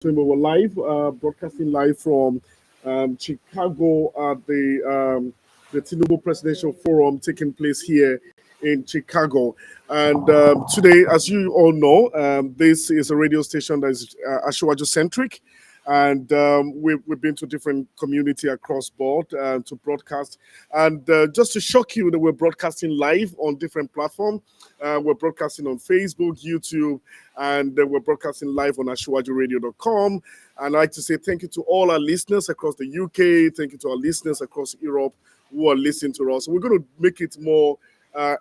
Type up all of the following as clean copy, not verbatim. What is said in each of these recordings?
So we were live, broadcasting live from Chicago at the Tinubu Presidential Forum taking place here in Chicago. And today, as you all know, this is a radio station that is Ashwaju centric. And we've been to different community across board to broadcast. And just to shock you that we're broadcasting live on different platforms. We're broadcasting on Facebook, YouTube, and we're broadcasting live on ashwajuradio.com. And I'd like to say thank you to all our listeners across the UK. Thank you to our listeners across Europe who are listening to us. We're going to make it more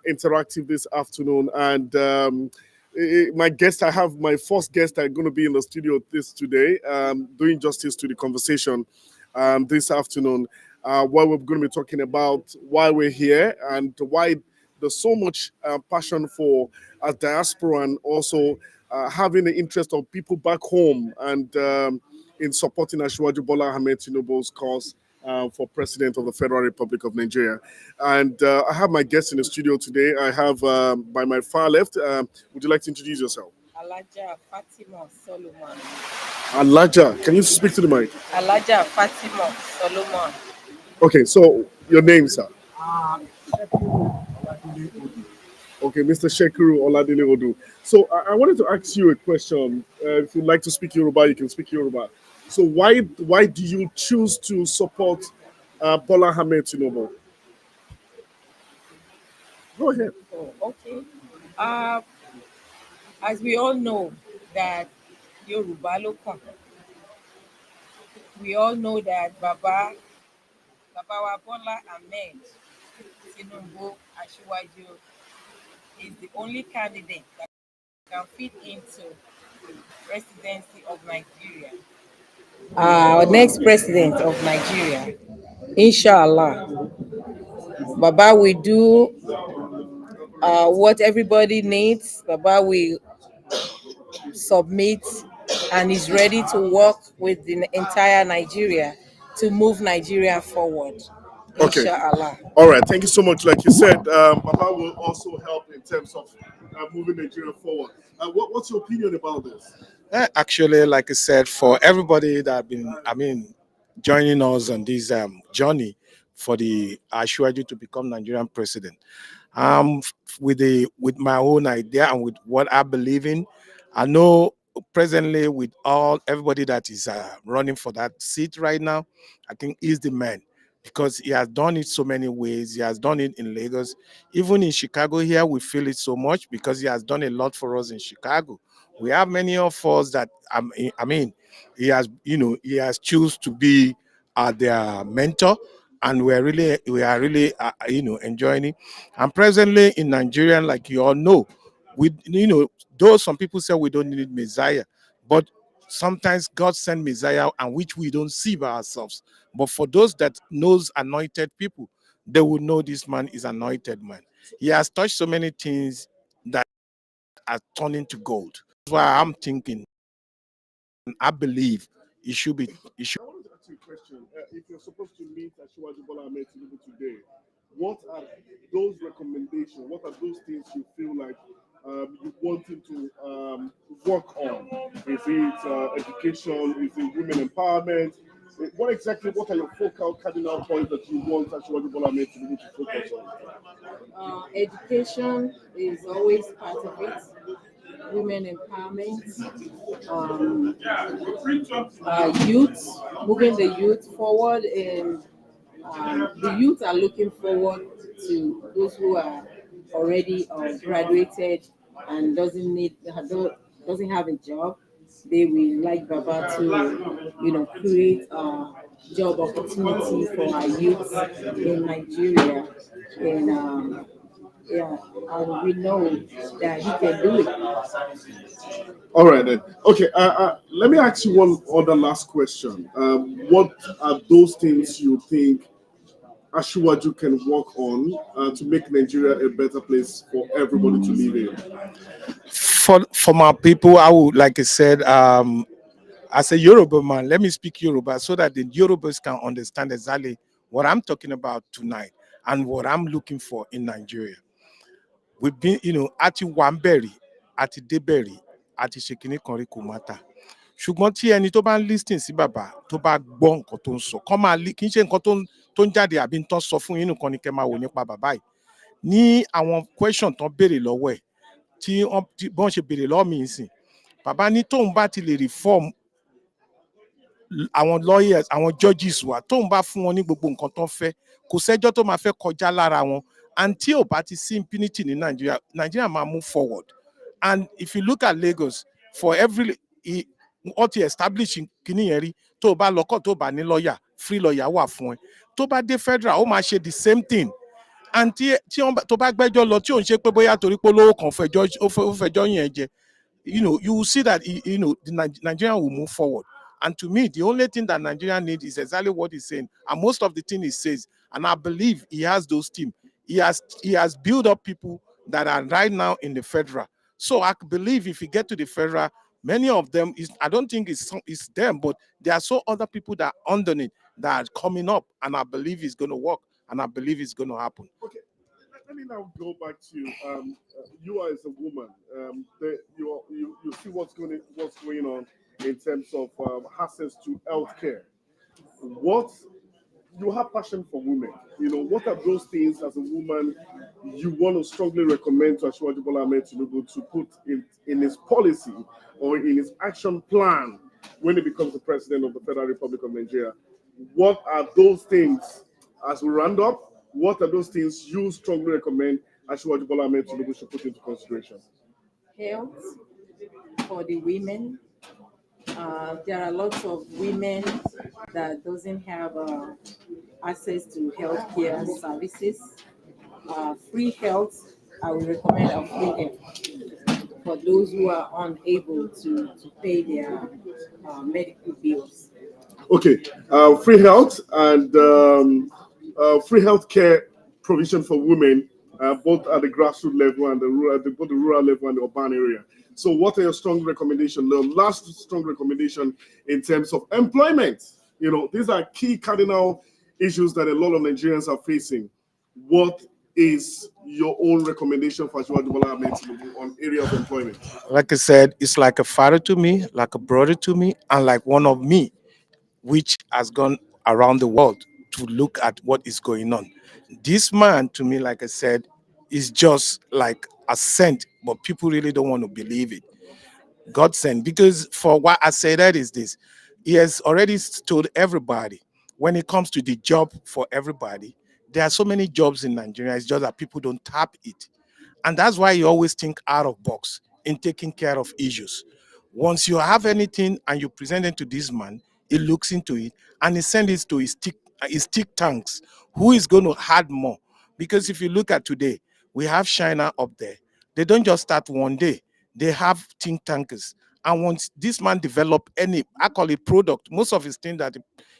interactive this afternoon. And my guest, I have my first guest are going to be in the studio this today, doing justice to the conversation this afternoon, where we're going to be talking about why we're here and why there's so much passion for a diaspora and also having the interest of people back home and in supporting Ashwaju Bola Ahmed Tinubu's cause for President of the Federal Republic of Nigeria. And I have my guest in the studio today. I have by my far left, would you like to introduce yourself? Alaja Fatima Solomon. Alaja, can you speak to the mic? Alaja Fatima Solomon. Okay, so your name, sir? Okay, Mr. Shekuru Oladile Odu. So I wanted to ask you a question. If you'd like to speak Yoruba, you can speak Yoruba. So why do you choose to support Bola Ahmed Tinubu? Go ahead. Oh, okay. Uh, as we all know that Yoruba Lokan, we all know that Baba Bola Ahmed Tinubu Asiwaju is the only candidate that can fit into presidency of Nigeria. Our next president of Nigeria, inshallah, Baba will do what everybody needs. Baba will submit and is ready to work with the entire Nigeria to move Nigeria forward. Okay. Inshallah. All right. Thank you so much. Like you said, Baba will also help in terms of moving Nigeria forward. What's your opinion about this? Actually, like I said, for everybody that have been, joining us on this journey for the Ashwaju to become Nigerian president, with my own idea and with what I believe in, I know presently with all everybody that is running for that seat right now, I think he's the man because he has done it so many ways. He has done it in Lagos, even in Chicago here. We feel it so much because he has done a lot for us in Chicago. We have many of us that he has choose to be their mentor, and we are really enjoying it. And presently in Nigeria, like you all know, we though some people say we don't need Messiah, but sometimes God sent Messiah and which we don't see by ourselves. But for those that knows anointed people, they will know this man is anointed man. He has touched so many things that are turning to gold. That's why I'm thinking, and I believe it should be. It should. I wanted to ask you a question. If you're supposed to meet Ashwaju Bola Ahmed Tinubu today, what are those recommendations? What are those things you feel like you want him to work on? Is it education? Is it women empowerment? What are your focal cardinal points that you want Ashwaju Bola Ahmed Tinubu to focus on? Education is always part of it. Women empowerment, um, youth, moving the youth forward, and the youth are looking forward to those who are already graduated and doesn't have a job. They will like Baba to, create job opportunity for our youth in Nigeria, and yeah, and we know that he can do it. All right then. Okay. Let me ask you one other last question. What are those things you think Ashwaju can work on to make Nigeria a better place for everybody to live in? For my people, I would like I said, as a Yoruba man, let me speak Yoruba so that the Yorubas can understand exactly what I'm talking about tonight and what I'm looking for in Nigeria. We've been, Ati Wamberi, Ati Deberi, Ati Shekini Kori Kumata. ṣùgbọ́n tí ẹni tó bá ń listen sí bàbá tó bá gbọ́ nǹkan tó ń sọ kọ́ máa kì í ṣe nǹkan tó ń jáde àbí tó ń sọ fún yín nìkan ni kẹ́ máa wò nípa bàbá yìí ní àwọn question tán béèrè lọ́wọ́ ẹ̀ tí wọ́n ṣe béèrè lọ́wọ́ mi sìn bàbá ní tóun bá ti lè reform àwọn lawyers àwọn judges wa tóun bá fún wọn ní gbogbo nǹkan tó ń fẹ́ kò sẹ́jọ́ tó máa fẹ́ kọjá lára wọn and tí ò bá ti sí impunity ní Nigeria máa move forward and if you look at Lagos for every wọ́n ti establish kìíní yẹn rí tó o bá lọ́kọ̀ tó o bá ní lawyer free lawyer wà fún ẹ tó bá dé federal ó máa ṣe the same thing and tí tó bá gbẹ́jọ́ lọ tí ò ń ṣe pé bóyá torí pé olówó kan ó fẹjọ́ yẹn jẹ you will see that the Nigeria will move forward. And to me, the only thing that Nigeria needs is exactly what he's saying. And most of the thing he says, and I believe he has those teams. He has built up people that are right now in the federal. So I believe if you get to the federal, many of them, I don't think it's them, but there are so other people that are underneath that are coming up. And I believe it's going to work. And I believe it's going to happen. Okay. Let me now go back to you as a woman. You see what's going on in terms of access to healthcare. What you have passion for women. What are those things as a woman you want to strongly recommend to Asiwaju Bola Ahmed Tinubu to put in his policy or in his action plan when he becomes the president of the Federal Republic of Nigeria? What are those things as we round up? What are those things you strongly recommend Asiwaju Bola Ahmed Tinubu should put into consideration? Health for the women. There are lots of women that doesn't have access to healthcare services. Free health, I would recommend a free health for those who are unable to pay their medical bills. Okay, free health and free healthcare provision for women, both at the grassroots level and both the rural level and the urban area. So what are your strong recommendations? The last strong recommendation in terms of employment. These are key cardinal issues that a lot of Nigerians are facing. What is your own recommendation for Asiwaju Bola Ahmed Tinubu on area of employment? Like I said, it's like a father to me, like a brother to me, and like one of me, which has gone around the world to look at what is going on. This man, to me, like I said, is just like a saint, but people really don't want to believe it. God sent, because for what I say that is this, he has already told everybody when it comes to the job for everybody, there are so many jobs in Nigeria, it's just that people don't tap it. And that's why you always think out of box in taking care of issues. Once you have anything and you present it to this man, he looks into it and he sends it to his think tanks. Who is going to add more? Because if you look at today, we have China up there. They don't just start one day. They have think tankers. And once this man develop I call it product, most of his things that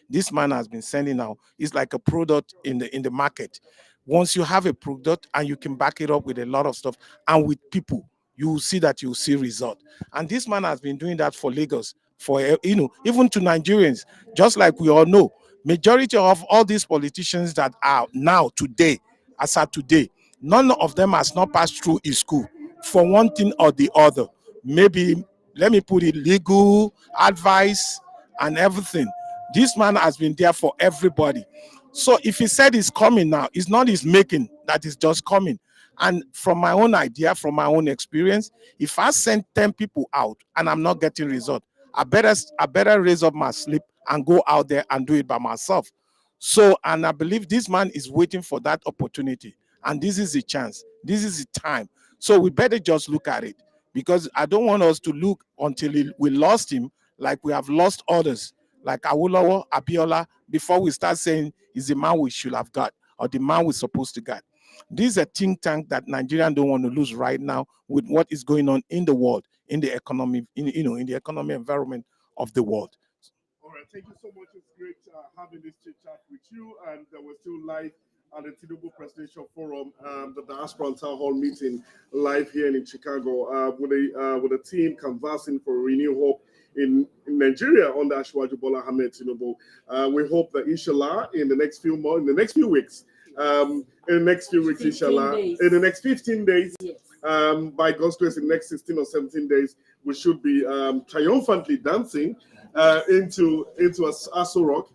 this man has been sending out is like a product in the market. Once you have a product and you can back it up with a lot of stuff and with people, you will see that you will see result. And this man has been doing that for Lagos, for even to Nigerians, just like we all know, majority of all these politicians that are now today, as of today, none of them has not passed through his school for one thing or the other. Maybe, let me put it, legal advice and everything. This man has been there for everybody. So if he said he's coming now, it's not his making, that is just coming. And from my own idea, from my own experience, if I send 10 people out and I'm not getting result, I better raise up my sleep and go out there and do it by myself. So, and I believe this man is waiting for that opportunity. And this is the chance. This is the time. So we better just look at it, because I don't want us to look until we lost him like we have lost others, like Awolowo, Abiola, before we start saying is the man we should have got or the man we're supposed to get. This is a think tank that Nigerians don't want to lose right now with what is going on in the world, in the economy, in the economic environment of the world. All right, thank you so much. It's great having this chit chat with you, and we're still live at the Tinubu Presidential Forum, the Diaspora Town Hall meeting live here in Chicago with a team canvassing for renewed hope in Nigeria under Asiwaju Bola Ahmed Tinubu. We hope that inshallah in the next few weeks, inshallah, in the next 15 days, Yes. By God's grace, in the next 16 or 17 days, we should be triumphantly dancing into Aso Rock.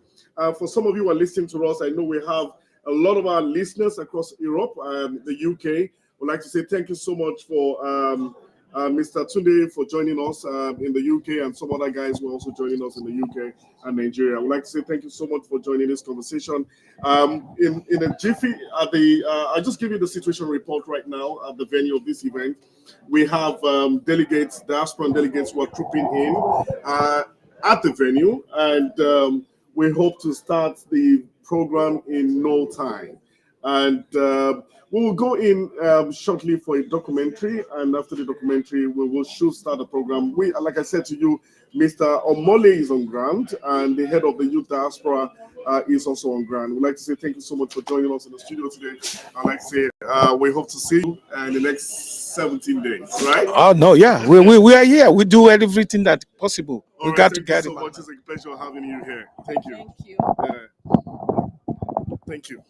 For some of you who are listening to us, I know we have a lot of our listeners across Europe, the UK. Would like to say thank you so much for Mr. Tunde for joining us in the UK, and some other guys who are also joining us in the UK and Nigeria. I would like to say thank you so much for joining this conversation. In a jiffy, I'll just give you the situation report right now at the venue of this event. We have delegates, diaspora delegates who are trooping in at the venue, and we hope to start the program in no time. And we will go in shortly for a documentary, and after the documentary, we will start the program. Like I said to you, Mr. Omole is on ground, and the head of the youth diaspora is also on ground. We'd like to say thank you so much for joining us in the studio today. I'd like to say we hope to see you in the next 17 days, right? Oh no, yeah, we are here. We do everything that possible. All We right, got to thank you get so it. much. It's a pleasure having you here. Thank you. Thank you. Thank you.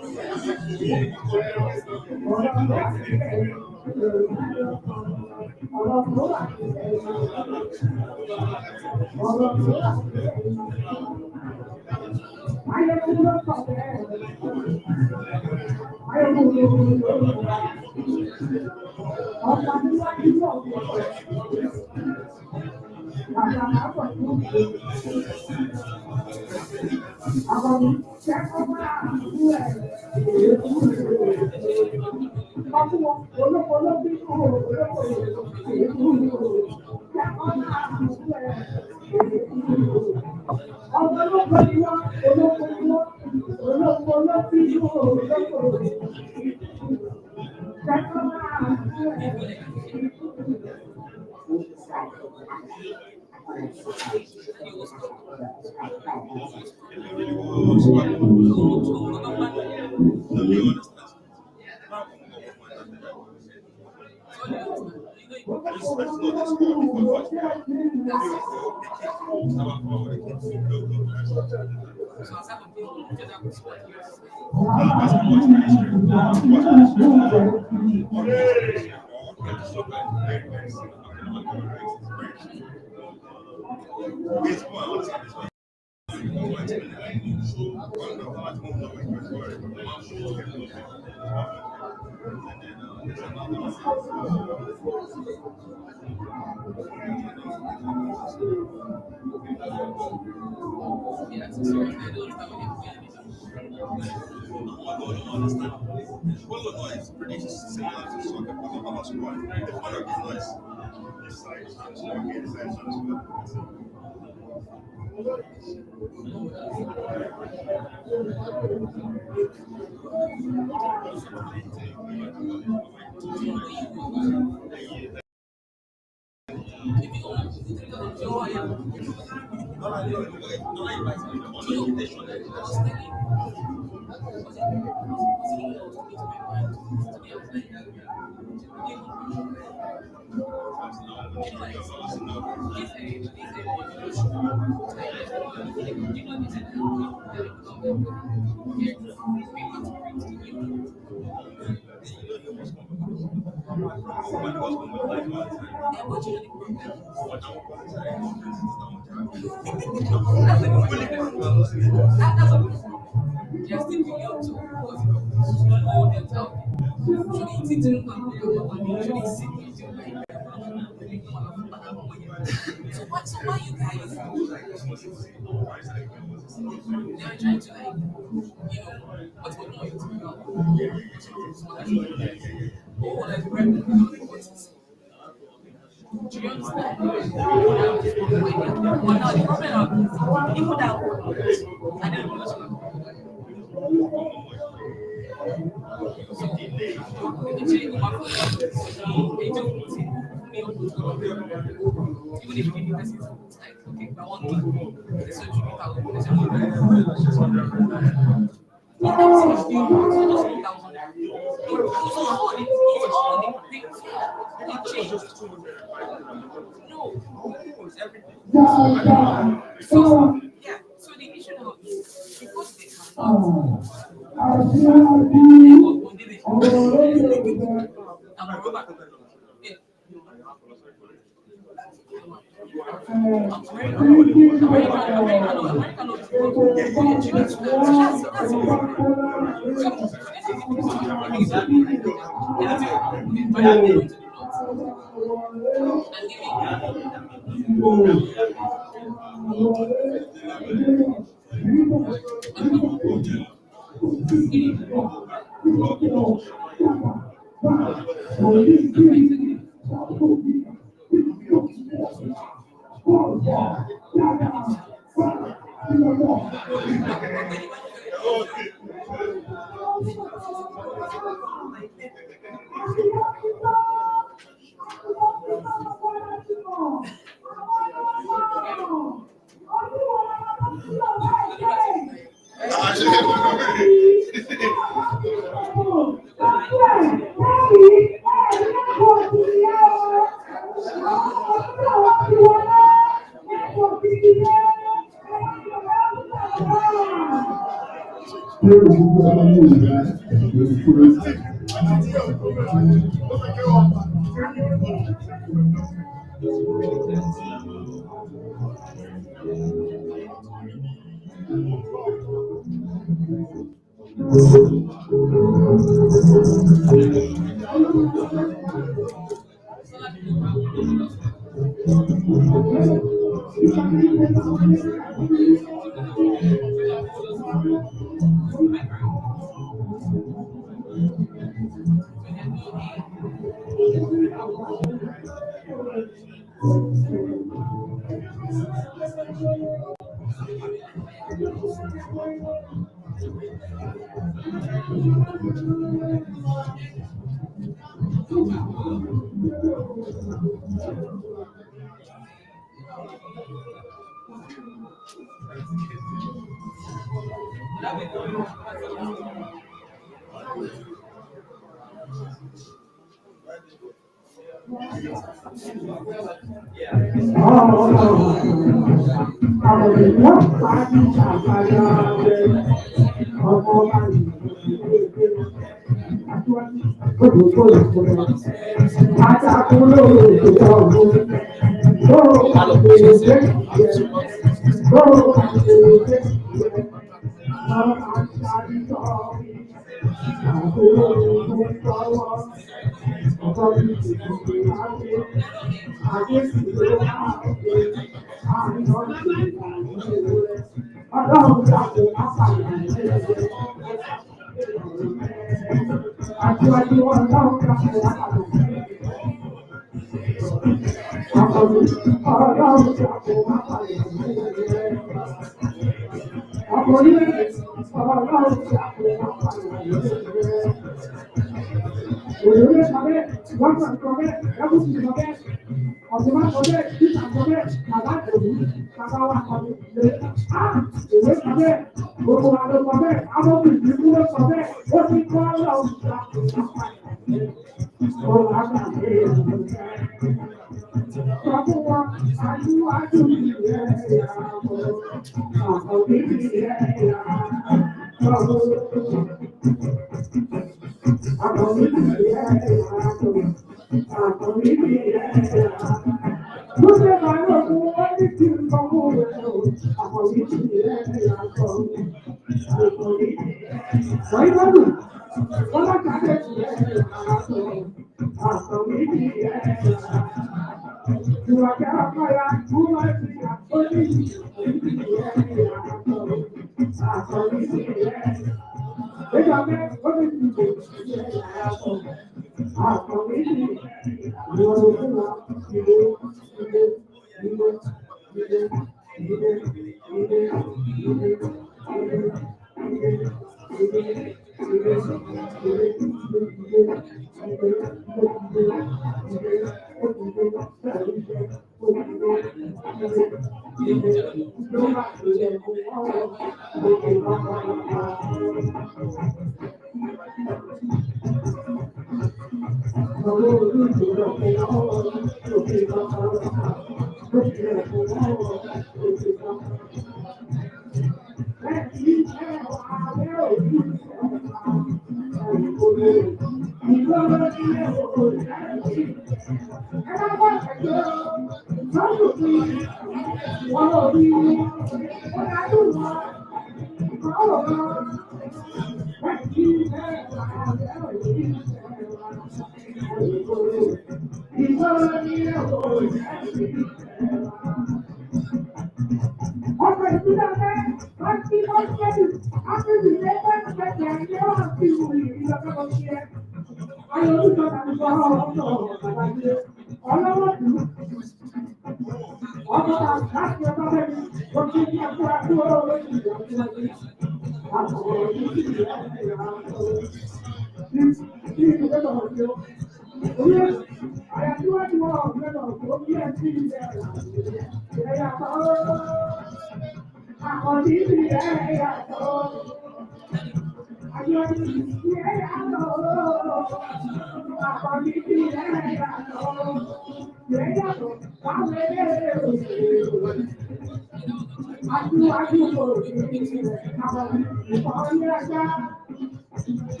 Thank you.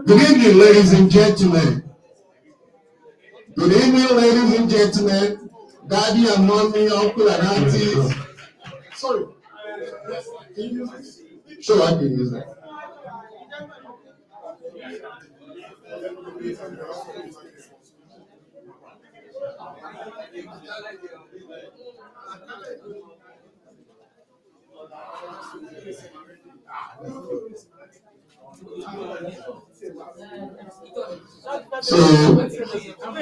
Good evening, ladies and gentlemen. Good evening, ladies and gentlemen. Daddy and mommy, uncle and aunties. Sorry. Can you use this? Sure, I can use that. So,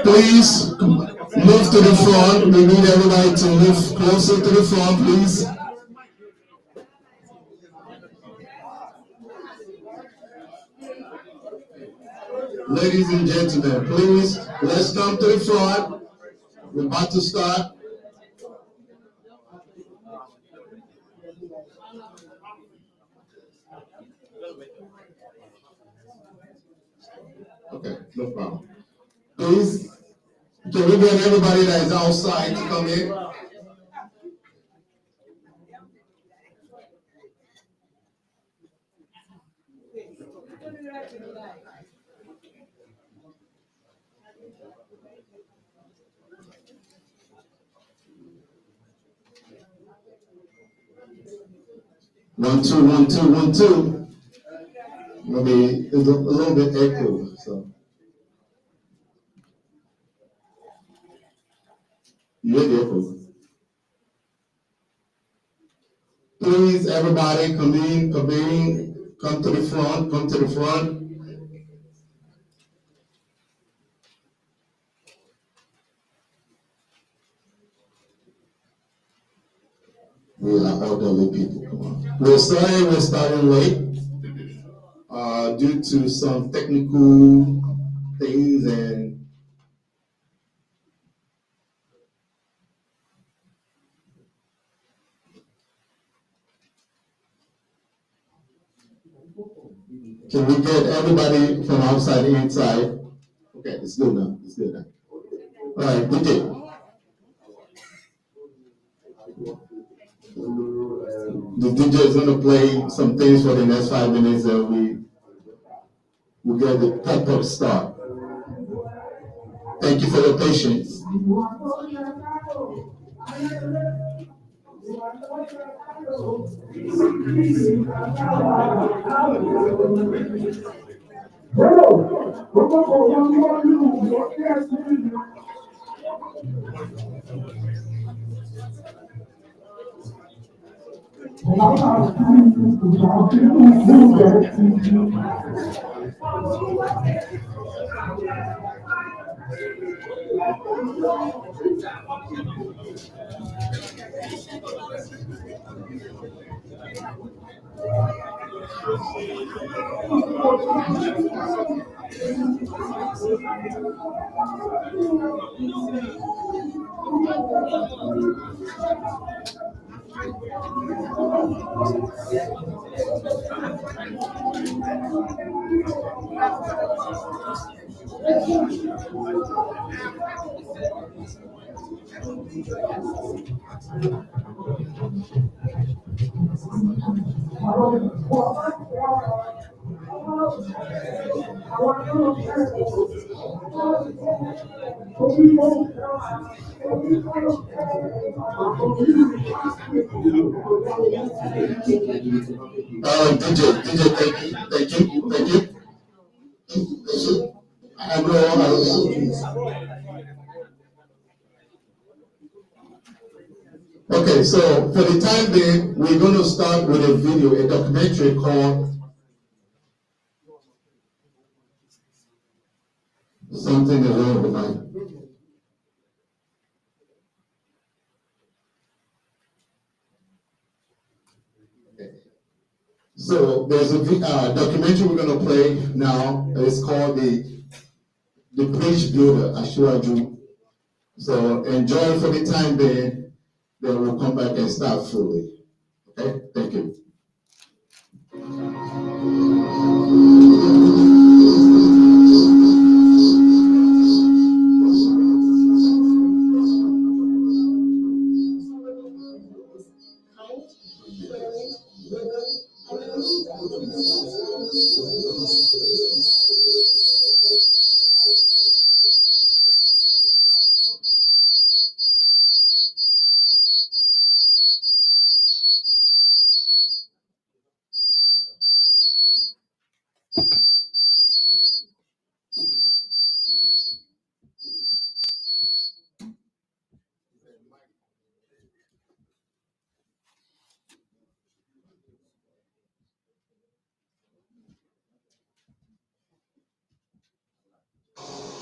please, come on. move to the front. We need everybody to move closer to the front, please. Ladies and gentlemen, please, let's come to the front. We're about to start. Okay, no problem. Please, can we get everybody that is outside to come in? One, two, one, two, one, two. Maybe it's a little bit echo, so. You hear the echo? Please, everybody, come in, come to the front, come to the front. We are elderly people, come on. We're starting late, due to some technical things and can we get everybody from outside inside? Okay, it's good now, it's good now. All right, DJ. The DJ is gonna play some things for the next 5 minutes and we get the proper start. Thank you for your patience. DJ, thank you. Okay, so for the time being, we're going to start with a video, a documentary called Something Along the Night. So there's a documentary we're going to play now. It's called the Bridge Builder, Ashwaju. So enjoy for the time being, then we'll come back and start fully. Okay, thank you.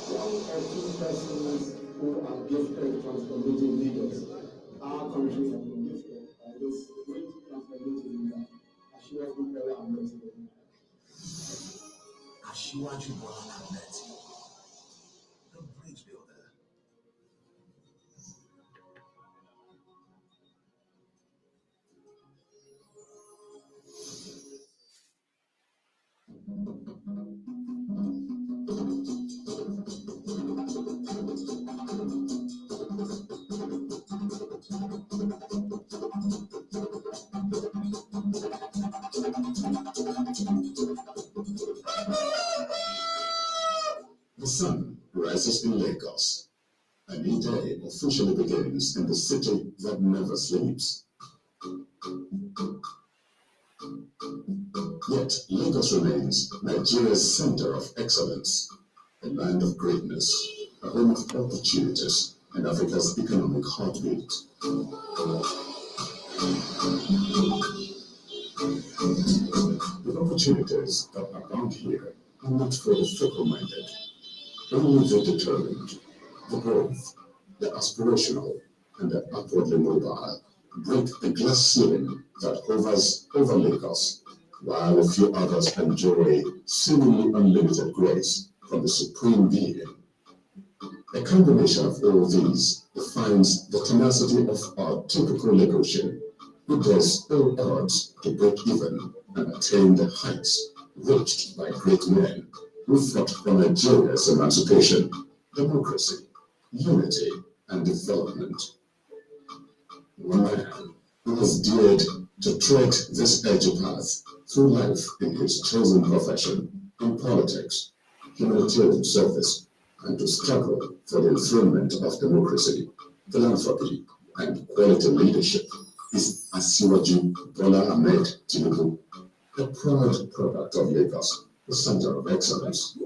Young and two persons who are gifted transformative leaders. Our country has been gifted by this great transformative leader, Asiwaju Bola Ahmed Tinubu. Asiwaju Bola Ahmed, the bridge builder. The sun rises in Lagos. A new day officially begins in the city that never sleeps. Yet Lagos remains Nigeria's center of excellence, a land of greatness, a home of opportunities, and Africa's economic heartbeat. The opportunities that abound here are not for the fickle-minded, only the determined, the brave, the aspirational, and the upwardly mobile break the glass ceiling that hovers over Lagos, while a few others enjoy seemingly unlimited grace from the Supreme Being. A combination of all these defines the tenacity of our typical Lagosian, who does all odds to break even and attain the heights reached by great men who fought for Nigeria's emancipation, democracy, unity, and development. One man who has dared to tread this edgy path through life in his chosen profession, in politics, humanitarian service, and to struggle for the enthronement of democracy, philanthropy, and quality leadership is Asiwaju Bola Ahmed Tinubu, a proud product of Lagos, the center of excellence.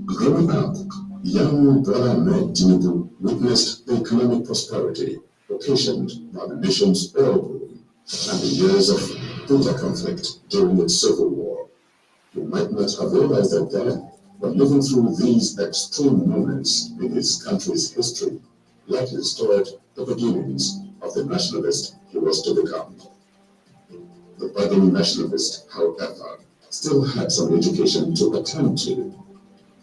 Growing up, young Bola Ahmed Tinubu witnessed the economic prosperity occasioned by the nation's oil boom and the years of bitter conflict during its civil war. You might not have realized it then, but living through these extreme moments in his country's history likely stirred the beginnings of the nationalist he was to become. The budding nationalist, however, still had some education to attend to.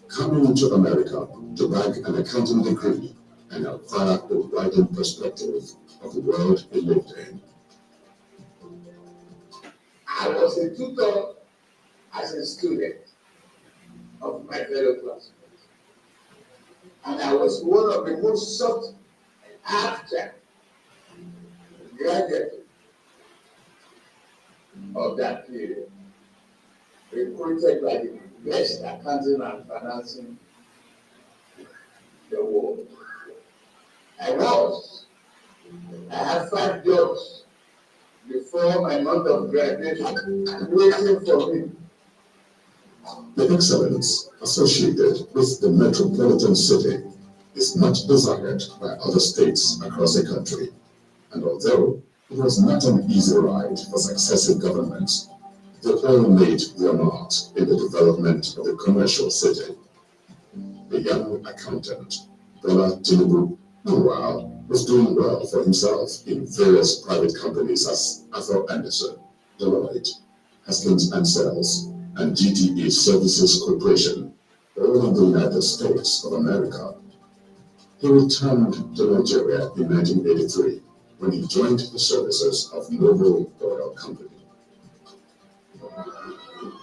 Coming to America to bag an accounting degree and acquire a widened perspective of the world he lived in. I was a tutor as a student of my fellow classmates. And I was one of the most sought after graduates of that period, recruited by the best accounting and financing the world. I had 5 jobs before my month of graduation waiting for me. The excellence associated with the metropolitan city is much desired by other states across the country. And although it was not an easy ride for successive governments, they all made their mark in the development of the commercial city. The young accountant, Bola Tinubu, meanwhile, was doing well for himself in various private companies as Arthur Andersen, Deloitte, Haskins and Sells, and GTE Services Corporation, all in the United States of America. He returned to Nigeria in 1983 when he joined the services of Noble Oil Company.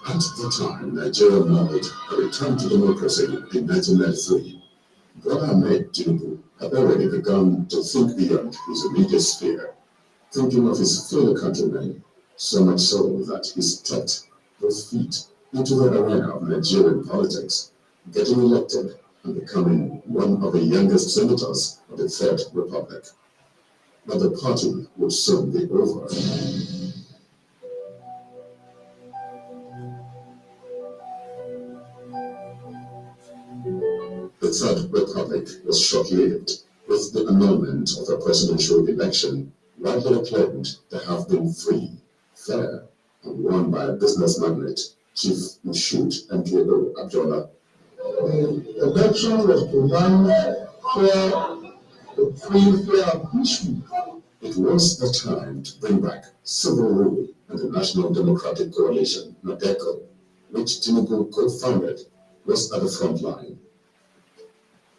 At the time Nigeria modeled a return to democracy in 1993, Bola Ahmed Tinubu had already begun to think beyond his immediate sphere, thinking of his fellow countrymen, so much so that he stepped both feet into the arena of Nigerian politics, getting elected and becoming one of the youngest senators of the Third Republic. But the party would soon be over. The Third Republic was short-lived, with the annulment of the presidential election widely acclaimed to have been free, fair, and won by a business magnate, Chief Moshood MKO Abiola. The election was to run fair, free, fair, and peaceful. It was the time to bring back civil rule and the National Democratic Coalition, NADECO, which Tinubu co-founded, was at the front line.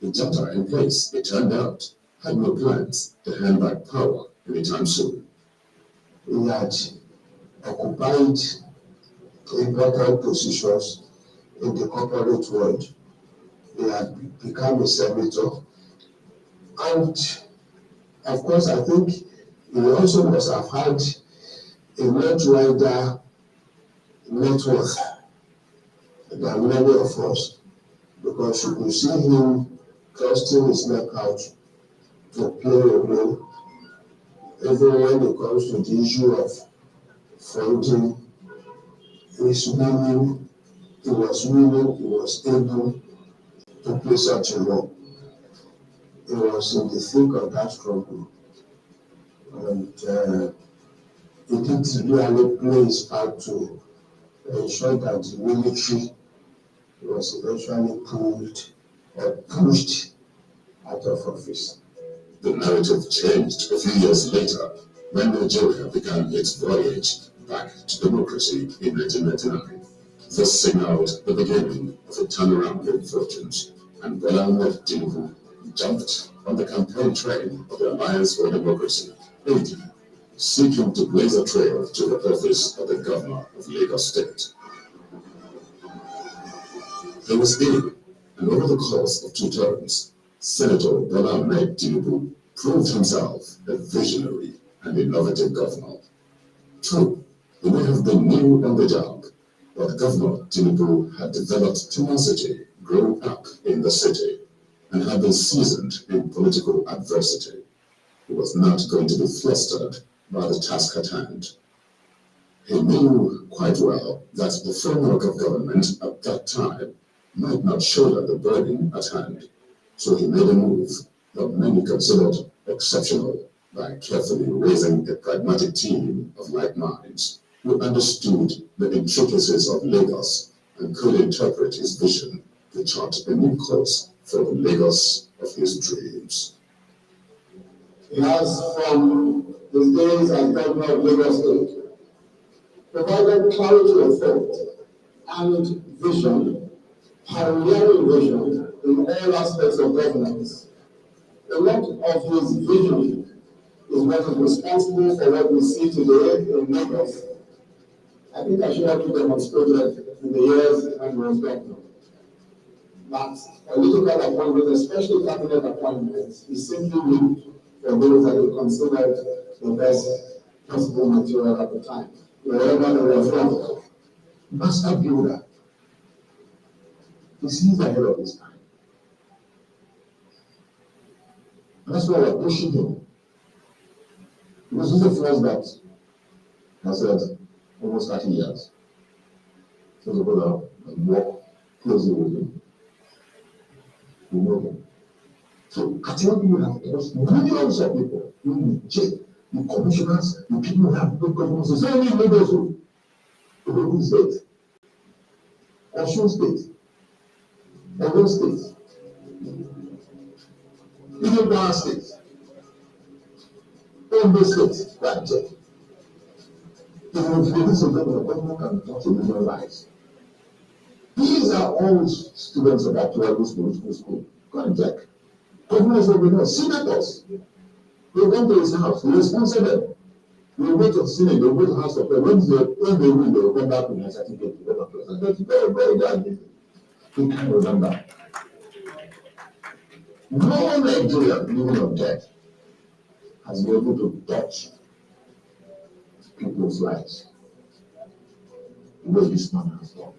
The junta in place, it turned out, had no plans to hand back power anytime soon. He had occupied important positions in the corporate world. He had become a senator. And of course, I think he also must have had a much wider network than many of us, because you could see him casting his neck out to play a role, even when it comes to the issue of funding. He was willing, he was able to play such a role. He was in the thick of that struggle, and he did really play his part to ensure that the military was eventually pulled or pushed out of office. The narrative changed a few years later when Nigeria began its voyage back to democracy in 1999. This signaled the beginning of a turnaround in fortunes, and Bola Ahmed Tinubu jumped on the campaign train of the Alliance for Democracy, AD, seeking to blaze a trail to the office of the governor of Lagos State. He was in, and over the course of 2 terms, Senator Bola Ahmed Tinubu proved himself a visionary and innovative governor. True, he may have been new on the job, but Governor Tinubu had developed tenacity growing up in the city and had been seasoned in political adversity. He was not going to be flustered by the task at hand. He knew quite well that the framework of government at that time might not shoulder the burden at hand, so he made a move that many considered exceptional by carefully raising a pragmatic team of like minds who understood the intricacies of Lagos and could interpret his vision to chart a new course for the Lagos of his dreams. He has, from his days as governor of Lagos State, provided clarity of thought and vision, pioneering vision in all aspects of governance. A lot of his vision is what is responsible for what we see today in Lagos. I think I should have demonstrated in the years when he was governor that political appointments, especially cabinet appointments, is simply linked for those that he considered the best possible material at the time, wherever they were from. Master builder. He sees ahead of his time. And that's why we're pushing him. Because he's the first that has said almost 30 years. So the brother work closely with him. We know him. So I tell you, we have lost millions of people in the jail, the commissioners, the people who have no government. So many neighbors who Ogun State, Osun State, Ogun State, even Kwara State, Ondo State, that jail. Even if the release of government can touch a million lives. These are all students of Actualist Political School. Go and check. Governors of the North, senators, they went to his house, he sponsored them. They went to the Senate, they went to the House of Representatives. When they win, they will come back with a certificate to go to the president. He can't remember. No Nigerian living on death has been able to touch people's lives the way this man has done.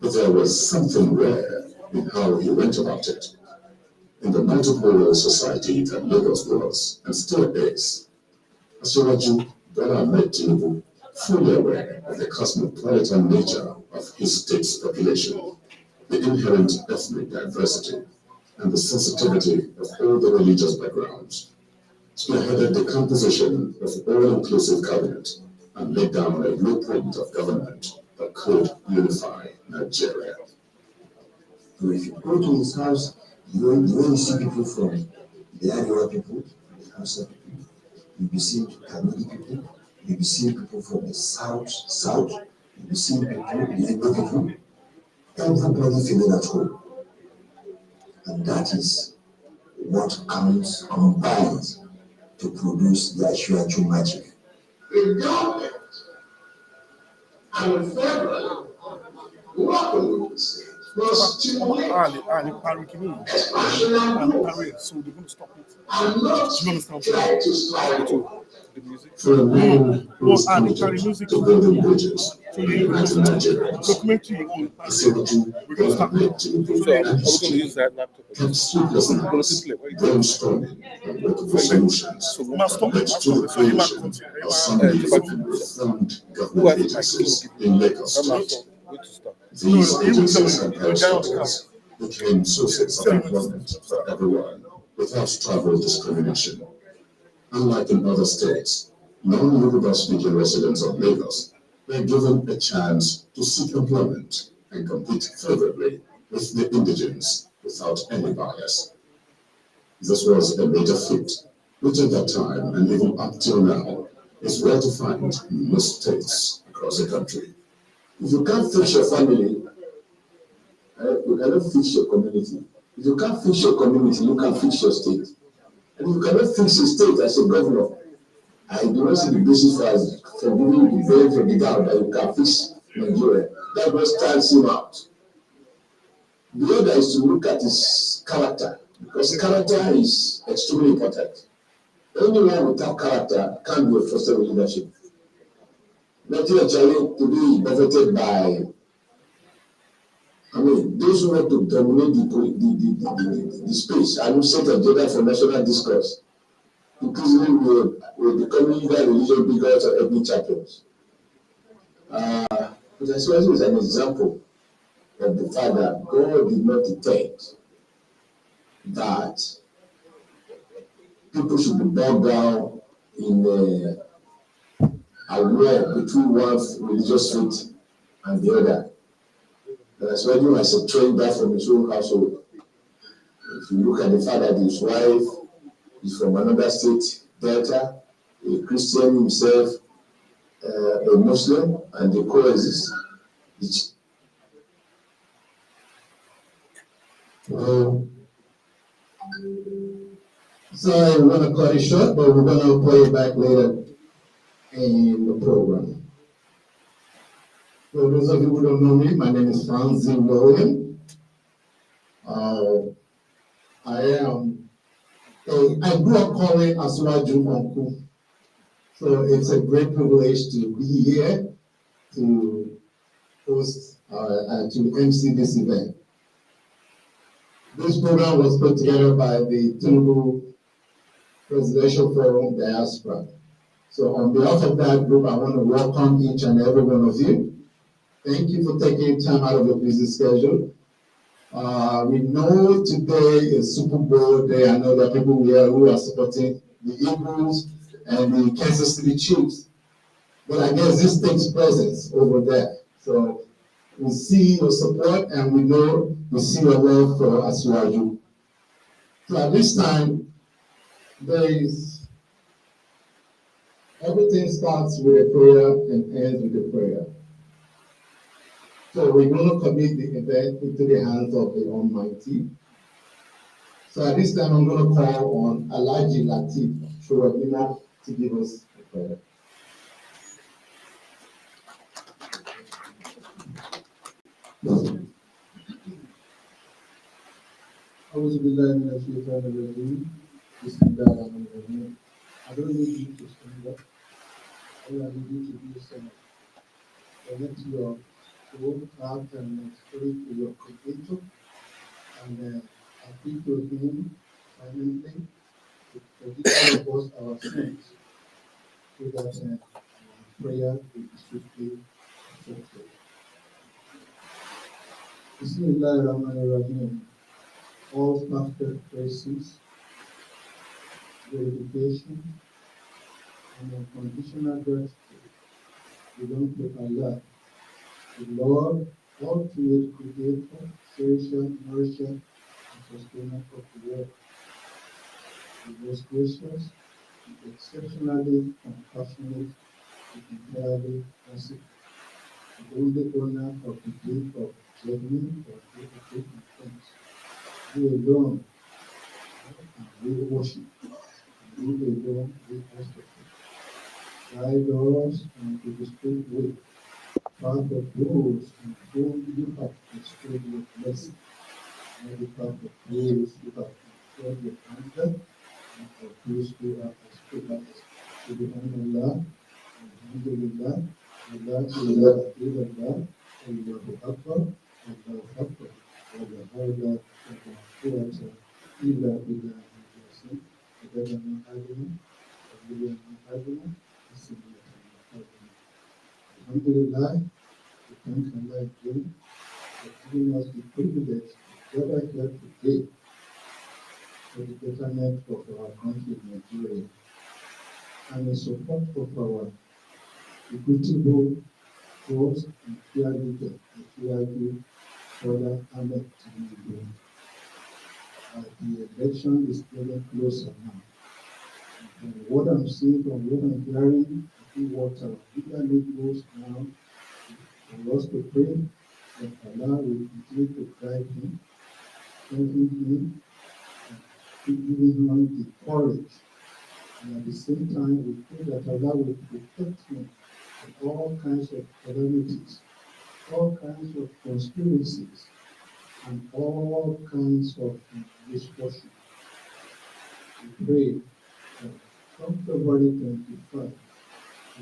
But there was something rare in how he went about it. In the multipolar society that Lagos was and still is, Asiwaju Bola Ahmed Tinubu, fully aware of the cosmopolitan nature of his state's population, the inherent ethnic diversity, and the sensitivity of all the religious backgrounds, spearheaded the composition of an all-inclusive cabinet and laid down a blueprint of government that could unify Nigeria. So if you go to his house, you won't see people from the Iowa people, the Hausa people. You'll be seeing Kanuri people. You'll be seeing people from the south. You'll be seeing people, the Igbo people. Everybody feeling at home. And that is what combines to produce the Ashwachu magic. The government and the federal working with the state must stimulate expansion and growth, So they're going to stop it. and not Do you understand? try to stifle The music. For a man who is Well, committed music to building bridges So and you uniting Nigerians, documentary on facilitating development So are we and going to history, use that laptop? and sleepless nights, brainstorming and working solutions So led to the creation of some of the reformed government agencies in Lagos. Going to stop. These agencies and parastatals became sources of employment for everyone without travel discrimination. Unlike in other states, non-Yoruba speaking residents of Lagos were given a chance to seek employment and compete favorably with the indigenes without any bias. This was a major feat, which at that time and even up till now is rare to find in most states across the country. If you can't fix your family, you cannot fix your community. If you can't fix your community, you can fix your state. And if you cannot fix your state as a governor, I do not see the basis for giving you the benefit of the doubt that you can fix Nigeria. That just stands him out. The other is to look at his character, because character is extremely important. Anyone without character can't be a trusted leadership. Nigeria challenge today is buffeted by, those who want to dominate the space and set agenda for national discourse. Increasingly, we're becoming either religious bigots or ethnic champions. But Asiwaju is an example of the fact that God did not intend that people should be bogged down in a war between one religious faith and the other. And Asiwaju has a trained that from his own household. If you look at the fact that his wife is from another state, Delta, a Christian himself, a Muslim, and they coexist. So I'm going to cut it short, but we're going to play it back later in the program. For those of you who don't know me, my name is Franzi William. I grew up calling Asiwaju Uncle. So it's a great privilege to be here to host and to MC this event. This program was put together by the Tinubu Presidential Forum Diaspora. So on behalf of that group, I want to welcome each and every one of you. Thank you for taking time out of your busy schedule. We know today is Super Bowl day. I know that people here who are supporting the Eagles and the Kansas City Chiefs. But I guess this takes presence over there. So we see your support and we know we see your love for Asiwaju. So at this time, everything starts with a prayer and ends with a prayer. So we're going to commit the event into the hands of the Almighty. So at this time, I'm going to call on Alhaji Lateef Sorawina to give us a prayer. أعوذ بالله من الشيطان الرجيم بسم الله الرحمن الرحيم. I don't need you to stand up. All I need you to do is connect your soul, heart, and spirit to your Creator, and appeal to Him silently to forgive us our sins, so that prayer will be swiftly accepted. Bismillah ar-Rahman ar-Rahim. All perfect praises, glorification, and unconditional gratitude belong to Allah, the Lord, all creator nourisher, and sustainer of the world. He was gracious, exceptionally compassionate, and entirely merciful. The only owner of the gift of judgment or faith and thanks. He alone and we worship. And he alone we worship. Guide us into the straight way. Path of those in whom you have bestowed your blessing. Not the path of those who have incurred your anger, and of those who are as Subhanallah, Alhamdulillah, Allah ilaha illallah, Allahu Akbar, Allahu Akbar, wa la hawla wa la quwwata illa billah al-azim. Adada ma adina, Aliyah ma adina, Bismillah ma adina. Alhamdulillah, we thank Allah again for giving us the privilege to gather here today for the betterment of our country, Nigeria, and in support of our equitable cause and fair leader, Akiwaju Bola Ahmed Tinubu. The election is getting closer now. And what I'm seeing from what I'm hearing, I think what our leader goes now for us to pray that Allah will continue to guide him, strengthen him, and giving him the courage. And at the same time, we pray that Allah will protect him from all kinds of calamities, all kinds of conspiracies, and all kinds of misfortune. We pray that from February 25,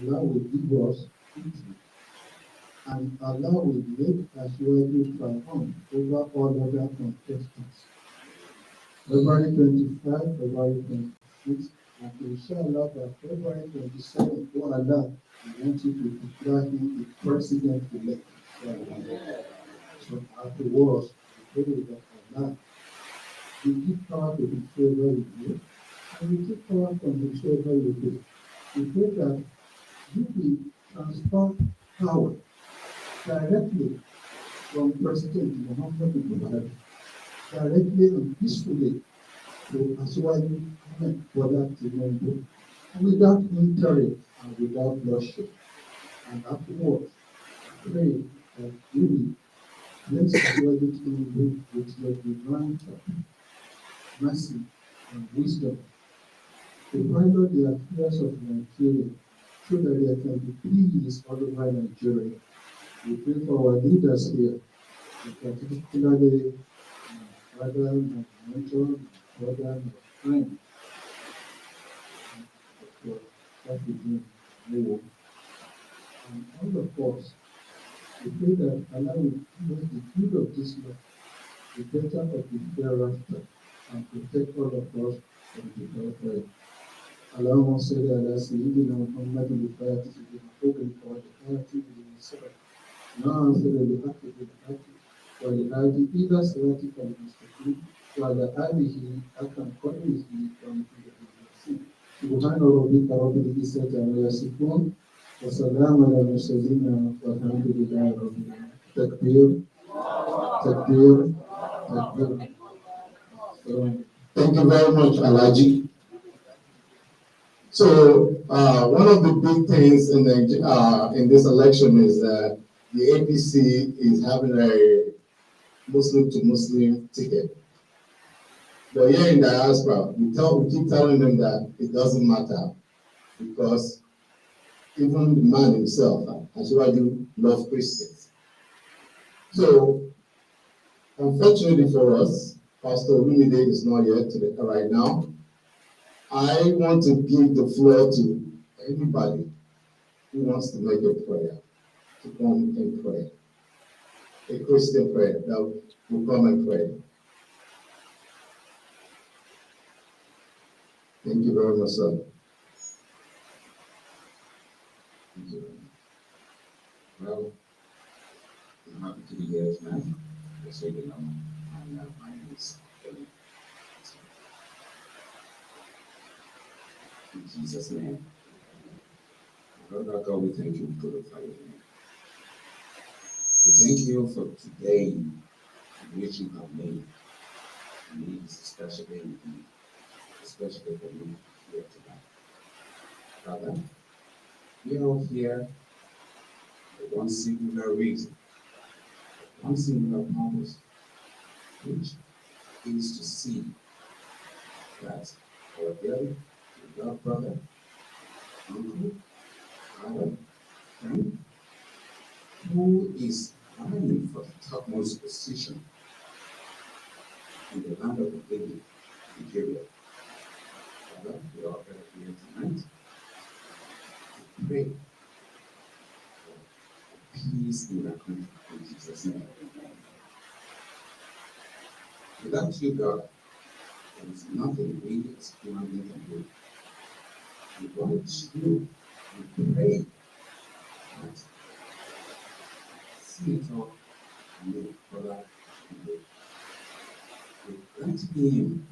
Allah will give us victory, and Allah will make Ashwaju triumph over all other contestants. February 25, February 26, and inshallah by February 27, oh Allah, we want you to declare him the president-elect. So afterwards, we pray that Allah will give power to whosoever you do, and we take power from whosoever you do. We pray that you will transfer power directly from President Muhammad Buhari, directly and peacefully to Asiwaju Ahmed Bola Tinubu, without interim and without bloodshed. And afterwards, pray that you will bless Asiwaju Tinubu with your divine mercy and wisdom to pilot the affairs of Nigeria so that there can be peace all over Nigeria. We pray for our leaders here, particularly my father, my mentor, my brother, my friend, and all of us. We pray that Allah will give us the good of this life, the better of the hereafter, and protect all of us from the hellfire. اللهم صل على سيدنا محمد الفاتح لما أغلق والخاتم لما سبق ناصر الحق بالحق والهادي إلى صراطك المستقيم وعلى آله حق قدره ومقداره العظيم سبحان ربك رب العزة عما يصفون وسلام على المرسلين والحمد لله رب العالمين. تكبير تكبير تكبير. Thank you very much, Alhaji. So one of the big things in this election is that the APC is having a Muslim to Muslim ticket. But here in diaspora, we keep telling them that it doesn't matter because even the man himself, Asiwaju, loves Christians. So unfortunately for us, Pastor Olumide is not here today right now. I want to give the floor to anybody who wants to make a prayer, to come and pray. A Christian prayer that will come and pray. Thank you very much, sir. Well, I'm happy to be here tonight. I say the name, and my name is Kelly. In Jesus' name. Lord our God, we thank you, we glorify your name. We thank you for today, which you have made. And it is especially indeed, especially for me here tonight. Father, we are all here for one singular reason, one singular purpose, which is to see that our dear beloved brother, uncle, father, friend, who is vying for the topmost position in the land of the living, Nigeria. Father, we are gathered here tonight to pray for peace in our country, in Jesus' name. Without you, God, there is nothing we as human beings can do. Without you, we pray that Senator and brother, we grant him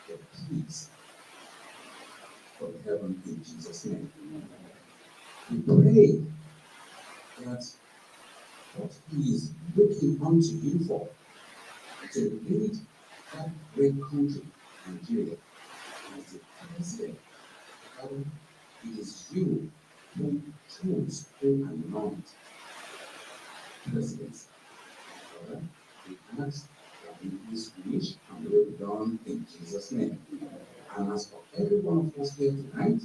the peace of heaven in Jesus' name. We pray that what he is looking unto you for to lead that great country, Nigeria, as the president. Father, it is you who chose, who anoint presidents. Father, we ask that this wish and will be done in Jesus' name. And as for every one of us here tonight,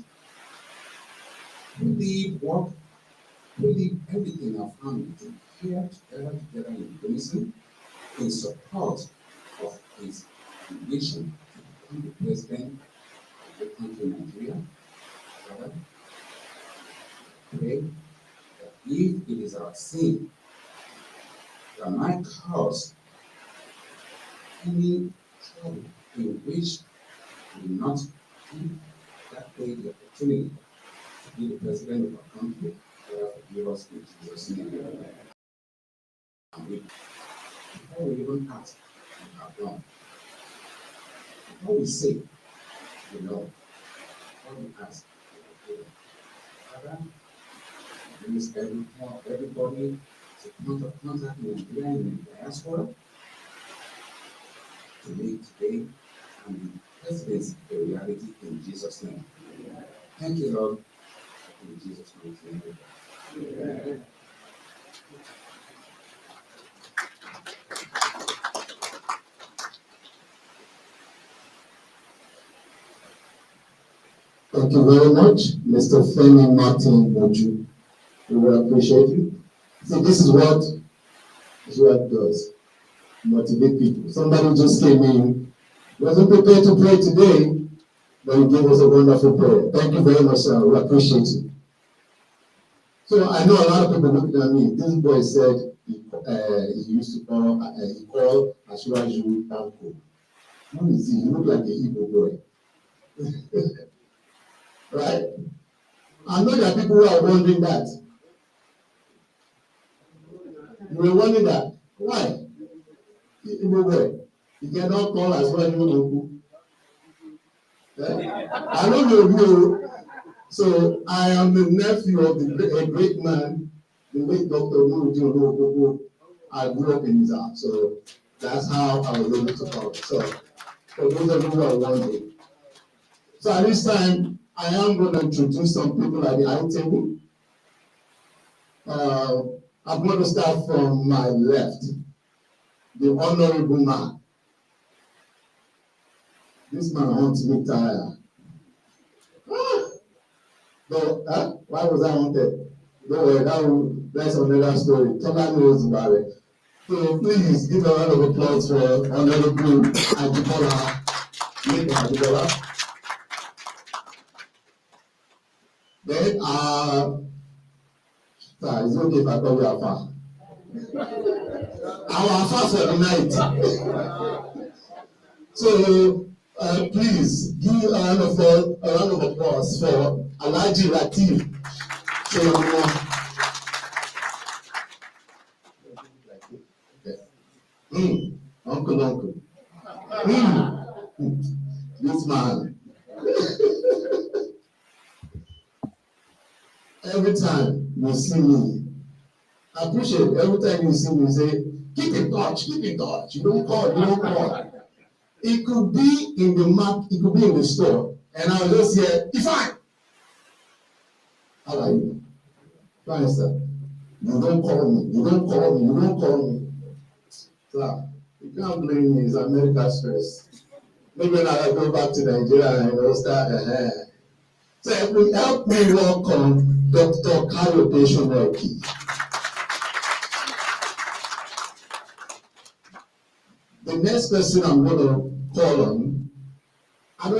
we leave work, we leave everything in our family to here together in unison in support of his vision to become the president of the country Nigeria. Father, pray that if it is our sin that might cause any trouble in which we will not give that way the opportunity to be the president of our country, forgive us in Jesus' name. And before we even ask, we have done. Before we say, we know. Before we ask, we have done. Father, use everybody to point of contact in Nigeria and the diaspora to make today and the presidency a reality in Jesus' name. Thank you, Lord, in Jesus' name. Amen. Thank you very much, Mr. Femi Martin Moju. We will appreciate you. See, this is what does. Motivate people. Somebody just came in, wasn't prepared to pray today, but you gave us a wonderful prayer. Thank you very much, sir. We appreciate you. So I know a lot of people looking at me. This boy said he used to call, he called Ashwaju Tanko. What is he? He look like a Igbo boy. Right? I know there are people who are wondering that. You were wondering that. Why? Igbo boy. You cannot call Ashwaju Tanko. I don't know you. So I am the nephew of a great man, the late Dr. Mujo. I grew up in his house, so that's how I was able to call it. So for those of you who are wondering. So at this time, I am going to introduce some people at the high table. I'm going to start from my left, the honorable man. This man wants me tired. So, why was I wanted? Don't worry, that's another story. Tola knows about it. So please give a round of applause for Honorable Ajibola. Ajibola. Then, it's okay if I call you Afa. Our Afa for the night. So, please give a round of applause for Alhaji Lateef. Uncle. This man. Every time you see me, I appreciate every time you see me, say, Keep in touch, keep in touch. You don't call, you don't call. It could be in the map, it could be in the store. And I'll just hear, Ifeanyi. How are you? Fine, sir. You don't call me, you don't call me, you don't call me. Sir, you can't blame me, it's America's stress. Maybe when I go back to Nigeria and I'll start, So help me welcome Dr. Kayode Shoneoki. The next person I'm going to call on,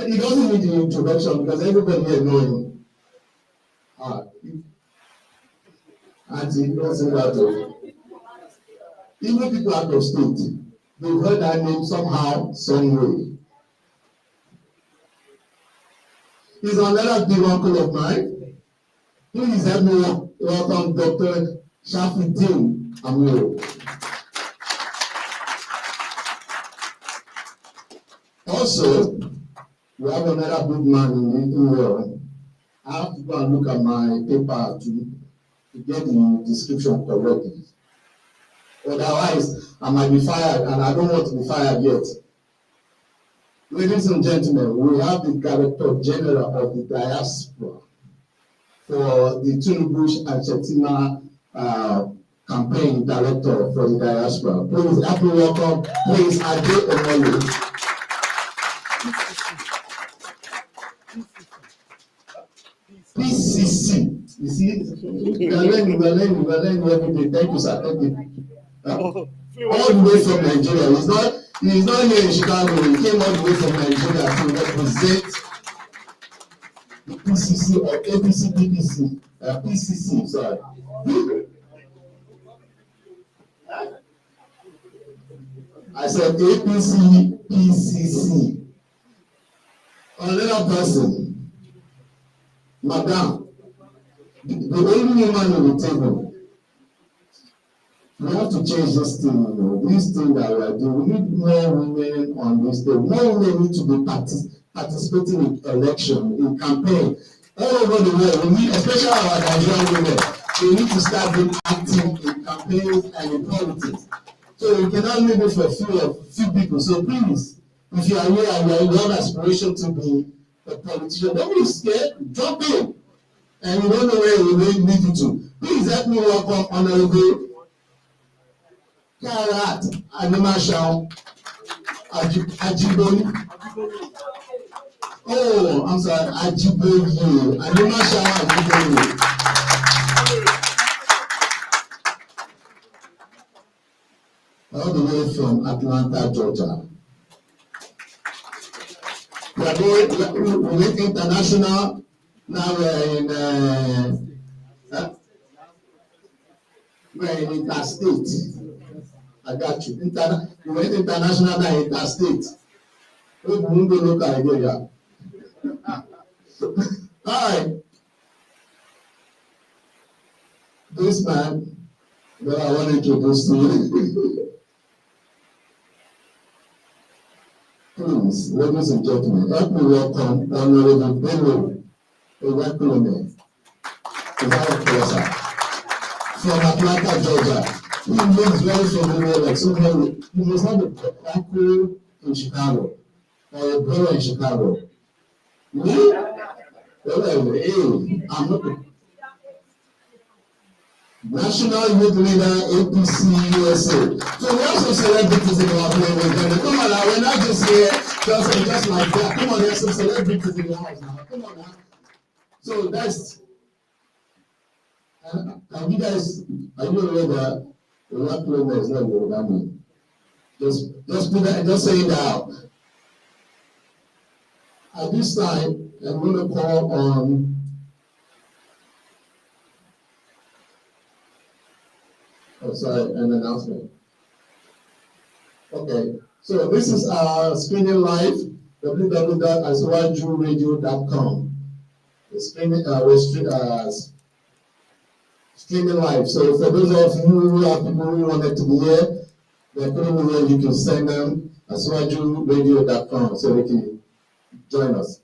he doesn't need the introduction because everybody here knows him. Auntie, don't say that. Even people out of state, they've heard that name somehow, some way. He's another big uncle of mine. Please help me welcome Dr. Shafiuddin Amiro. Also, we have another big man in the world. I have to go and look at my paper to get the description correctly. Otherwise, I might be fired, and I don't want to be fired yet. Ladies and gentlemen, we have the Director General of the Diaspora for the Tinubu and Shettima Campaign Director for the Diaspora. Please, happy welcome, please, Ade Omolu. PCC. You see, we are learning every day. Thank you, sir. Thank you. All the way from Nigeria. He's not here in Chicago. He came all the way from Nigeria to represent the PCC or APC PPC. PCC, sorry. I said APC PCC. Another person, Madam, the only woman on the table. We have to change this thing, you know. This thing that we are doing. We need more women on this thing. More women need to be participating in election, in campaign. All over the world, we need, especially our Nigerian women, they need to start being active in campaigns and in politics. So we cannot leave it for few people. So please, if you are here and you have aspiration to be a politician, don't be scared, jump in. And you don't know where we may lead you to. Please help me welcome Honorable Karat Animashao Ajiboli. Oh, I'm sorry, Ajiboli. Animashao Ajiboli. All the way from Atlanta, Georgia. We went international. Now we're in interstate. I got you. We went international, now interstate. We won't go look at it. Hi. This man that I want to introduce to you. Please, ladies and gentlemen, help me welcome Honorable Bello Owekilome. From Atlanta, Georgia. He lives very familiar, like somebody. He must have a uncle in Chicago or a brother in Chicago. Me? Hey, I'm not. National Youth Leader, APC USA. So we have some celebrities in our place. Come on now, we're not just here just like that. Come on, there's some celebrities in the house now. Come on now. So that's. And you guys, are you aware that the last program is not what that means? Just put that, just say it out. At this time, I'm going to call on an announcement. Okay, so this is our screening live, www.asiwajuradio.com. We're streaming live. So for those of you who are people who wanted to be here, they're coming here, you can send them asiwajuradio.com so they can join us.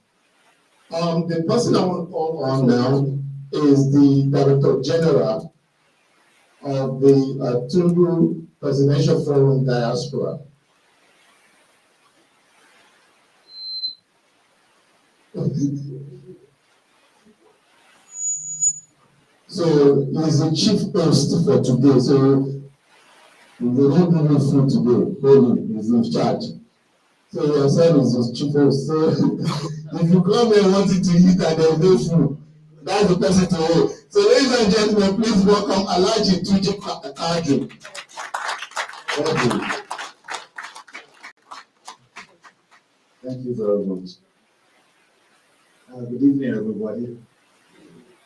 The person I want to call on now is the Director General of the Tinubu Presidential Forum Diaspora. So he's the chief host for today. So we don't give him food today. Holy is in charge. So your son is the chief host. So if you come here wanting to eat and there's no food, that's the person to hold. So ladies and gentlemen, please welcome Alhaji Tunji Kadri. Thank you very much. Good evening, everybody.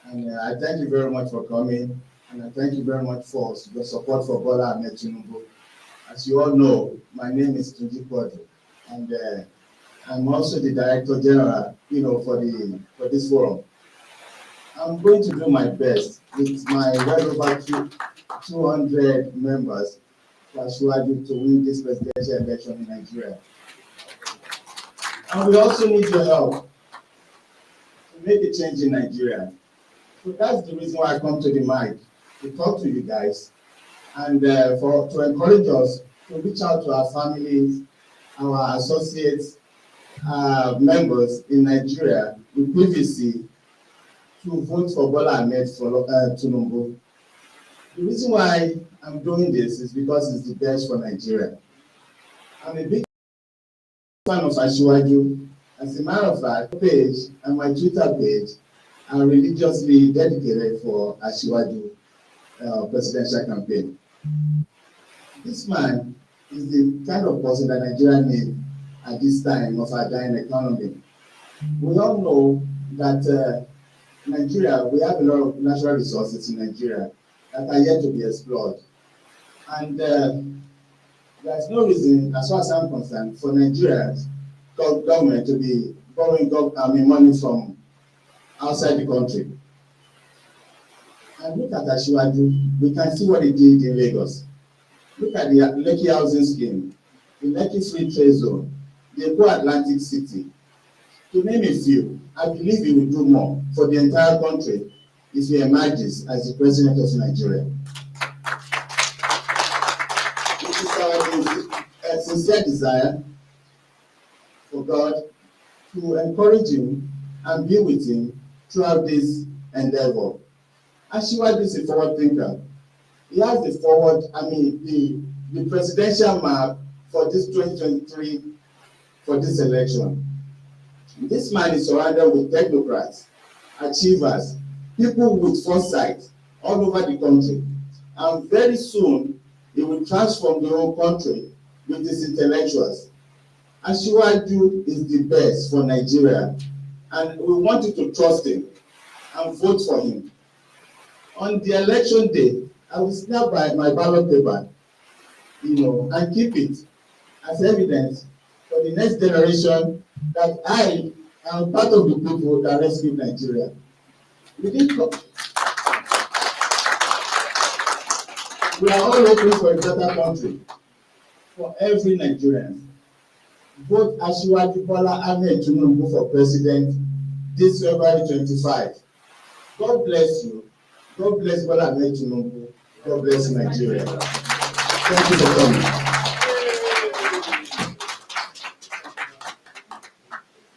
And I thank you very much for coming. And I thank you very much for the support for Bola Ahmed Tinubu. As you all know, my name is Tunji Kadri, and I'm also the Director General, for this forum. I'm going to do my best with my well over 200 members to assure you to win this presidential election in Nigeria. And we also need your help to make a change in Nigeria. So that's the reason why I come to the mic, to talk to you guys, and to encourage us to reach out to our families, our associates, members in Nigeria with PVC to vote for Bola Ahmed Tinubu. The reason why I'm doing this is because it's the best for Nigeria. I'm a big fan of Asiwaju. As a matter of fact, page and my Twitter page are religiously dedicated for Asiwaju presidential campaign. This man is the kind of person that Nigeria needs at this time of our dying economy. We all know that Nigeria, we have a lot of natural resources in Nigeria that are yet to be explored. And there's no reason, as far as I'm concerned, for Nigeria's government to be borrowing money from outside the country. And look at Asiwaju, we can see what he did in Lagos. Look at the Lekki housing scheme, the Lekki Free Trade Zone, the Eko Atlantic City. To name a few, I believe he will do more for the entire country if he emerges as the president of Nigeria. It is our sincere desire for God to encourage him and be with him throughout this endeavor. Asiwaju is a forward thinker. He has the presidential map for this 2023, for this election. This man is surrounded with technocrats, achievers, people with foresight all over the country. And very soon, he will transform the whole country with his intellectuals. Asiwaju is the best for Nigeria, and we want you to trust him and vote for him. On the election day, I will snap by my ballot paper, and keep it as evidence for the next generation that I am part of the people that rescued Nigeria. We are all hoping for a better country for every Nigerian. Vote Asiwaju Bola Ahmed Tinubu for president this February 25. God bless you. God bless Bola Ahmed Tinubu. God bless Nigeria. Thank you for coming.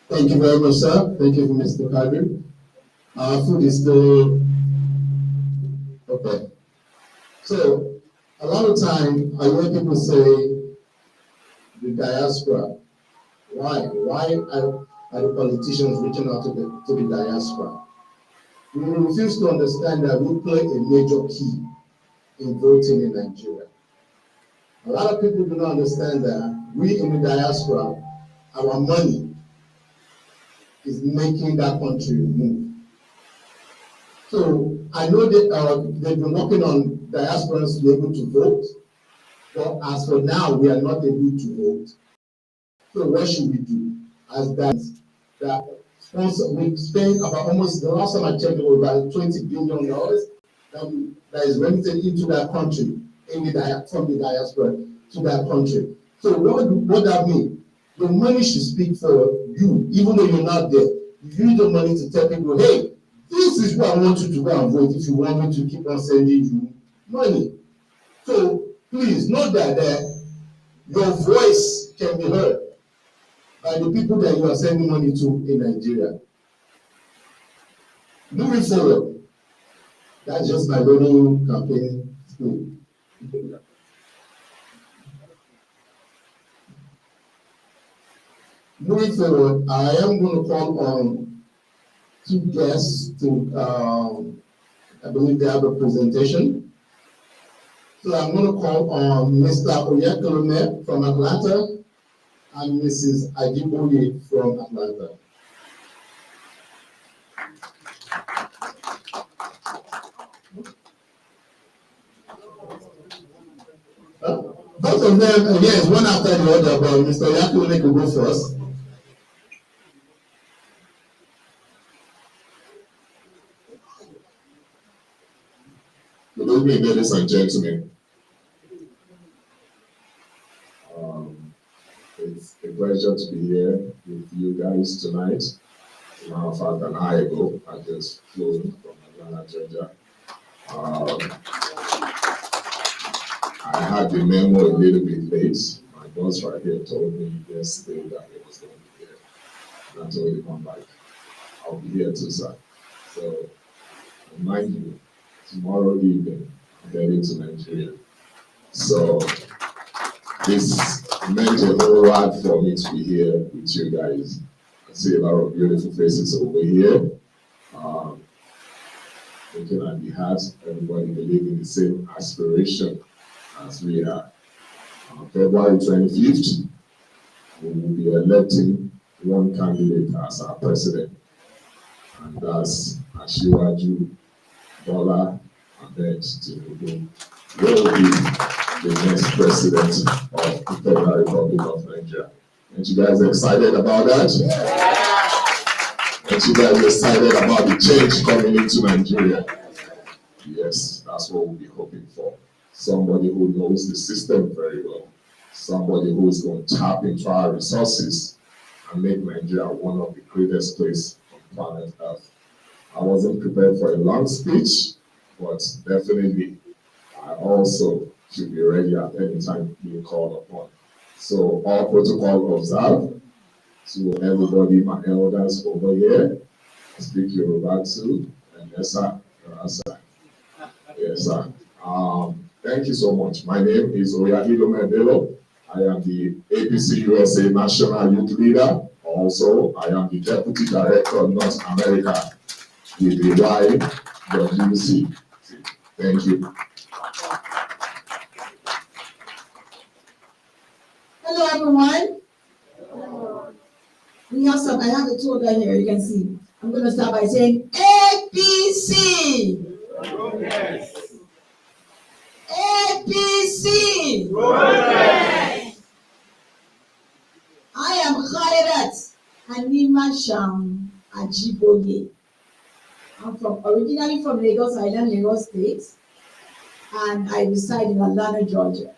Thank you very much, sir. Thank you, Mr. Kadri. Our food is still okay. So, a lot of time I hear people say the diaspora. Why? Why are the politicians reaching out to the diaspora? We refuse to understand that we play a major key in voting in Nigeria. A lot of people do not understand that we in the diaspora, our money is making that country move. So I know that they've been working on diasporans to be able to vote, but as for now, we are not able to vote. So what should we do? As that sponsor, we spend about almost, the last time I checked, it was about $20 billion that is remitted into that country, from the diaspora to that country. So what that means? The money should speak for you, even though you're not there. You use the money to tell people, hey, this is what I want you to go and vote if you want me to keep on sending you money. So please know that your voice can be heard by the people that you are sending money to in Nigeria. Moving forward, that's just my little campaign school. Moving forward, I am going to call on two guests to, I believe they have a presentation. So I'm going to call on Mr. Oyakhilome from Atlanta and Mrs. Ajiboye from Atlanta. Both of them, yes, one after the other, but Mr. Oyakhilome will go first. Good evening, ladies and gentlemen. It's a pleasure to be here with you guys tonight. As a matter of fact, an hour ago, I just flew from Atlanta, Georgia. I had the memo a little bit late. My boss right here told me yesterday that it was going to be here. And I told him, I'm like, I'll be here too, sir. So, mind you, tomorrow evening, I'm heading to Nigeria. So, this meant a whole lot for me to be here with you guys. I see a lot of beautiful faces over here. Looking at the hearts, everybody believing the same aspiration as we are. On February 25th, we will be electing one candidate as our president, and that's Asiwaju Bola Ahmed Tinubu will be the next president of the Federal Republic of Nigeria. Aren't you guys excited about that? Aren't you guys excited about the change coming into Nigeria? Yes, that's what we'll be hoping for. Somebody who knows the system very well. Somebody who is going to tap into our resources and make Nigeria one of the greatest places on planet Earth. I wasn't prepared for a long speech, but definitely I also should be ready at any time being called upon. So all protocol observed. To everybody, my elders over here, I speak Yoruba too, and yes sir, yes sir. Thank you so much. My name is Oyakhilome Bello. I am the APC USA National Youth Leader. Also, I am the Deputy Director of North America with the YWC. Thank you. Hello, everyone. We have some, I have the tour down here, you can see. I'm going to start by saying APC. Progress. APC. Progress. I am Khairat Anima Sham Ajiboye. I'm originally from Lagos Island, Lagos State, and I reside in Atlanta, Georgia.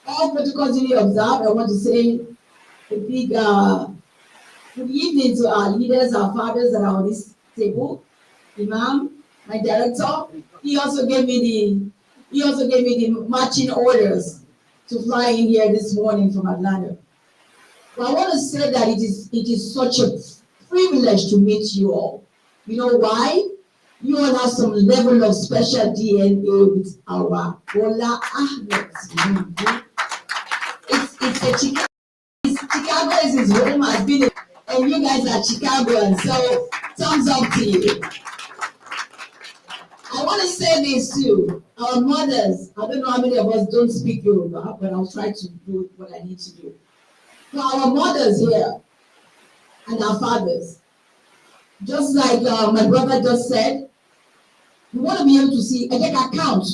All protocols duly observed. I want to say a big good evening to our leaders, our fathers that are on this table. Imam, my director, he also gave me the marching orders to fly in here this morning from Atlanta. But I want to say that it is such a privilege to meet you all. You know why? You all have some level of special DNA with our Bola Ahmed. Chicago is his home, has been, and you guys are Chicagoans, so thumbs up to you. I want to say this too. Our mothers, I don't know how many of us don't speak Yoruba, but I'll try to do what I need to do. For our mothers here and our fathers, just like my brother just said, we want to be able to see, I take account,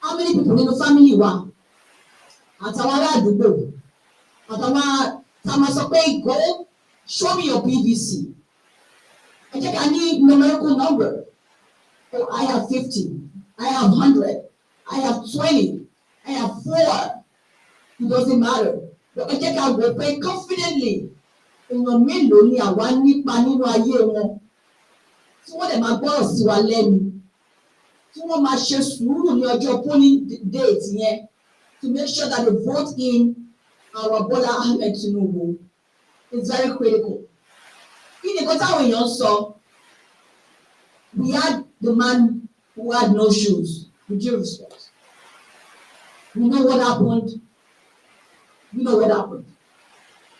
how many people in the family were. Àtàwọn ará àdúgbò, àtàwọn tamasọpé go, show me your PVC. I need numerical number. Oh, I have 50, I have 100, I have 20, I have 4. It doesn't matter. But I will pay confidently. Èèyàn mélòó ni àwa nípa nínú ayé wọn. Tí wọ́n lè máa gbọ́rọ̀ sí wa lẹ́nu. tí wọ́n máa ṣe sùúrù ní ọjọ́ polling date yẹn to make sure that they vote in our Bola Ahmed Tinubu. It's very critical. Kí ni nǹkan táwọn èèyàn sọ? We had the man who had no shoes, with due respect. We know what happened. We know what happened.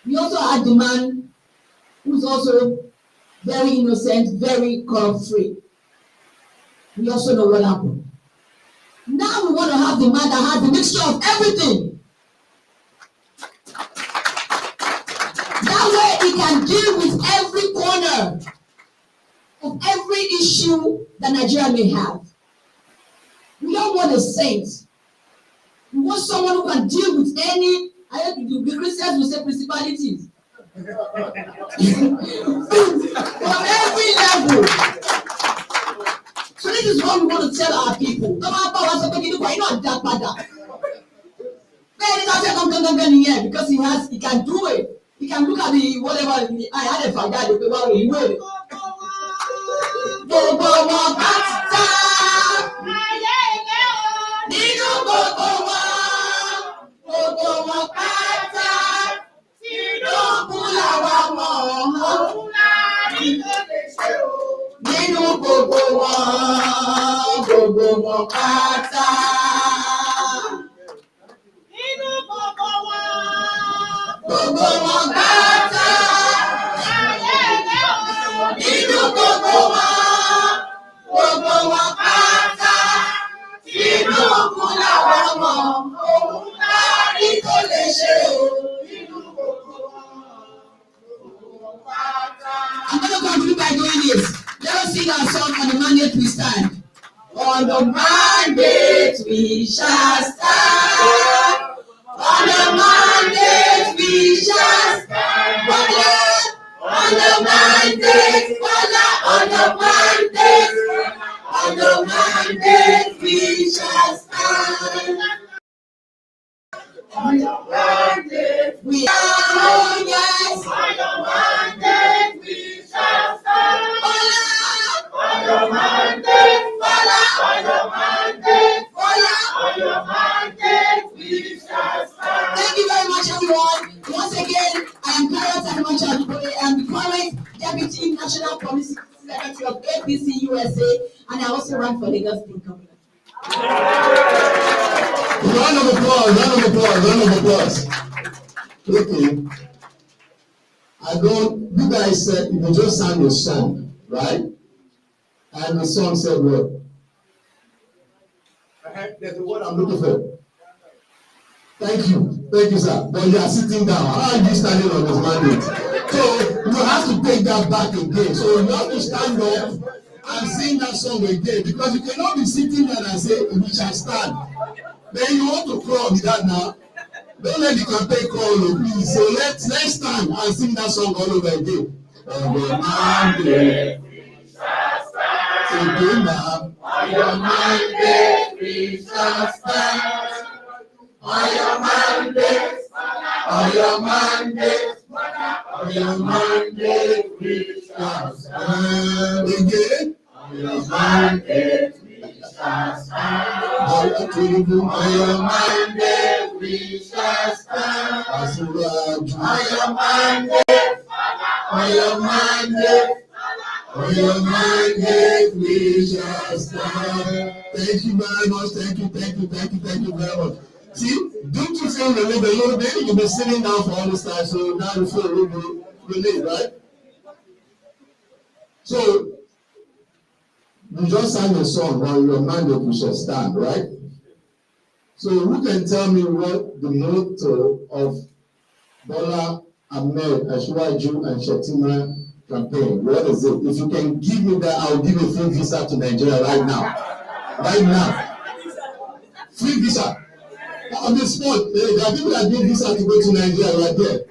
We also had the man who's also very innocent, very corrupt-free. We also know what happened. Now we want to have the man that has a mixture of everything. That way he can deal with every corner of every issue that Nigeria may have. We don't want a saint. We want someone who can deal with any, I have to do, the Christians will say principalities. From every level. So this is what we want to tell our people. Come on, power, so you know that father. Because he can do it. He can look at the whatever I had a father, the paper he know it. Gbogbo wọn pátá. Nínú gbogbo wọn pátá. Tinubu làwa mọ̀. Nínú gbogbo wọn pátá. Nínú gbogbo wọn pátá. Nínú gbogbo wọn pátá. Tinubu làwa mọ̀. Òun lárí tó lè ṣe o. Nínú gbogbo wọn pátá. I'm going to conclude by doing this. Let us sing our song on the mandate we stand. On the mandate we shall stand. On the mandate we shall stand. On the mandate, on the mandate, on the mandate we shall stand. On the mandate we shall yes. On the mandate we shall stand. On the mandate, on the mandate, on the mandate we shall stand. Thank you very much, everyone. Once again, I am Kayode Animacha. I am the current Deputy National Policy Secretary of APC USA, and I also run for Lagos State Governor. Round of applause, round of applause, round of applause. Okay. You guys said you just sang a song, right? And the song said what? There's the word I'm looking for. Thank you, sir. But you are sitting down. How are you standing on this mandate? So you have to take that back again. So you have to stand up and sing that song again, because you cannot be sitting there and say, "We shall stand." Then you want to crawl with that now. Don't let the campaign call, please. So let's stand and sing that song all over again. On your mandate we shall stand. Again now. On your mandate we shall stand. On your mandate, on your mandate, on your mandate we shall stand. Again. On your mandate we shall stand. On your mandate we shall stand. On your mandate, on your mandate, on your mandate we shall stand. Thank you very much. Thank you very much. See, don't you feel relieved a little bit? You've been sitting down for all this time, so now you feel a little bit relieved, right? So, you just sang a song on your mandate we shall stand, right? So, who can tell me what the motto of Bola Ahmed, Asiwaju and Shettima campaign, what is it? If you can give me that, I'll give a free visa to Nigeria right now. Right now. Free visa. On the spot, there are people that give visa to go to Nigeria right there.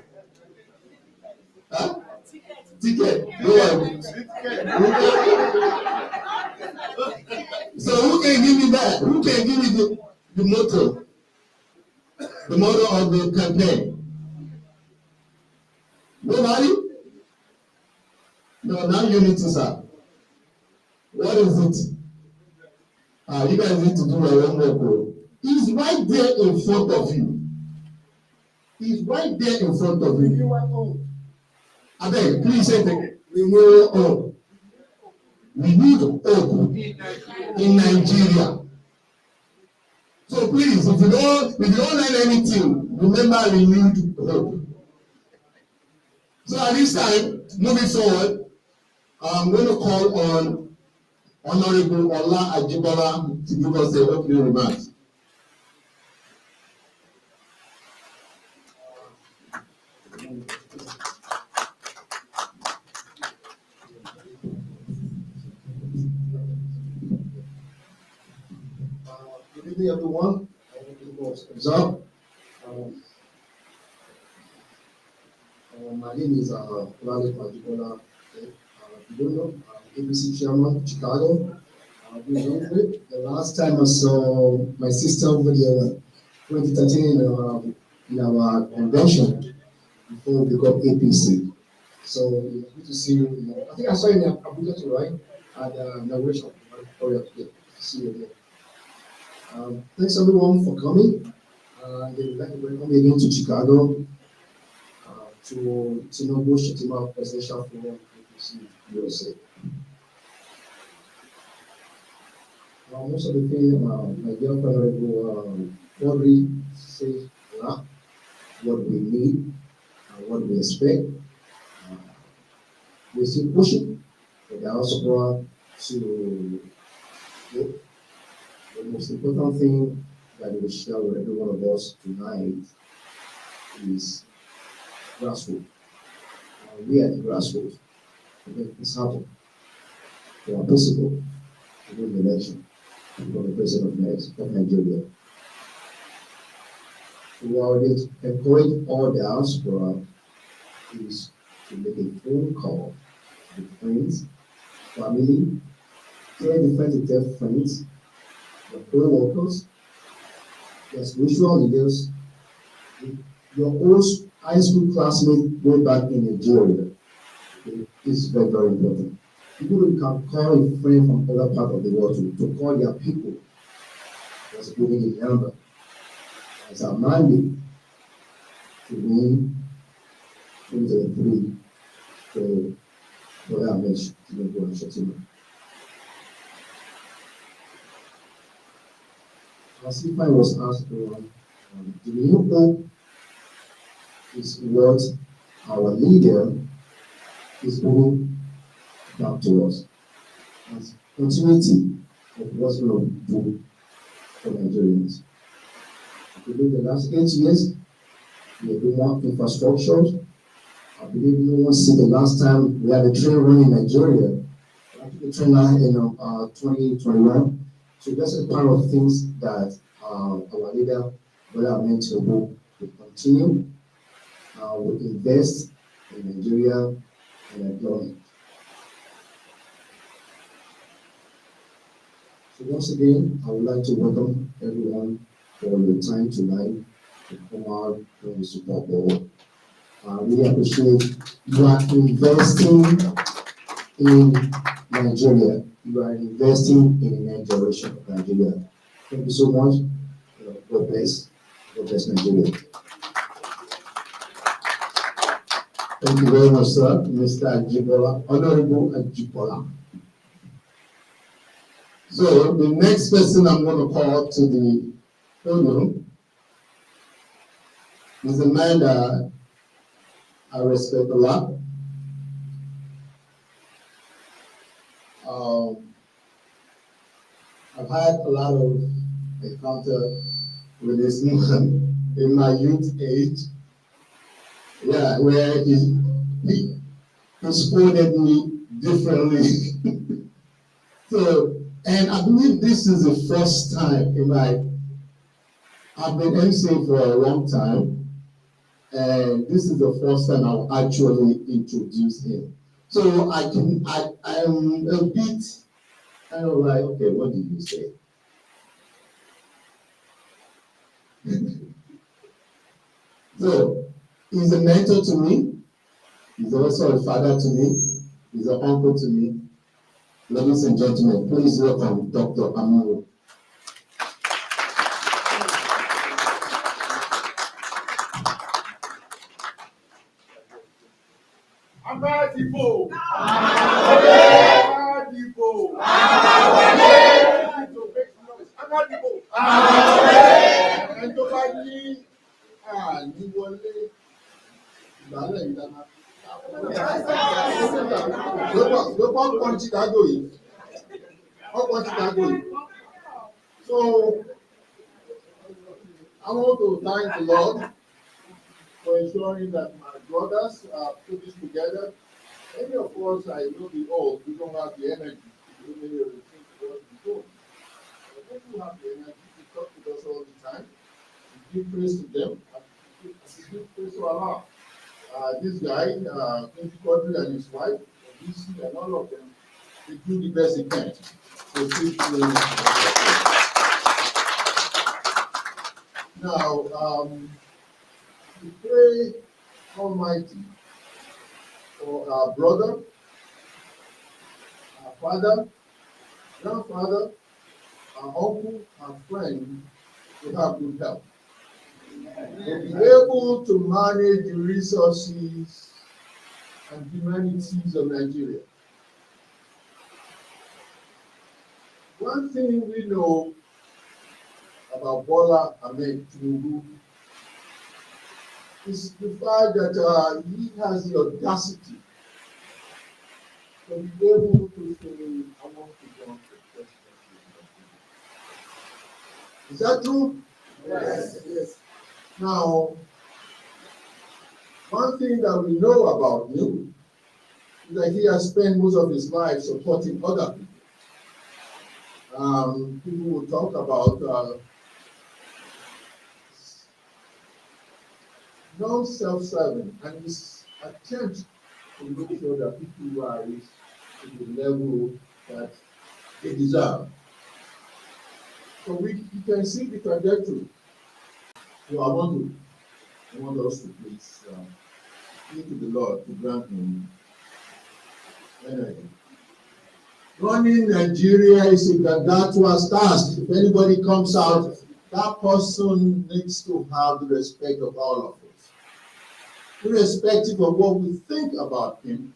Huh? Ticket. No one. So who can give me that? Who can give me the motto? The motto of the campaign? Nobody? No, now unity, sir. What is it? You guys need to do your homework. He's right there in front of you. He's right there in front of you. I beg, please say it again. Renewal hope. We need hope in Nigeria. So please, if you don't learn anything, remember renewed hope. So at this time, moving forward, I'm going to call on Honorable Ola Ajibola to give us the opening remarks. Good evening, everyone. My name is Olale Ajibola. You don't know, ABC chairman, Chicago. The last time I saw my sister over there, 2013 in our convention before we got APC. So it's good to see you. I think I saw you in Abuja too, right? At the inauguration. See you again. Thanks everyone for coming. They'd like to welcome you again to Chicago to Tinubu Shettima Presidential Forum APC USA. Most of the things my dear Honorable Audrey said, what we need and what we expect. We're still pushing, but they are also brought to the most important thing that we share with every one of us tonight is grassroots. We are the grassroots. It's happened. We are possible to win the election and become the president of Nigeria. We are encourage all diaspora is to make a phone call to friends, family, tell the friends to tell friends, your co-workers, your spiritual leaders, your old high school classmates way back in Nigeria. This is very, very important. People who can call a friend from other part of the world to call their people. That's putting a number. It's our mandate to win 2023 for our nation, Tinubu and Shettima. As if I was asked the new hope is what our leader is bringing back to us as continuity of what's going to do for Nigerians. I believe the last 8 years, we have been more infrastructure. I believe no one see the last time we had a train running in Nigeria. The train line in 2021. So that's a part of things that our leader, Bola Ahmed Tinubu, will continue. Will invest in Nigeria and employment. So once again, I would like to welcome everyone for your time tonight to come out during the Super Bowl. I really appreciate you are investing in Nigeria. You are investing in the next generation of Nigeria. Thank you so much. God bless. God bless Nigeria. Thank you very much, sir, Mr. Ajibola, Honorable Ajibola. So the next person I'm going to call to the podium is a man that I respect a lot. I've had a lot of encounter with this man in my youth age. Yeah, where he scolded me differently. So, and I believe this is the first time in I've been MCing for a long time, and this is the first time I'll actually introduce him. So I'm a bit kind of like, okay, what did you say? So he's a mentor to me. He's also a father to me. He's an uncle to me. Ladies and gentlemen, please welcome Dr. Amuru Amadibo. Amadibo. Amadibo. Ẹni tó bá ní àníwọlé ìgbàlẹ̀ ìdáná. Ló bá ń pọ́n Chicago yìí. Wọ́n Chicago yìí. So, I want to thank the Lord for ensuring that my brothers put this together. Many of us, I know the old, we don't have the energy to do many of the things God is doing. But when you have the energy to talk to us all the time, we give praise to them, and we give praise to Allah. This guy, Quincy Quadri and his wife, BC and all of them, they do the best they can. So please do it. Now, we pray Almighty for our brother, our father, grandfather, our uncle, our friend to have good health. To be able to manage the resources and humanities of Nigeria. One thing we know about Bola Ahmed Tinubu is the fact that he has the audacity to be able to say, I want to run for president. Is that true? Yes. Now, one thing that we know about him is that he has spent most of his life supporting other people. People will talk about non-self-serving and his attempt to make sure that people rise to the level that they deserve. So we can see the trajectory. So I want us to please pray to the Lord to grant him energy. Running Nigeria is a gargantuous task. If anybody comes out, that person needs to have the respect of all of us. Irrespective of what we think about him,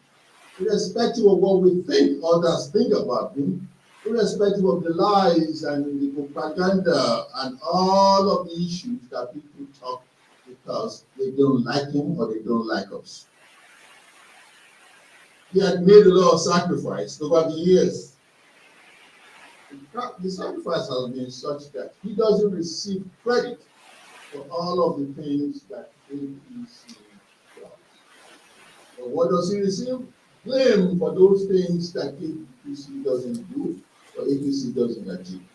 irrespective of what we think others think about him, irrespective of the lies and the propaganda and all of the issues that people talk because they don't like him or they don't like us. He had made a lot of sacrifice over the years. The sacrifice has been such that he doesn't receive credit for all of the things that APC does. But what does he receive? Blame for those things that APC doesn't do or APC doesn't achieve.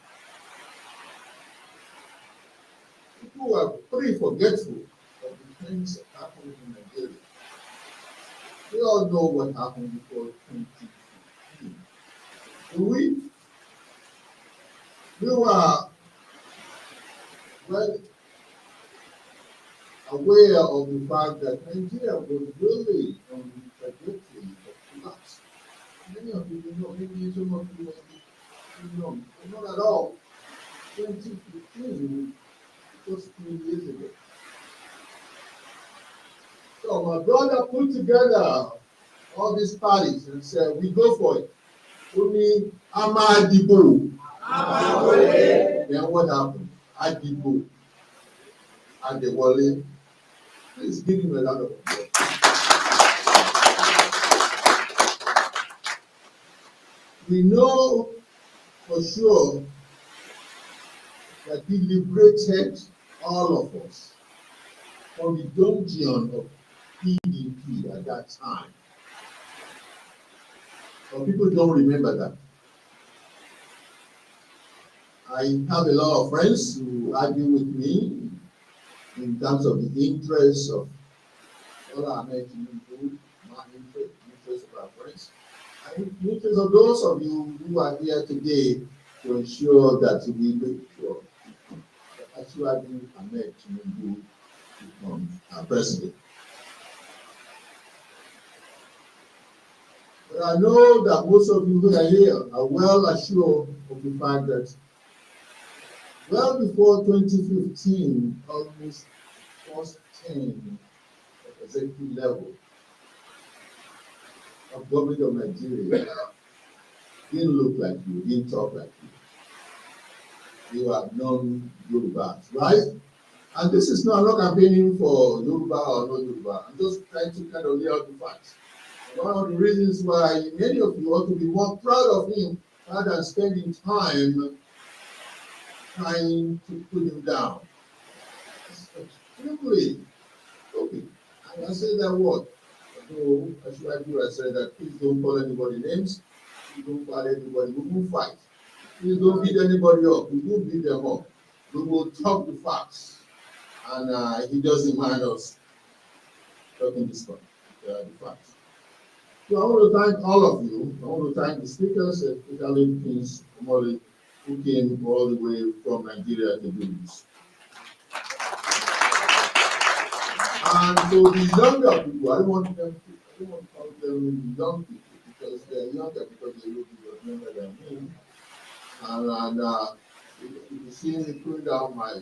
People are pretty forgetful of the things that happened in Nigeria. We all know what happened before 2015. We were well aware of the fact that Nigeria was really on the trajectory of collapse. Many of you know, maybe some of you know, but not at all. 2015 was 3 years ago. So my brother put together all these parties and said, we go for it. Only Amadibo. Then what happened? Adibo. Adewale. Please give him a lot of applause. We know for sure that he liberated all of us from the dungeon of PDP at that time. But people don't remember that. I have a lot of friends who argue with me in terms of the interests of all our American people, my interest of our friends, and the interest of those of you who are here today to ensure that we make sure that Asiwaju Ahmed Tinubu becomes our president. But I know that most of you who are here are well assured of the fact that well before 2015, almost first 10 at executive level of government of Nigeria didn't look like you, didn't talk like you. You have known Yoruba, right? And this is not, I'm not campaigning for Yoruba or no Yoruba. I'm just trying to kind of lay out the facts. One of the reasons why many of you ought to be more proud of him rather than spending time trying to put him down. It's extremely stupid. And I say that word. So I should do I say that please don't call anybody names, please don't call anybody, we will fight. Please don't beat anybody up, we will beat them up. We will talk the facts. And he doesn't mind us talking the facts. So I want to thank all of you. I want to thank the speakers, especially Prince Omole, who came all the way from Nigeria to do this. And so the younger people, I don't want to call them young people because they're younger because they look younger than me. And if you see me putting down my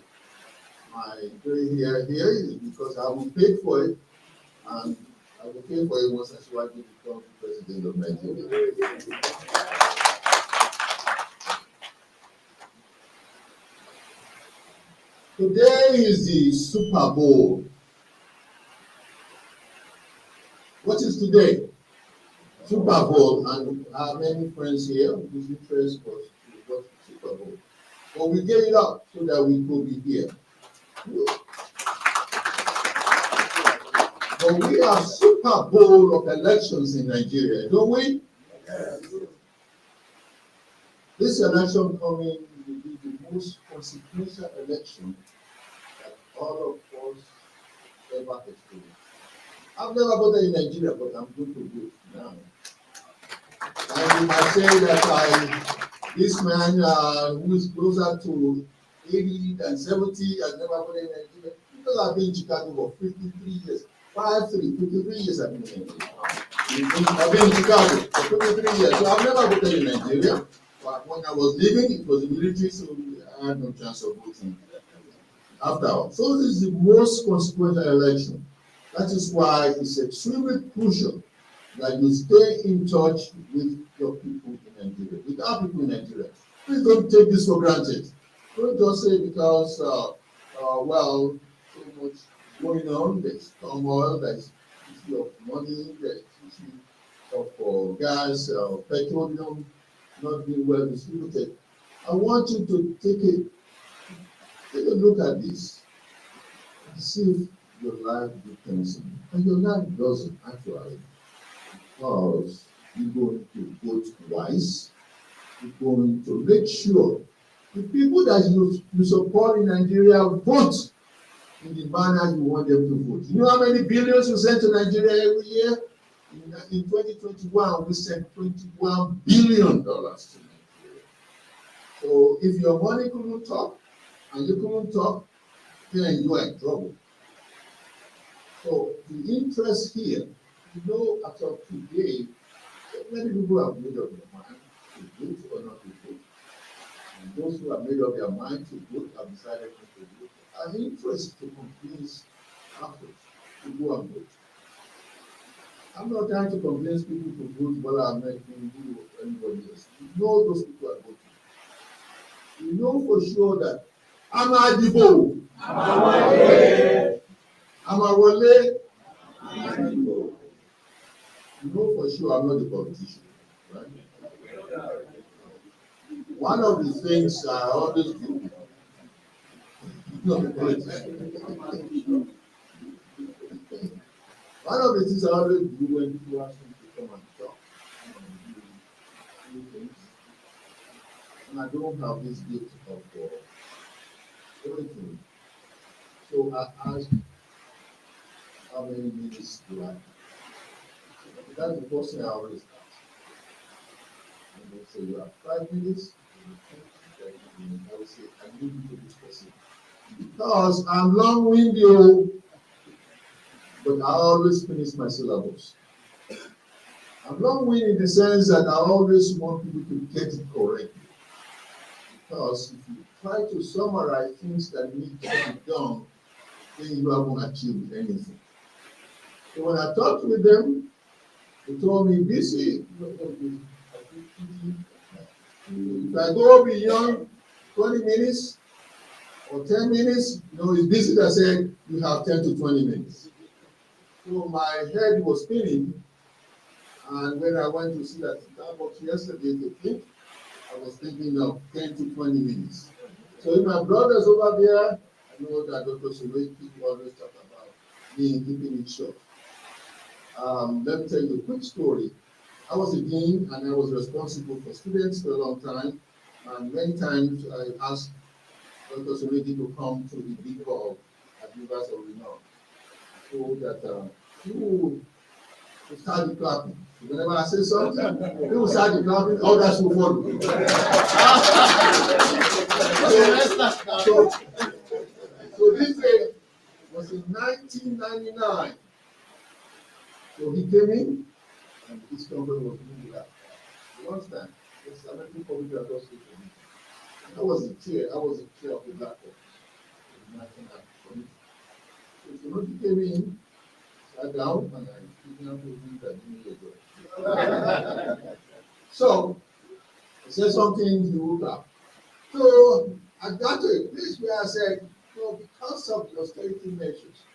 gray hair here is because I will pay for it, and I will pay for it once Asiwaju becomes president of Nigeria. Today is the Super Bowl. What is today? Super Bowl, and I have many friends here whose interest was to watch the Super Bowl. But we gave it up so that we could be here. But we have Super Bowl of elections in Nigeria, don't we? Yes. This election coming will be the most consequential election that all of us ever experienced. I've never voted in Nigeria, but I'm going to vote now. And you might say that this man who is closer to 80 than 70 has never voted in Nigeria. Because I've been in Chicago for 53 years. 53 years I've been in Nigeria. I've been in Chicago for 53 years. So I've never voted in Nigeria. But when I was leaving, it was the military, so I had no chance of voting after all. So this is the most consequential election. That is why it's extremely crucial that you stay in touch with your people in Nigeria, with our people in Nigeria. Please don't take this for granted. Don't just say because, well, so much going on, there's turmoil, there's issue of money, there's issue of gas, petroleum not being well distributed. I want you to take a look at this and see if your life depends on it. And your life doesn't actually, because you're going to vote twice. You're going to make sure the people that you support in Nigeria vote in the manner you want them to vote. You know how many billions you send to Nigeria every year? In 2021, we sent $21 billion to Nigeria. So if your money couldn't talk and you couldn't talk, then you are in trouble. So the interest here, you know, as of today, many people have made up their mind to vote or not to vote. And those who have made up their mind to vote have decided not to vote. An interest to convince others to go and vote. I'm not trying to convince people to vote whether I'm making you or anybody else. You know those people are voting. You know for sure that Amadibo, Amawale, Amadibo. You know for sure I'm not a politician, right? One of the things I always do, not a politician. One of the things I always do when people ask me to come and talk, and I don't have this gift of everything. So I ask, how many minutes do I have? That's the first thing I always ask. And they say, you have 5 minutes. I will say, I need you to this person. Because I'm long-winded, but I always finish my syllabus. I'm long-winded in the sense that I always want people to get it correctly. Because if you try to summarize things that need to be done, then you haven't achieved anything. So when I talk with them, He told me, BC, if I go beyond 20 minutes or 10 minutes, it's busy that said you have 10 to 20 minutes. So my head was spinning, and when I went to see that Starbucks yesterday to think, I was thinking of 10 to 20 minutes. So if my brothers over there, I know that Dr. Sule always talk about being keeping it short. Let me tell you a quick story. I was a dean and I was responsible for students for a long time. And many times I asked Dr. Sule to come to the big hall at University of Renown so that you start the clapping. Whenever I say something, you start the clapping, others will follow. So this day was in 1999. So he came in, and this company was doing that. One time, there's another people who are just looking. I was the chair of the black box. So he came in, sat down, and I began to read that ago. So I said something, he woke up. So I got to a place where I said, because of the austerity measures,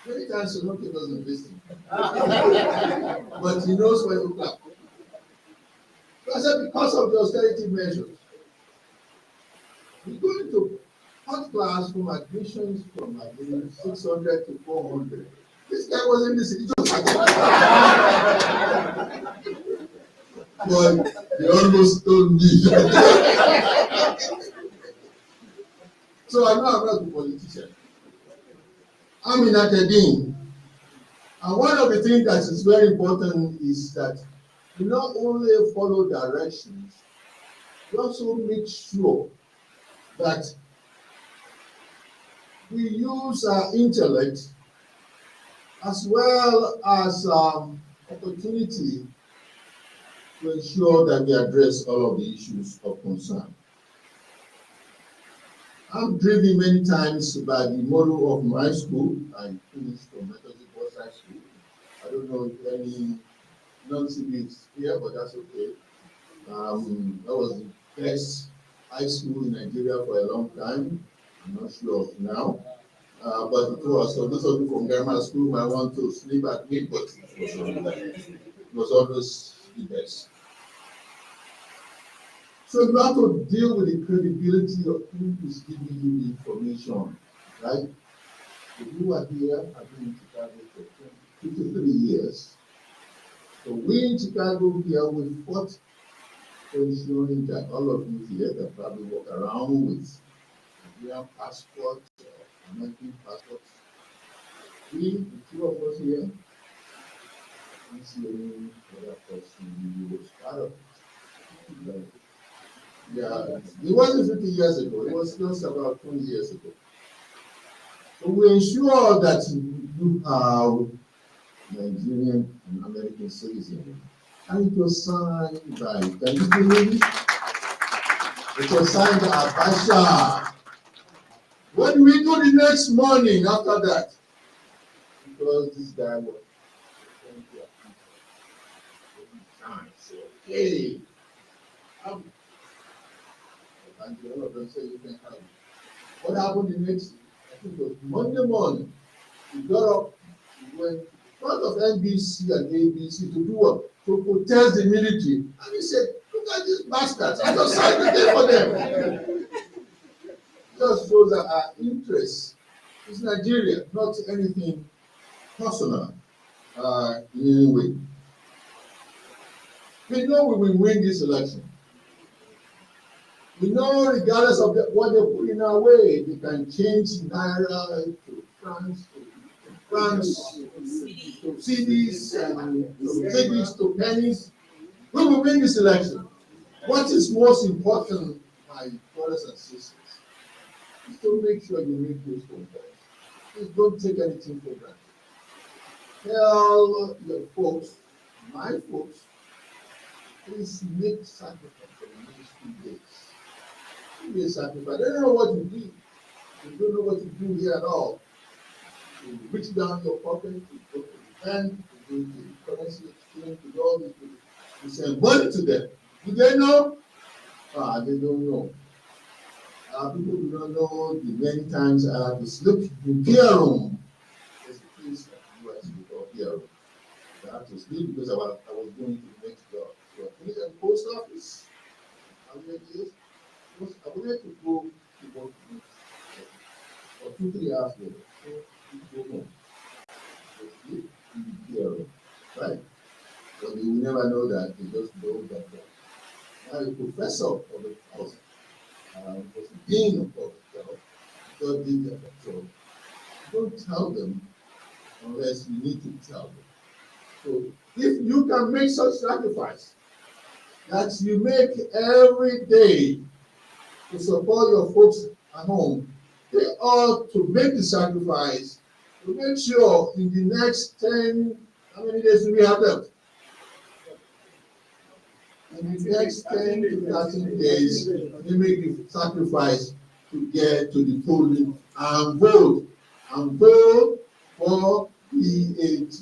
many times Sonoke doesn't listen. But he knows when to clap. So I said, because of the austerity measures, we're going to cut class from admissions from 600 to 400. This guy wasn't listening. But he almost told me. So I know I'm not a politician. I'm in academia. And one of the things that is very important is that you not only follow directions, you also make sure that we use our intellect as well as opportunity to ensure that we address all of the issues of concern. I'm driven many times by the motto of my school. I finished from Methodist Boys High School. I don't know if any non-civics here, but that's okay. That was the best high school in Nigeria for a long time. I'm not sure of now. But it was, so those of you from grammar school might want to sleep at me, but it was always the best. So you have to deal with the credibility of who is giving you the information, right? If you are here, I've been in Chicago for 53 years. So we in Chicago here, we fought for ensuring that all of you here that probably walk around with Nigerian passports, American passports. We, the two of us here, don't see any other person who was part of it. Yeah, it wasn't 50 years ago, it was just about 20 years ago. So we ensure that you have Nigerian and American citizens. And it was signed by, can you believe it? It was signed by Abacha. What do we do the next morning after that? Because this guy was hey, and all of them say you can have it. What happened the next, I think it was Monday morning, we got up, we went in front of NBC and ABC to do what? To protest the military. And he said, look at these bastards, I just signed the day for them. Just shows that our interest is Nigeria, not anything personal in any way. We know we will win this election. We know regardless of what they put in our way, they can change Naira to France, to cities, and to cities, to pennies. We will win this election. What is most important, my brothers and sisters, is to make sure you make those phone calls. Please don't take anything for granted. Tell your folks, my folks, please make sacrifice for the next few days. Be sacrifice. They don't know what to do. They don't know what to do here at all. You reach down your pocket, you go to the bank, you do the currency exchange, president, with all these people. We send money to them. Do they know? They don't know. People do not know the many times I have to sleep in care room. There's a place that you guys call care room. I have to sleep because I was going to the next job. So I finished at the post office. I wanted to go to work or 2-3 hours later. So you go home. So sleep in the care room. Right? But you will never know that they just go that way. Now the professor of the course was the dean of the God did that. So don't tell them unless you need to tell them. So if you can make such sacrifice that you make every day to support your folks at home, they ought to make the sacrifice to make sure in the next 10, how many days do we have left? In the next 10 to 13 days, they make the sacrifice to get to the polling and vote for PAT.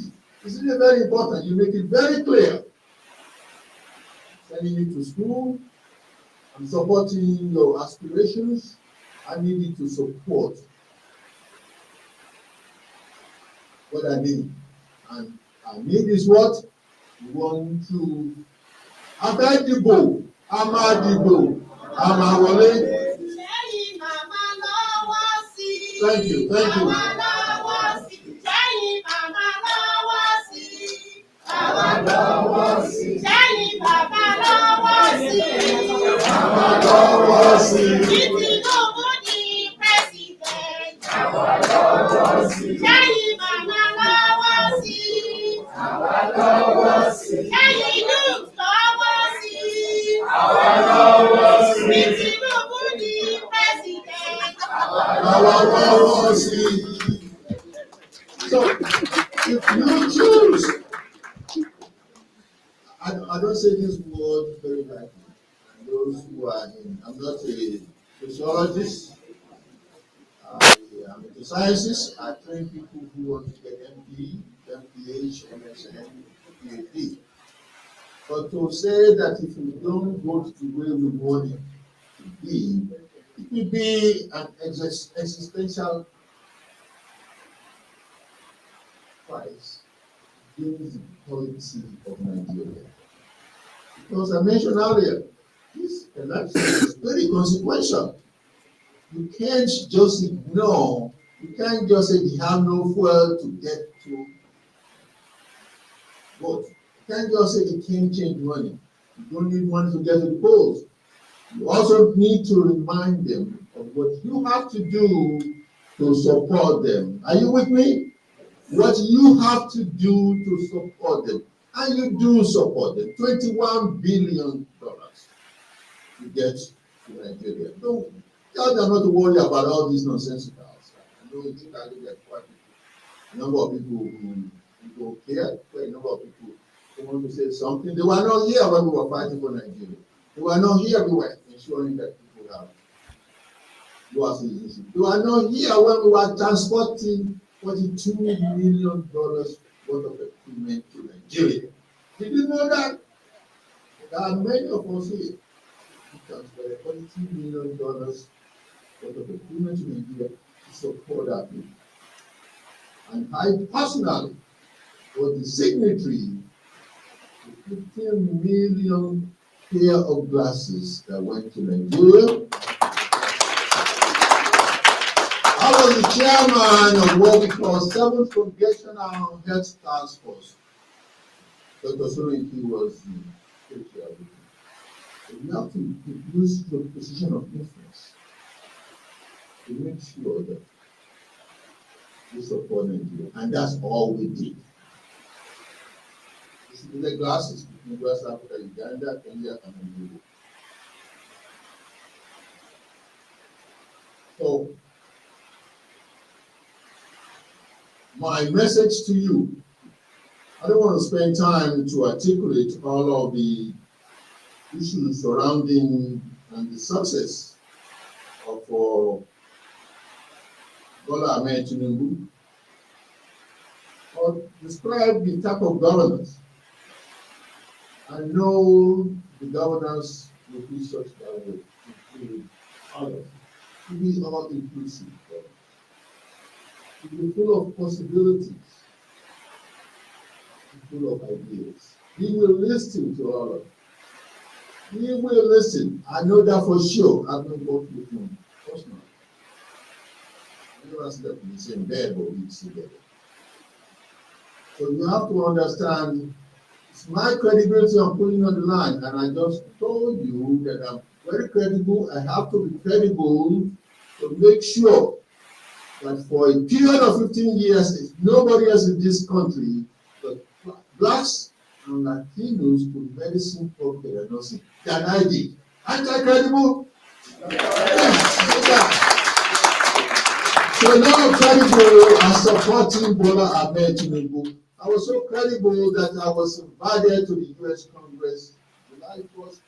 This is very important. You make it very clear. Sending you to school, I'm supporting your aspirations. I need you to support what I need. And I need is what? You want to Abedibo, Amadibo, Amawole. Thank you. So, if you choose, I don't say this word very lightly. Those who are in, I'm not a sociologist, I'm into sciences. I train people who want to get MD, MPH, MSN, PhD. But to say that if you don't vote the way we want it to be, it will be an existential price against the policy of Nigeria. Because I mentioned earlier, this election is very consequential. You can't just ignore, you can't just say they have no fuel to get to vote. You can't just say they can't change money. You don't need money to get to the polls. You also need to remind them of what you have to do to support them. Are you with me? What you have to do to support them. And you do support them. $21 billion to get to Nigeria. Don't tell them not to worry about all these nonsensicals. I know you think I look at quite a number of people who don't care, quite a number of people who want to say something. They were not here when we were fighting for Nigeria. They were not here we were ensuring that people have dual citizenship. They were not here when we were transporting $42 million worth of equipment to Nigeria. Did you know that? There are many of us here who transferred $42 million worth of equipment to Nigeria to support our people. And I personally was the signatory to 15 million pair of glasses that went to Nigeria. I was the chairman of what we call 7th Congressional Health Task Force. Dr. Sorinki was the chair. We have to use the position of influence to make sure that we support Nigeria. And that's all we did. This is the glasses between West Africa, Uganda, Kenya, and Nigeria. So, my message to you, I don't want to spend time to articulate all of the issues surrounding and the success of Bola Ahmed Tinubu, or describe the type of governance I know the governors will be such that will include all of it. To be all inclusive. To be full of possibilities, full of ideas. He will listen to all of it. He will listen. I know that for sure. I've not worked with him personally. I never slept in the same bed, but we eat together. So you have to understand, it's my credibility I'm putting on the line, and I just told you that I'm very credible. I have to be credible to make sure that for a period of 15 years, nobody else in this country, but blacks and Latinos put medicine for their nursing than I did. Aren't I credible? Yes. So now credible as supporting Bola Ahmed Tinubu. I was so credible that I was invited to the US Congress July 1st,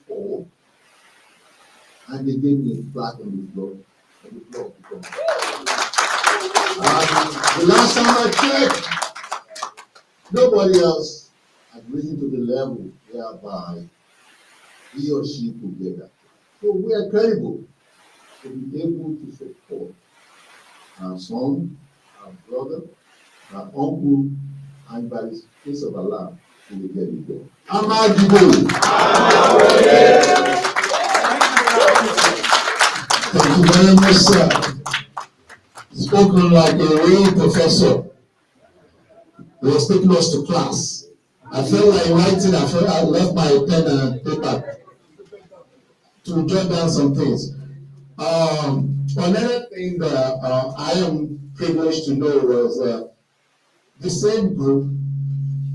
2004, and they gave me a plaque on the floor. The last time I checked, nobody else had risen to the level whereby he or she could get that. So we are credible to be able to support our son, our brother, our uncle, and by the grace of Allah, we will get it done. Ahmad Jibril. Thank you very much, sir. Spoken like a real professor. He was taking us to class. I felt like writing, I left my pen and paper to jot down some things. Another thing that I am privileged to know was the same group.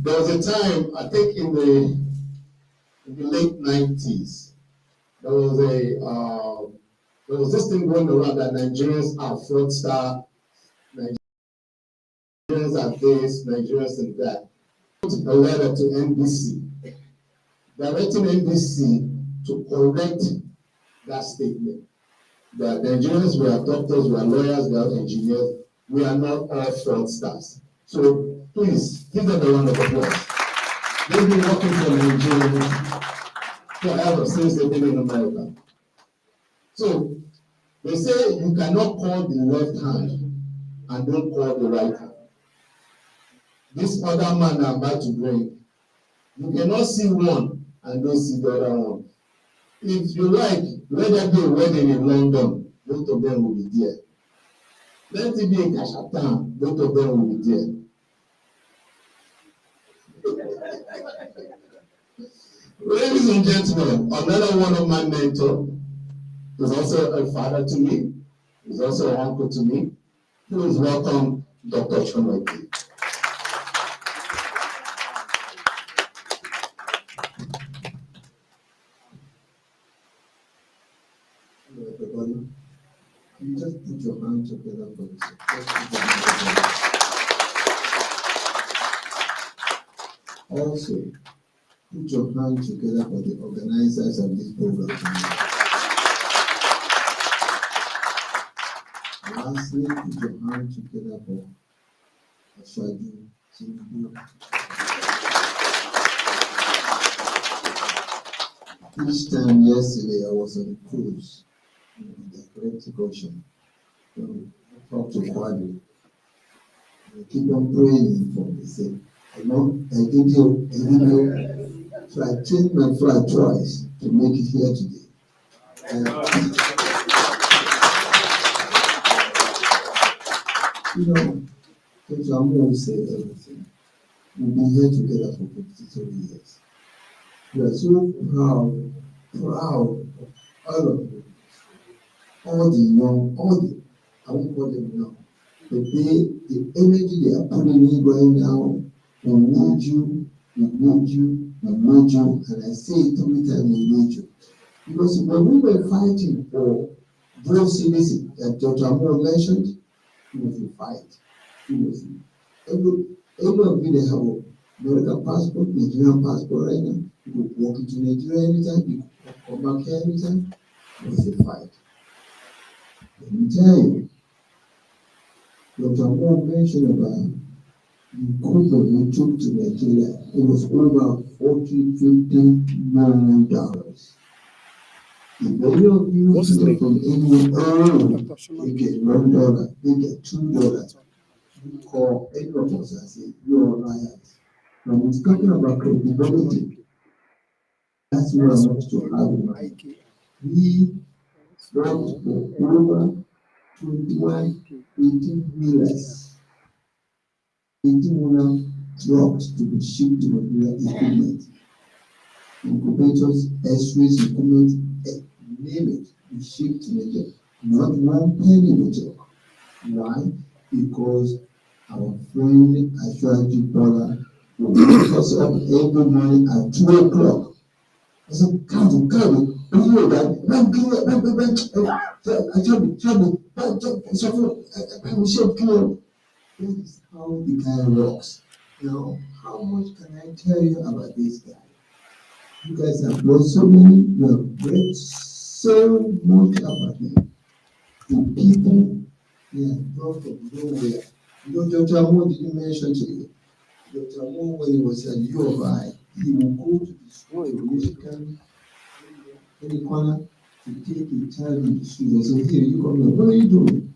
There was a time, I think in the late 90s, there was this thing going around that Nigerians are fraudster, Nigerians are this, Nigerians and that. I wrote a letter to NBC, directing NBC to correct that statement. That Nigerians, we are doctors, we are lawyers, we are engineers, we are not all fraudsters. So please, give them a round of applause. They've been working for Nigeria forever, since they've been in America. So they say you cannot call the left hand and don't call the right hand. This other man I'm about to bring, you cannot see one and don't see the other one. If you like, let there be a wedding in London, both of them will be there. Let it be in Kashatan, both of them will be there. Ladies and gentlemen, another one of my mentors is also a father to me, is also an uncle to me. Please welcome Dr. Chonweke. Hello, everybody. You just put your hands together for this. Also, put your hands together for the organizers of this program. Lastly, put your hands together for Ashwaju Tinubu. Each time yesterday I was on a cruise in the Atlantic Ocean. I talked to Kwame. I keep on praying for me. Say, I give you a video. So I changed my flight twice to make it here today. You know, Dr. Amu will say everything. We've been here together for 53 years. We are so proud of all of you. All the young, I won't call them young. The energy they are putting in right now, we need you, and I say it every time we need you. Because when we were fighting for those cities that Dr. Amu mentioned, it was a fight. It was every of you that have a American passport, Nigerian passport right now, you could walk into Nigeria anytime, you could come back here anytime. It was a fight. Let me tell you, Dr. Amu mentioned about the coupon we took to Nigeria, it was over $50 million. If any of you What's his name? from anywhere, they get $1, they get $2. We call any of us and say, you are liars. When we're talking about credibility, that's what I want to have in mind. We went for over 18 wheelers, 18 trucks to be shipped to Nigeria equipment, incubators, X-rays, equipment, name it, we shipped to Nigeria. Not one penny we took. Why? Because our friend Ashwaji Bola will wake us up every morning at 2 o'clock. I said, come, this is how the guy works. Now, how much can I tell you about this guy? You guys have brought so many, you have read so much about him. The people, they are brought from nowhere. You know, Dr. Amo didn't mention to you. Dr. Amo, when he was at U of I, he would go to the school of Michigan, any corner, to take a child in the street and say, here, you come here, what are you doing?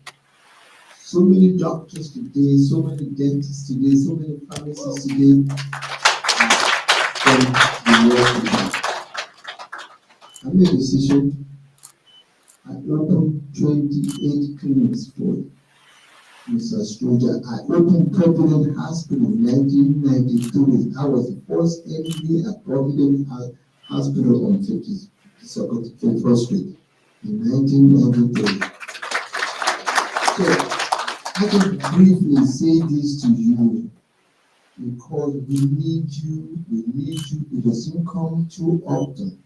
So many doctors today, so many dentists today, so many pharmacists today. I made a decision. I opened 28 clinics for Mr. Stroger. I opened Providence Hospital in 1993. I was the first MD at Providence Hospital on 51st Street in 1993. So I can briefly say this to you because we need you. It doesn't come too often.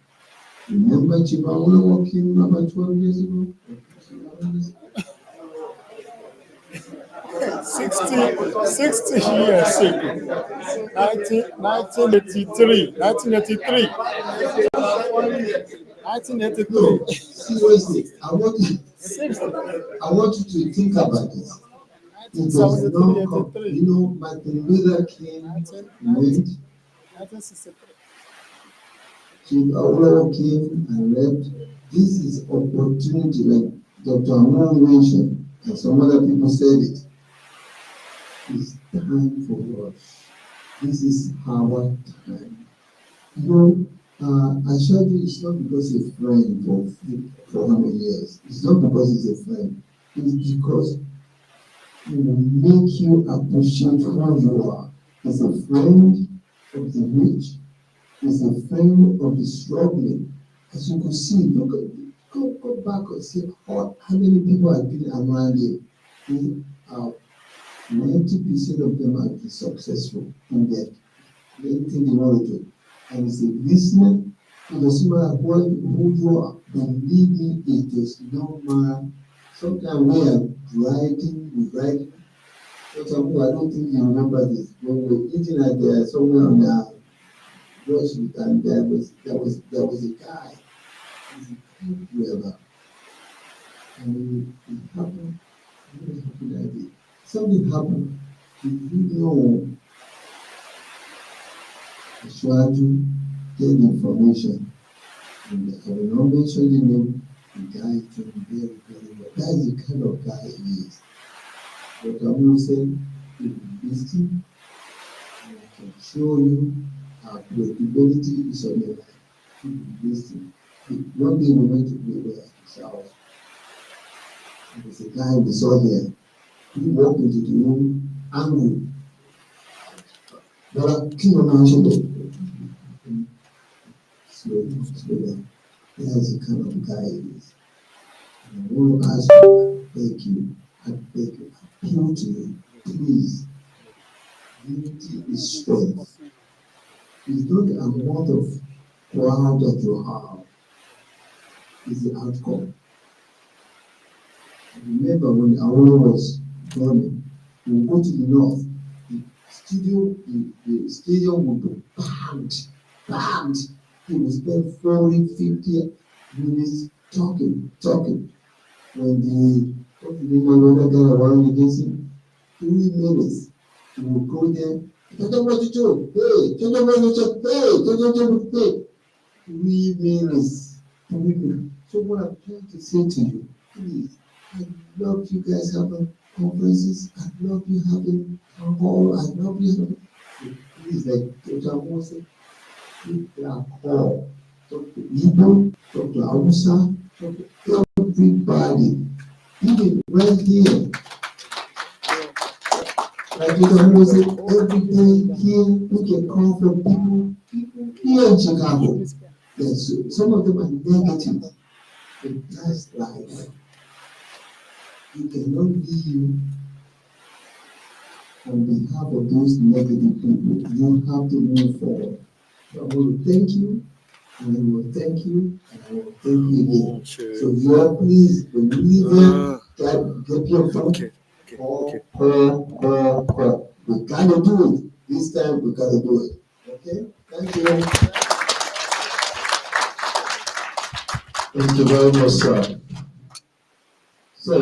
Remember Chibawolo came about 12 years ago? 60 years ago, 1983. Seriously, I want you to think about this. It does not come. You know, Martin Luther King went. 1963. Chief Awolowo came and left. This is opportunity, like Dr. Amon mentioned, and some other people said it. It's time for us. This is our time. You know, Ashwaji is not because he's a friend for how many years. It's not because he's a friend. It's because it will make you appreciate who you are. As a friend of the rich, as a friend of the struggling. As you can see, go back and see how many people have been around you. 90% of them have been successful in their anything they want to do. And as a listener, it doesn't matter who you are. Believe me, it does not matter. Sometimes we are writing. But I don't think you remember this. When we were eating at there somewhere on the grocery, and there was a guy, he's a good driver. And it happened. What happened that day? Something happened. Did you know Ashwaji gave information? And I will not mention the name. The guy is doing very, very well. That is the kind of guy he is. But I will say, if you listen, and I can show you our credibility is on your life. If you listen, one day we went to be there at his house. There's a guy we saw there. He walked into the room angry. But keep on mentioning slow down. That's the kind of guy he is. And I want to ask you, I beg you, appeal to you, please. Unity is strength. It's not the amount of crowd that you have, it's the outcome. I remember when Awolowo was running, we would go to the north, the stadium would be packed. He would spend 40, 50 minutes talking. When the other guy around against him, 3 minutes. You will go there. Hey. Women is women. So what I'm trying to say to you, please, I love you guys having conferences. I love you having town hall. I love you having. Please, like Dr. Moses, take that call. Talk to Igbo, talk to Hausa, talk to everybody. Even right here. Like Dr. Moses, every day here we can call from people here in Chicago. Yes, some of them are negative, but that's life. You cannot be you on behalf of those negative people. You have to move forward. So I want to thank you, and I will thank you, and I will thank you again. So you all please, when you leave here, get your phone. Call. We gotta do it. This time we gotta do it. Okay? Thank you. Thank you very much, sir. So,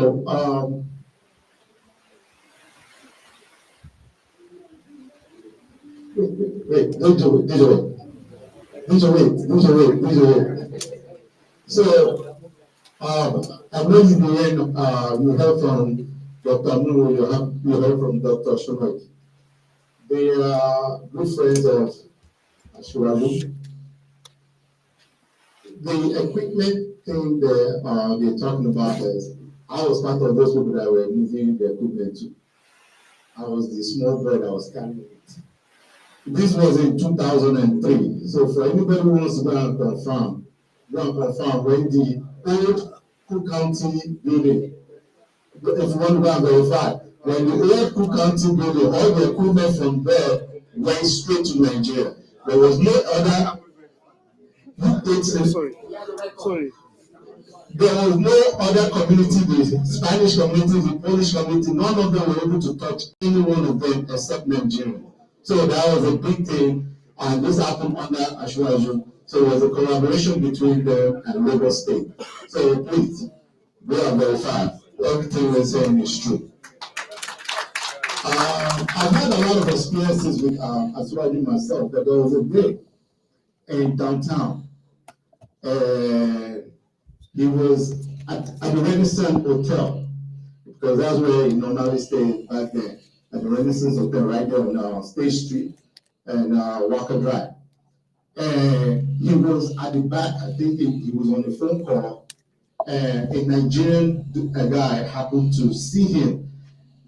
wait, don't do it. So, I know you you heard from Dr. Nuru, you heard from Dr. Shumai. They are good friends of Ashuralu. The equipment thing they're talking about is, I was part of those people that were moving the equipment to. I was the small boy that was carrying it. This was in 2003. So for anybody who wants to go and confirm when the old Cook County building, if you want to go and verify, when the old Cook County building, all the equipment from there went straight to Nigeria. There was no other. Sorry. There was no other community, the Spanish community, the Polish community, none of them were able to touch any one of them except Nigeria. So that was a big thing, and this happened under Ashwaju. So it was a collaboration between them and Lagos State. So please, go and verify. Everything we're saying is true. I've had a lot of experiences with Ashwaju myself, but there was a day in downtown. He was at the Renaissance Hotel, because that's where he normally stayed back then, at the Renaissance Hotel right there on State Street and Walker Drive. And he was at the back, I think he was on a phone call, and a Nigerian guy happened to see him,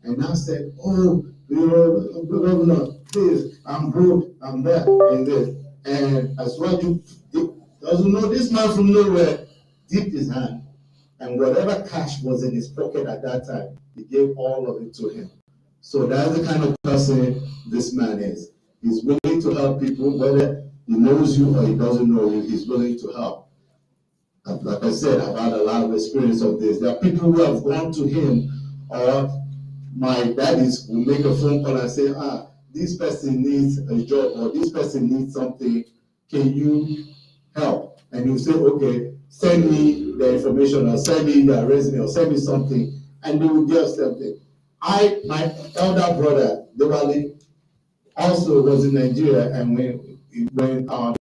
and I said, oh, Governor, please, I'm broke, I'm there, and this. And as well, you doesn't know this man from nowhere, dipped his hand, and whatever cash was in his pocket at that time, he gave all of it to him. So that's the kind of person this man is. He's willing to help people, whether he knows you or he doesn't know you, he's willing to help. And like I said, I've had a lot of experience of this. There are people who have gone to him, or my daddies will make a phone call and say, this person needs a job, or this person needs something, can you help? And you say, okay, send me the information, or send me the resume, or send me something, and they will give something. My elder brother, Dewali, also was in Nigeria, and when they called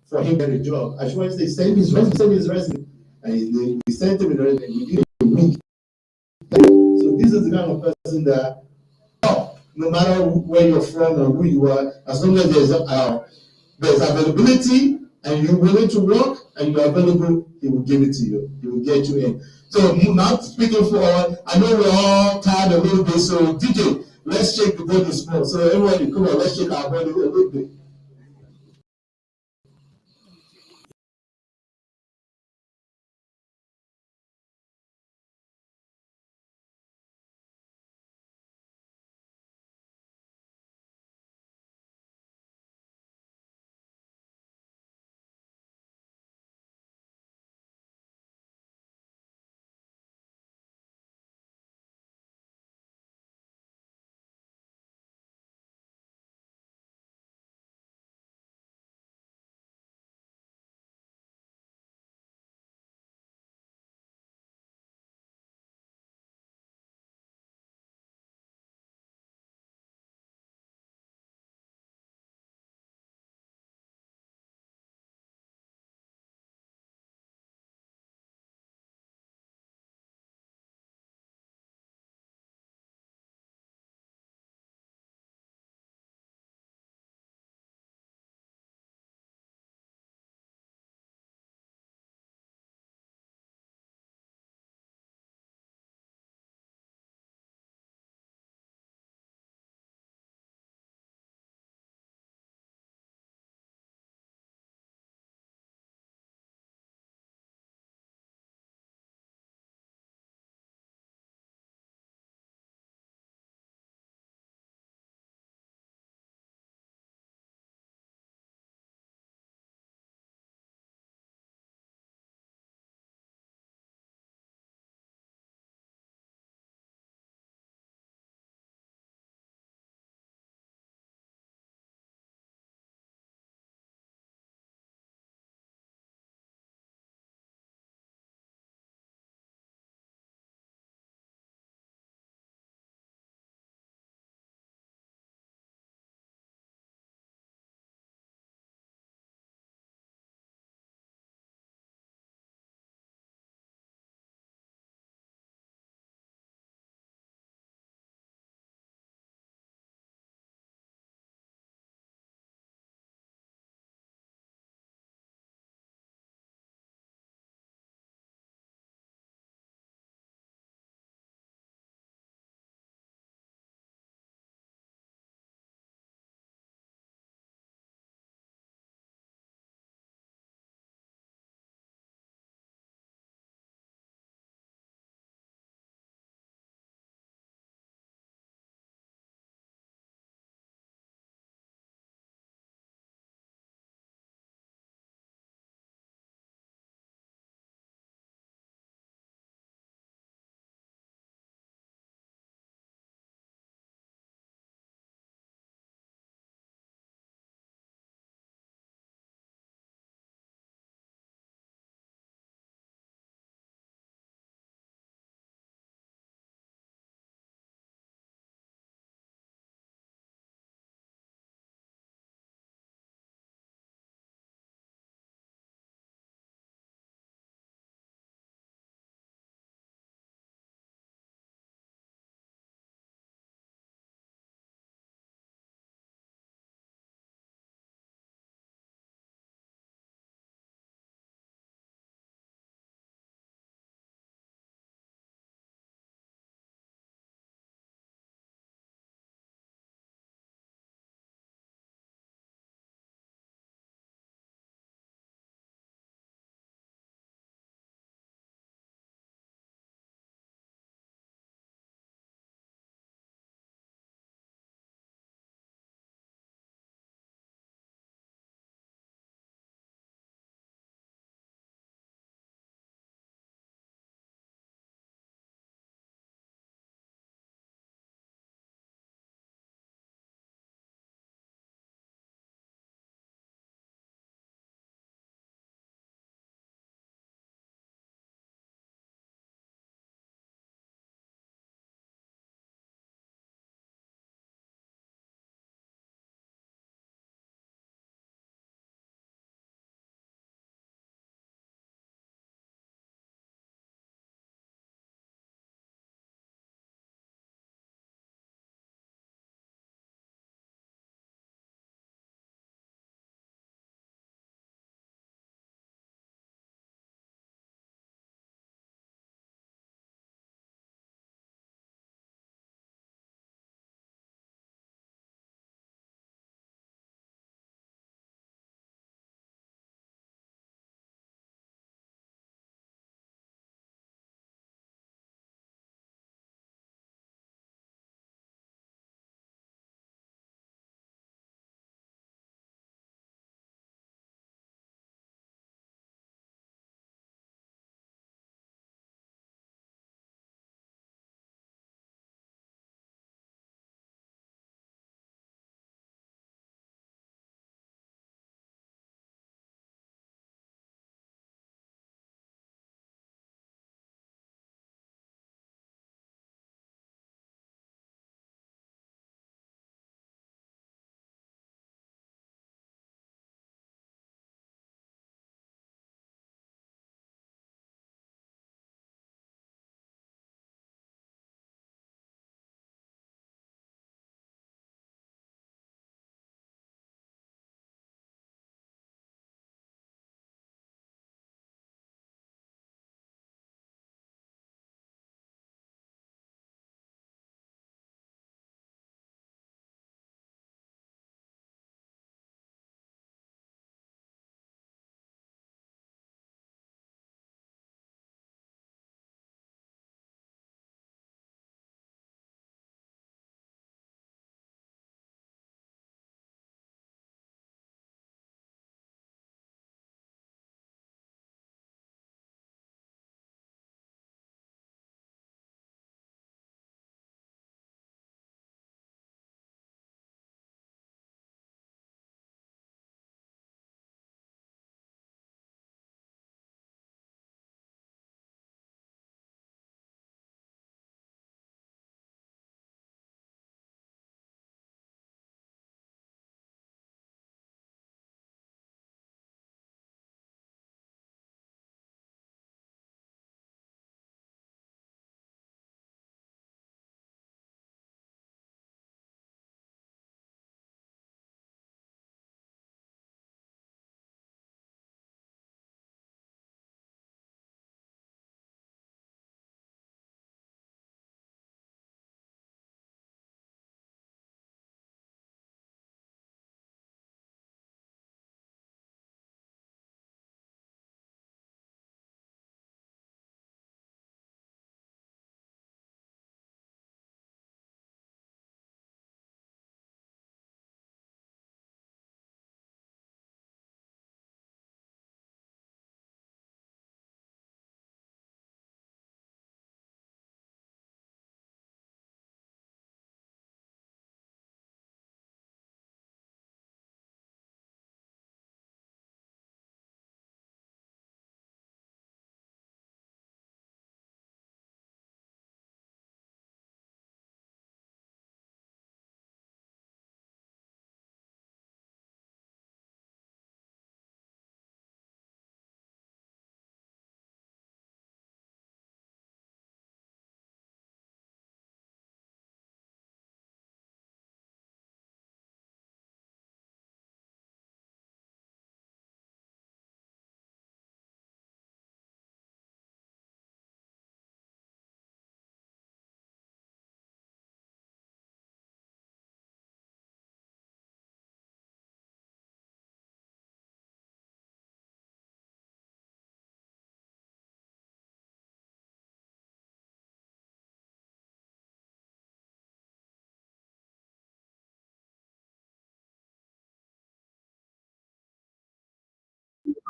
for him to get a job, I should say, send me his resume, and he sent him the resume within a week. So this is the kind of person that, no matter where you're from or who you are, as long as there's availability and you're willing to work and you're available, he will give it to you. He will get you in. So not speaking for all, I know we're all tired a little bit, so DJ, let's shake the body small. So everybody, come on, let's shake our body a little bit.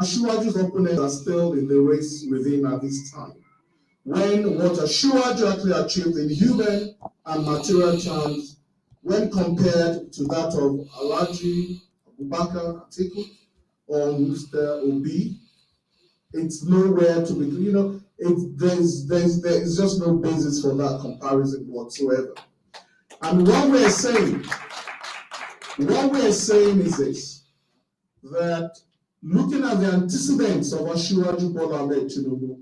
Asiwaju's opponents are still in the race with him at this time. When what Asiwaju actually achieved in human and material terms, when compared to that of Alhaji Abubakar Atiku or Mr. Obi, it's nowhere to be, there's just no basis for that comparison whatsoever. And what we're saying is this, that looking at the antecedents of Asiwaju Bola Ahmed Tinubu,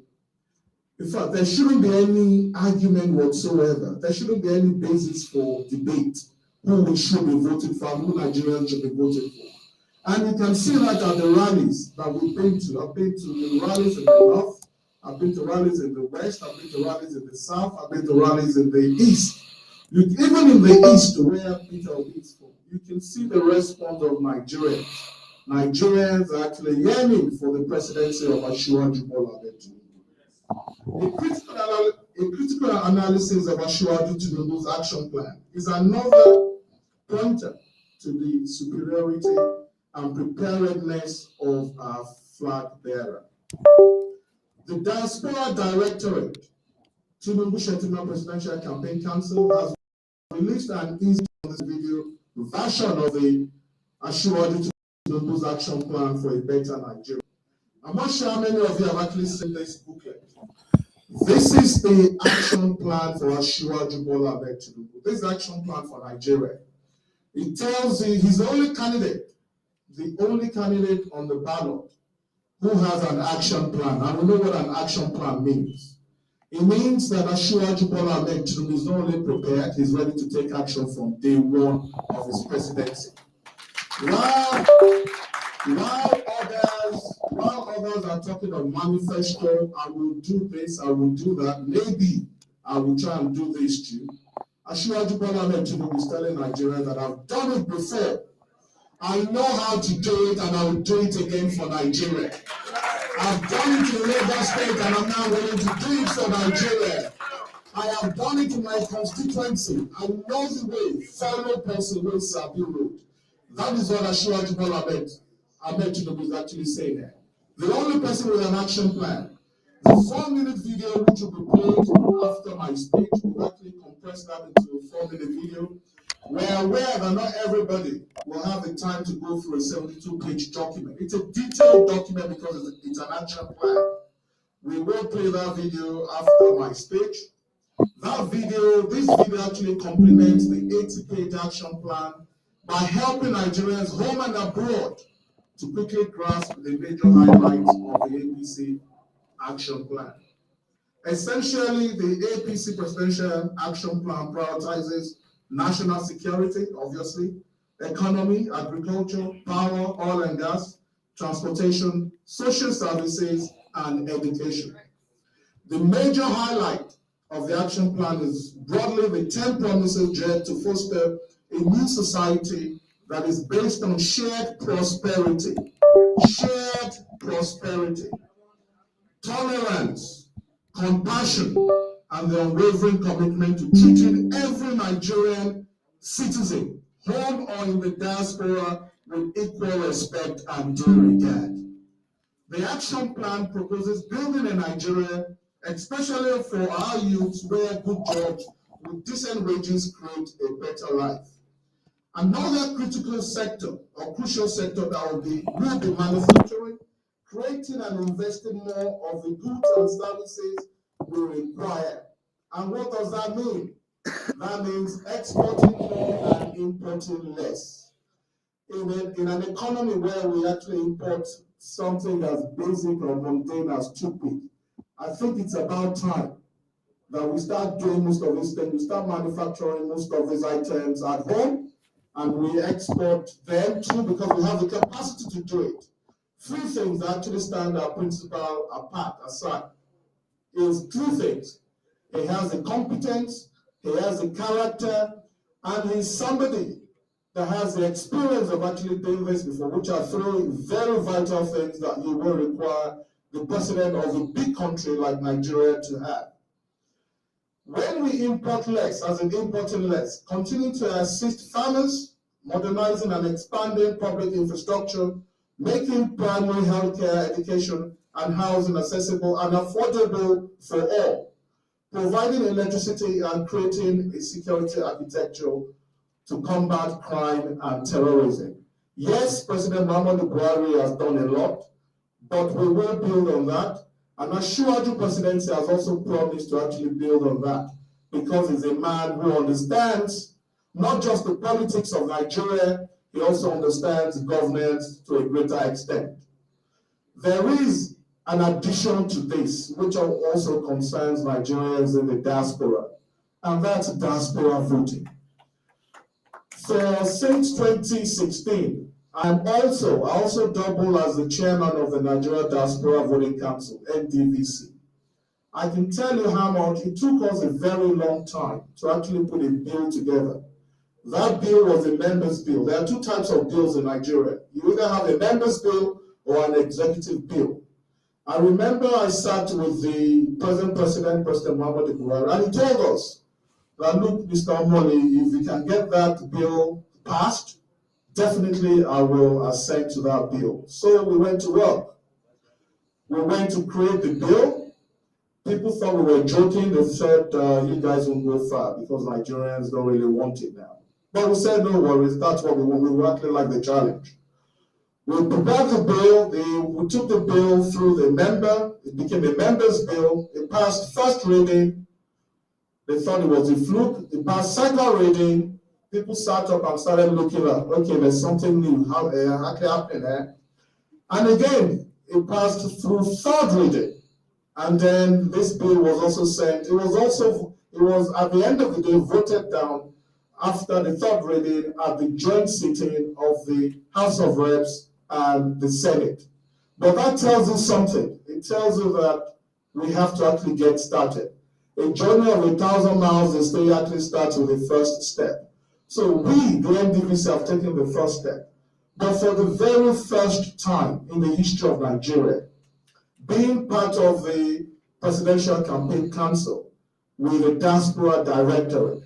in fact, there shouldn't be any argument whatsoever. There shouldn't be any basis for debate who we should be voting for, who Nigerians should be voting for. And you can see that at the rallies that we've been to. I've been to the rallies in the north, I've been to rallies in the west, I've been to rallies in the south, I've been to rallies in the east. Even in the east, where Peter is from, you can see the response of Nigerians. Nigerians are actually yearning for the presidency of Asiwaju Bola Ahmed Tinubu. A critical analysis of Asiwaju Tinubu's action plan is another pointer to the superiority and preparedness of our flag bearer. The Diaspora Directorate, Tinubu Shettima Presidential Campaign Council, has released an easy video version of the Asiwaju Tinubu's action plan for a better Nigeria. I'm not sure how many of you have actually seen this booklet. This is the action plan for Asiwaju Bola Ahmed Tinubu. This is the action plan for Nigeria. It tells you he's the only candidate on the ballot who has an action plan. And we know what an action plan means. It means that Asiwaju Bola Ahmed Tinubu is not only prepared, he's ready to take action from day one of his presidency. While others are talking of manifesto, I will do this, I will do that, maybe I will try and do this too. Asiwaju Bola Ahmed Tinubu is telling Nigerians that I've done it before. I know how to do it and I will do it again for Nigeria. I've done it in Lagos State and I'm now willing to do it for Nigeria. I have done it in my constituency. I know the way, fellow person will Sabi Road. That is what Asiwaju Bola Ahmed Tinubu is actually saying there. The only person with an action plan. The 4-minute video which will be played after my speech, we'll actually compress that into a 4-minute video. We're aware that not everybody will have the time to go through a 72-page document. It's a detailed document because it's an action plan. We will play that video after my speech. This video actually complements the 80-page action plan by helping Nigerians home and abroad to quickly grasp the major highlights of the APC action plan. Essentially, the APC presidential action plan prioritizes national security, obviously, economy, agriculture, power, oil and gas, transportation, social services, and education. The major highlight of the action plan is broadly the 10 promises geared to foster a new society that is based on shared prosperity, tolerance, compassion, and the unwavering commitment to treating every Nigerian citizen, home or in the diaspora, with equal respect and due regard. The action plan proposes building a Nigeria, especially for our youths, where good jobs with decent wages create a better life. Another critical sector or crucial sector that will be manufacturing, creating and investing more of the goods and services we require. And what does that mean? That means exporting more and importing less. In an economy where we actually import something as basic or mundane as toothpick, I think it's about time that we start doing most of these things, we start manufacturing most of these items at home, and we export them too because we have the capacity to do it. Three things that actually stand our principle aside is two things. He has the competence, he has the character, and he's somebody that has the experience of actually doing this before, which are three very vital things that you will require the president of a big country like Nigeria to have. When we import less, as in importing less, continue to assist farmers, modernizing and expanding public infrastructure, making primary healthcare, education, and housing accessible and affordable for all, providing electricity and creating a security architecture to combat crime and terrorism. Yes, President Muhammadu Buhari has done a lot, but we will build on that. And Asiwaju presidency has also promised to actually build on that, because he's a man who understands not just the politics of Nigeria, he also understands governance to a greater extent. There is an addition to this, which also concerns Nigerians in the diaspora, and that's diaspora voting. So since 2016, I also double as the chairman of the Nigeria Diaspora Voting Council, NDVC. I can tell you how much it took us a very long time to actually put a bill together. That bill was a members' bill. There are two types of bills in Nigeria. You either have a members' bill or an executive bill. I remember I sat with the present President Muhammadu Buhari, and he told us that, look, Mr. Omoli, if we can get that bill passed, definitely I will assent to that bill. So we went to work. We went to create the bill. People thought we were joking. They said, you guys won't go far because Nigerians don't really want it now. But we said, no worries, that's what we want. We were actually like the challenge. We prepared the bill. We took the bill through the member. It became a member's bill. It passed first reading. They thought it was a fluke. It passed second reading. People sat up and started looking at, okay, there's something new actually happening there. And again, it passed through third reading. And then this bill was also sent. It was at the end of the day voted down after the third reading at the joint sitting of the House of Reps and the Senate. But that tells you something. It tells you that we have to actually get started. A journey of 1,000 miles, they still actually starts with the first step. So we, the NDVC, have taken the first step. But for the very first time in the history of Nigeria, being part of the Presidential Campaign Council with a Diaspora Directorate,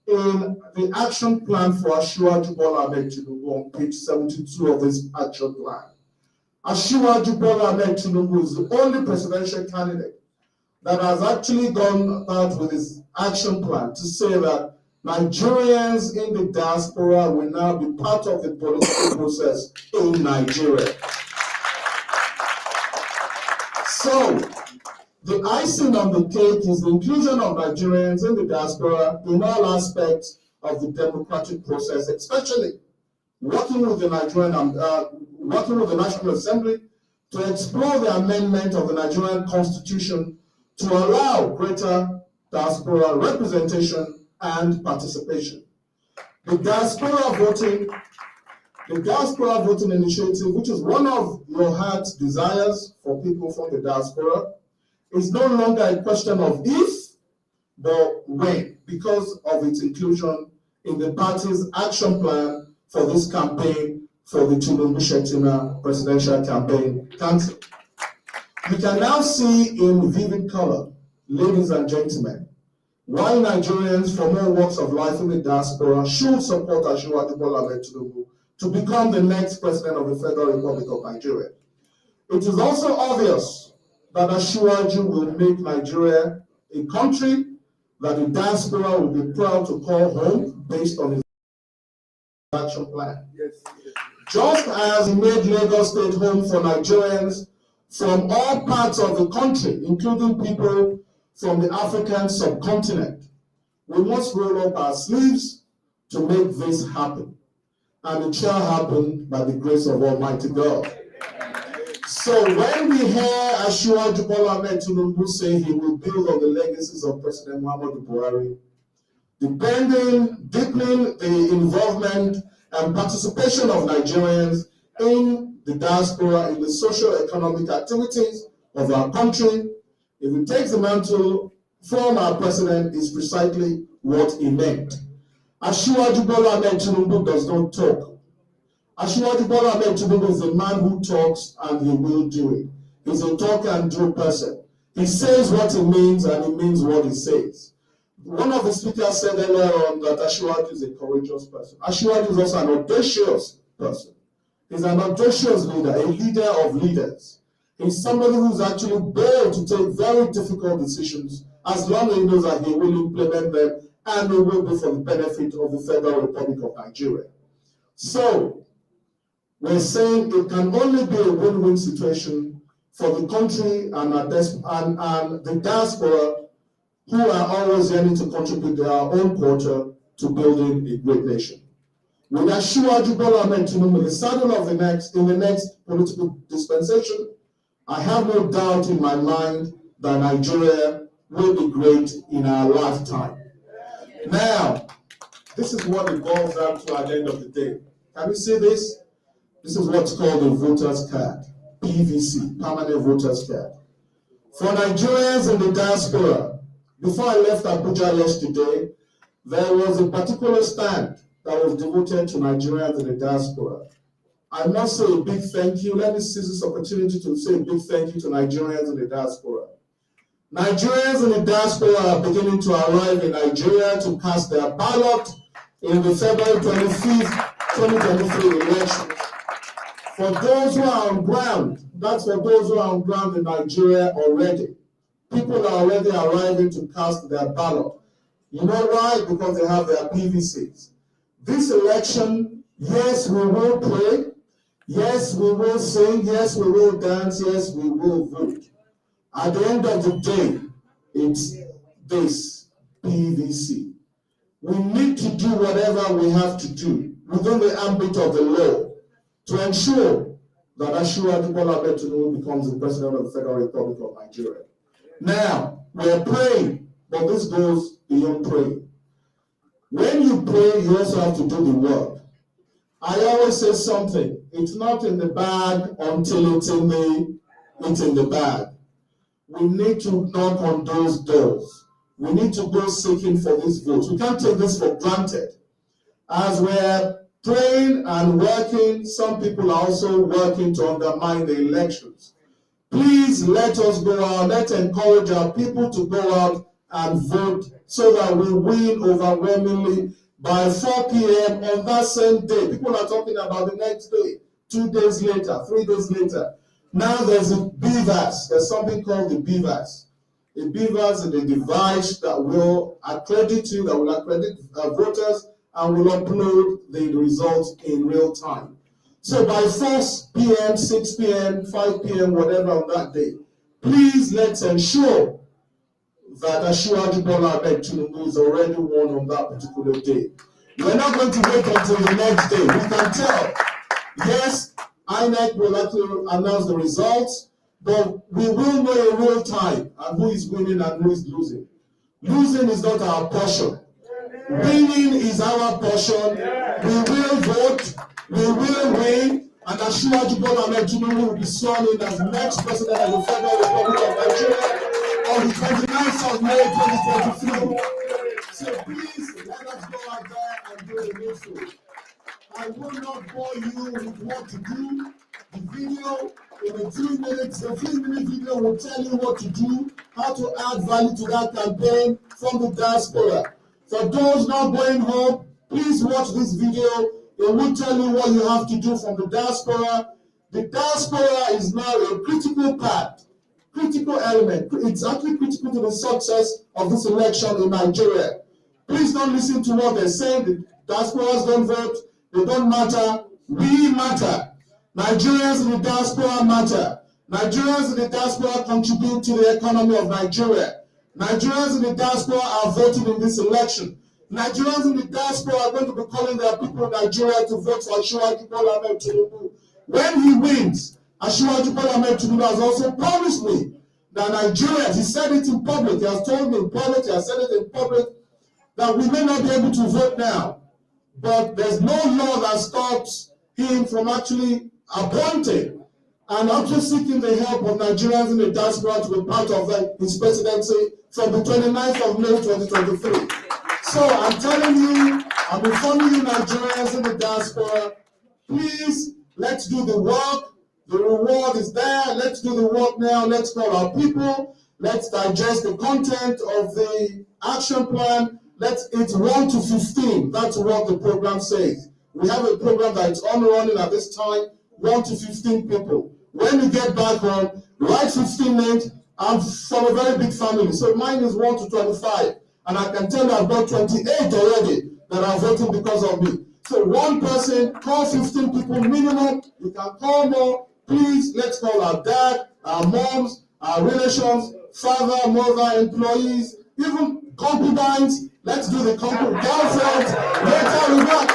in the action plan for Asiwaju Bola Ahmed Tinubu on page 72 of this action plan, Asiwaju Bola Ahmed Tinubu is the only presidential candidate that has actually gone out with his action plan to say that Nigerians in the diaspora will now be part of the political process in Nigeria. So, the icing on the cake is the inclusion of Nigerians in the diaspora in all aspects of the democratic process, especially working with the National Assembly to explore the amendment of the Nigerian Constitution to allow greater diaspora representation and participation. The diaspora voting initiative, which is one of your heart's desires for people from the diaspora, is no longer a question of if, but when, because of its inclusion in the party's action plan for this campaign for the Tinubu-Shettima Presidential Campaign Council. You can now see in vivid color, ladies and gentlemen, why Nigerians from all walks of life in the diaspora should support Asiwaju Bola Ahmed Tinubu to become the next president of the Federal Republic of Nigeria. It is also obvious that Asiwaju will make Nigeria a country that the diaspora will be proud to call home based on his action plan. Yes. Just as he made Lagos State home for Nigerians from all parts of the country, including people from the African subcontinent, we must roll up our sleeves to make this happen. And it shall happen by the grace of Almighty God. So when we hear Asiwaju Bola Ahmed Tinubu say he will build on the legacies of President Muhammadu Buhari, deepening the involvement and participation of Nigerians in the diaspora, in the socio-economic activities of our country, if he takes the mantle from our president, is precisely what he meant. Asiwaju Bola Ahmed Tinubu does not talk. Asiwaju Bola Ahmed Tinubu is a man who talks and he will do it. He's a talk and do person. He says what he means and he means what he says. One of the speakers said earlier on that Asiwaju is a courageous person. Asiwaju is also an audacious person. He's an audacious leader, a leader of leaders. He's somebody who's actually bold to take very difficult decisions as long as he knows that he will implement them and they will be for the benefit of the Federal Republic of Nigeria. So, we're saying it can only be a win-win situation for the country and the diaspora who are always yearning to contribute their own quota to building a great nation. With Asiwaju Bola Ahmed Tinubu in the saddle of the next political dispensation, I have no doubt in my mind that Nigeria will be great in our lifetime. Now, this is what it boils down to at the end of the day. Can you see this? This is what's called a voter's card, PVC, permanent voter's card. For Nigerians in the diaspora, before I left Abuja yesterday, there was a particular stand that was devoted to Nigerians in the diaspora. I must say a big thank you. Let me seize this opportunity to say a big thank you to Nigerians in the diaspora. Nigerians in the diaspora are beginning to arrive in Nigeria to cast their ballot in the February 25th, 2023 elections. For those who are on ground, that's for those who are on ground in Nigeria already. People are already arriving to cast their ballot. You know why? Because they have their PVCs. This election, yes, we will pray. Yes, we will sing. Yes, we will dance. Yes, we will vote. At the end of the day, it's this PVC. We need to do whatever we have to do within the ambit of the law to ensure that Asiwaju Bola Ahmed Tinubu becomes the president of the Federal Republic of Nigeria. Now, we're praying, but this goes beyond praying. When you pray, you also have to do the work. I always say something, it's not in the bag until it's in the bag. We need to knock on those doors. We need to go seeking for these votes. We can't take this for granted. As we're praying and working, some people are also working to undermine the elections. Please let us go out. Let's encourage our people to go out and vote so that we win overwhelmingly by 4 p.m. on that same day. People are talking about the next day, 2 days later, 3 days later. Now there's a BVAS. There's something called the BVAS. A BVAS is a device that will accredit you, that will accredit voters, and will upload the results in real time. So by 4 p.m., 6 p.m., 5 p.m., whatever on that day, please let's ensure that Asiwaju Bola Ahmed Tinubu is already won on that particular day. We're not going to wait until the next day. We can tell. Yes, INEC will actually announce the results, but we will know in real time and who is winning and who is losing. Losing is not our portion. Winning is our portion. We will vote. We will win. And Asiwaju Bola Ahmed Tinubu will be sworn in as the next president of the Federal Republic of Nigeria on the 29th of May 2023. So please let us go out there and do the needful. I will not bore you with what to do. The video in a 3 minutes, the 3-minute video will tell you what to do, how to add value to that campaign from the diaspora. For those not going home, please watch this video. It will tell you what you have to do from the diaspora. The diaspora is now a critical part, critical element. It's actually critical to the success of this election in Nigeria. Please don't listen to what they're saying. The diasporas don't vote. They don't matter. We matter. Nigerians in the diaspora matter. Nigerians in the diaspora contribute to the economy of Nigeria. Nigerians in the diaspora are voting in this election. Nigerians in the diaspora are going to be calling their people in Nigeria to vote for Asiwaju Bola Ahmed Tinubu. When he wins, Asiwaju Bola Ahmed Tinubu has also promised me that Nigerians, he said it in public, he has told me in public, he has said it in public, that we may not be able to vote now. But there's no law that stops him from actually appointing and actually seeking the help of Nigerians in the diaspora to be part of his presidency from the 29th of May 2023. So I'm telling you, I'm informing you Nigerians in the diaspora, please, let's do the work. The reward is there. Let's do the work now. Let's call our people. Let's digest the content of the action plan. It's 1 to 15. That's what the program says. We have a program that is on running at this time. 1 to 15 people. When you get back home, write 15 names. I'm from a very big family, so mine is 1 to 25. And I can tell you I've got 28 already that are voting because of me. So one person, call 15 people minimum. You can call more. Please, let's call our dad, our moms, our relations, father, mother, employees, even concubines. Let's do the concubine. Girlfriends. Later we go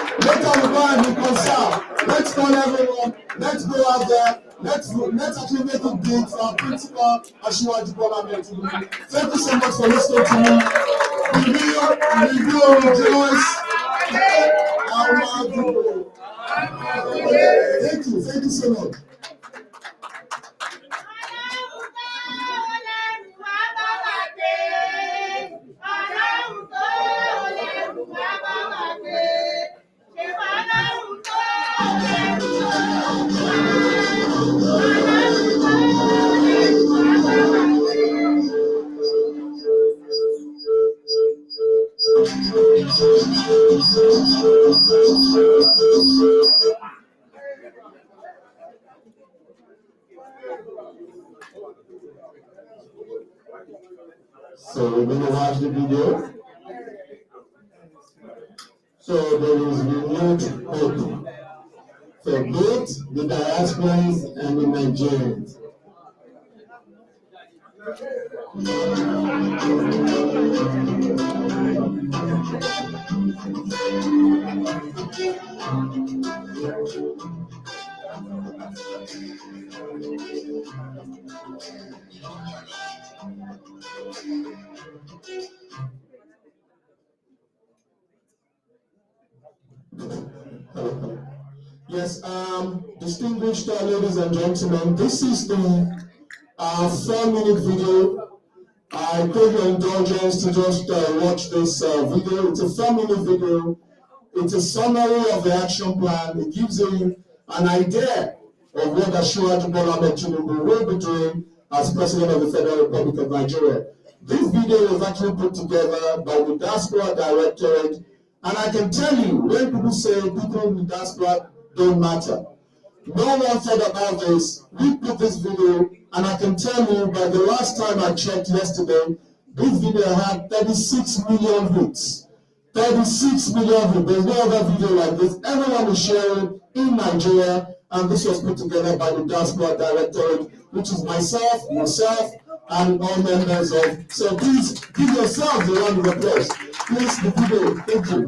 and reconcile. Let's call everyone. Let's go out there. Let's actually make it big for our principal, Asiwaju Bola Ahmed Tinubu. Thank you so much for listening to me. We will rejoice. Thank you so much. So we're going to watch the video. So there is renewed hope for both the diasporans and the Nigerians. Yes, distinguished ladies and gentlemen, this is the 4-minute video. I take your indulgence to just watch this video. It's a 4-minute video. It's a summary of the action plan. It gives you an idea of what Asiwaju Bola Ahmed Tinubu will be doing as President of the Federal Republic of Nigeria. This video was actually put together by the Diaspora Directorate, and I can tell you, when people say people in the diaspora don't matter, no one thought about this. We put this video, and I can tell you, by the last time I checked yesterday, this video had 36 million hits. 36 million views. There's no other video like this. Everyone is sharing in Nigeria, and this was put together by the Diaspora Directorate, which is myself, yourself, and all members of. So please give yourselves a round of applause. Please, the video. Thank you.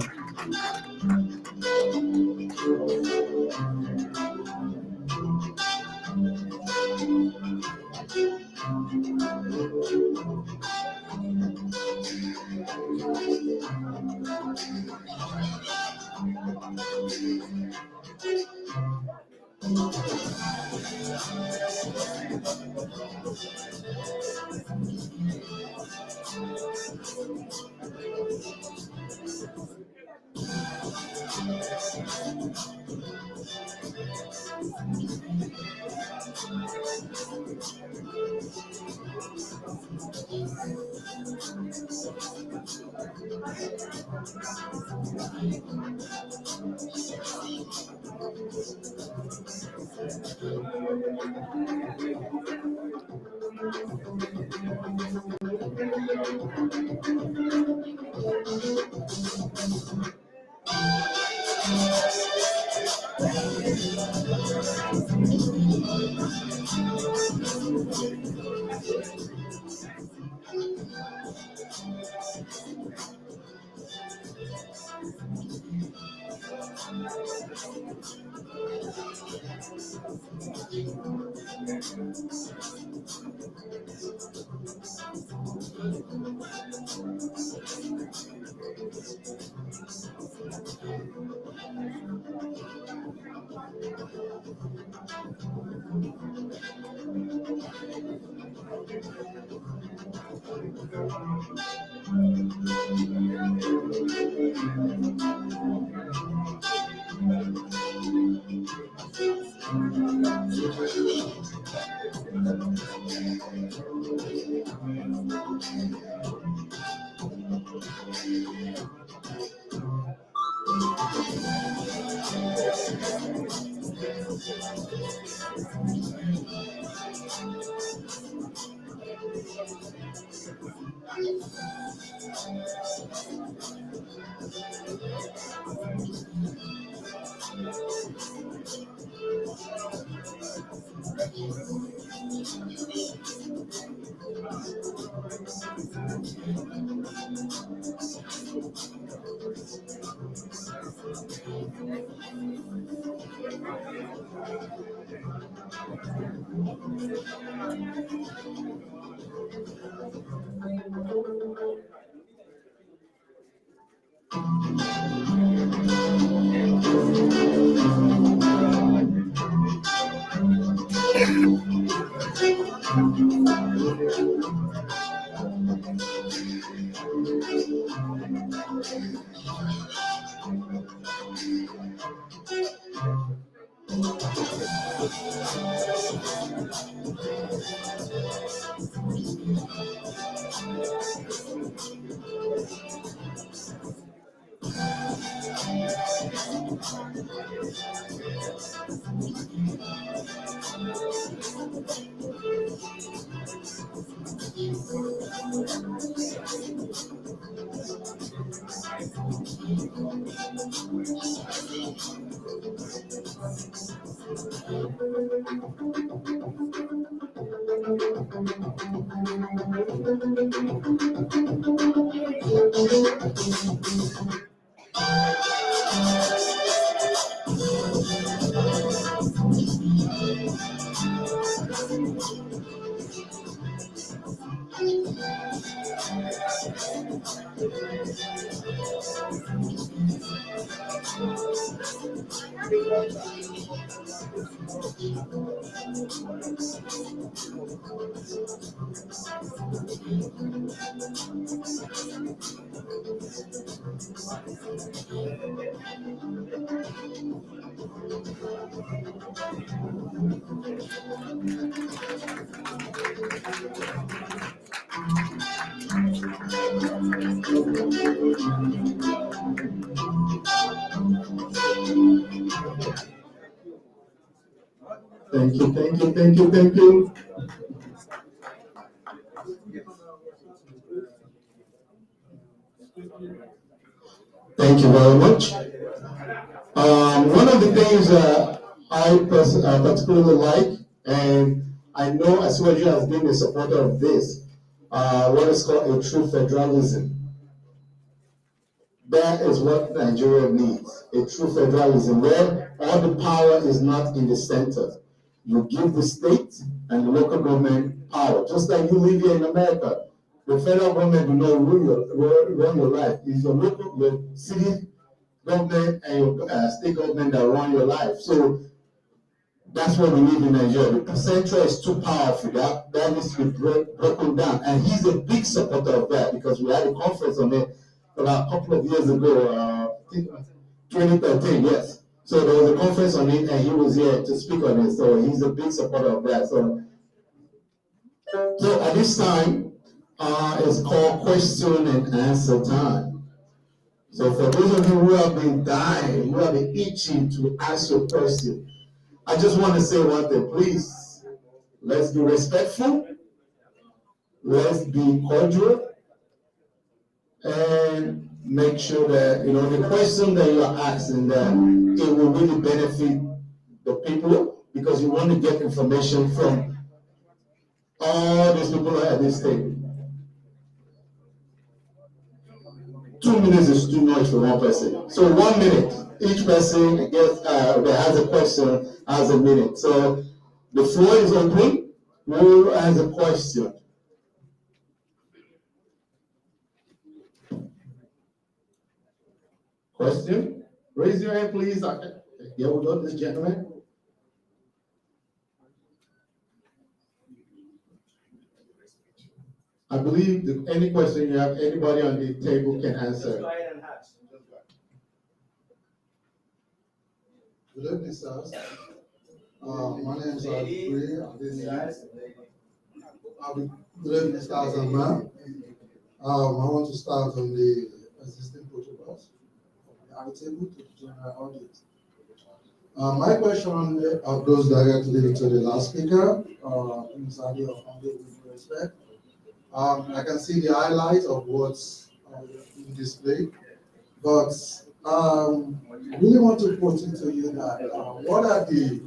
Thank you, thank you, thank you, thank you. Thank you very much. One of the things I particularly like, and I know Asiwaju has been a supporter of this, what is called a true federalism. That is what Nigeria needs, a true federalism where all the power is not in the center. You give the state and the local government power, just like you live here in America. The federal government will not run your life. It's your city government and your state government that run your life. So that's what we need in Nigeria. The center is too powerful. That needs to be broken down. And he's a big supporter of that because we had a conference on it about a couple of years ago, 2013, yes. So there was a conference on it and he was here to speak on it. So he's a big supporter of that. So at this time, it's called question and answer time. So for those of you who have been dying, who have been itching to ask your question, I just want to say one thing, please. Let's be respectful. Let's be cordial. And make sure that, the question that you are asking, that it will really benefit the people because you want to get information from all these people at this table. 2 minutes is too much for one person. So 1 minute. Each person gets that has a question has a minute. So the floor is open. Who has a question? Question? Raise your hand, please. Yeah, we got this gentleman. I believe that any question you have, anybody on the table can answer. Good evening, sirs. My name is Adri. Good evening, stars and man. I want to start on the existing protocols of the accountable to the general audit. My question goes directly to the last speaker, Ms. Adio, with respect. I can see the highlight of what's in display, but really want to put it to you that what are the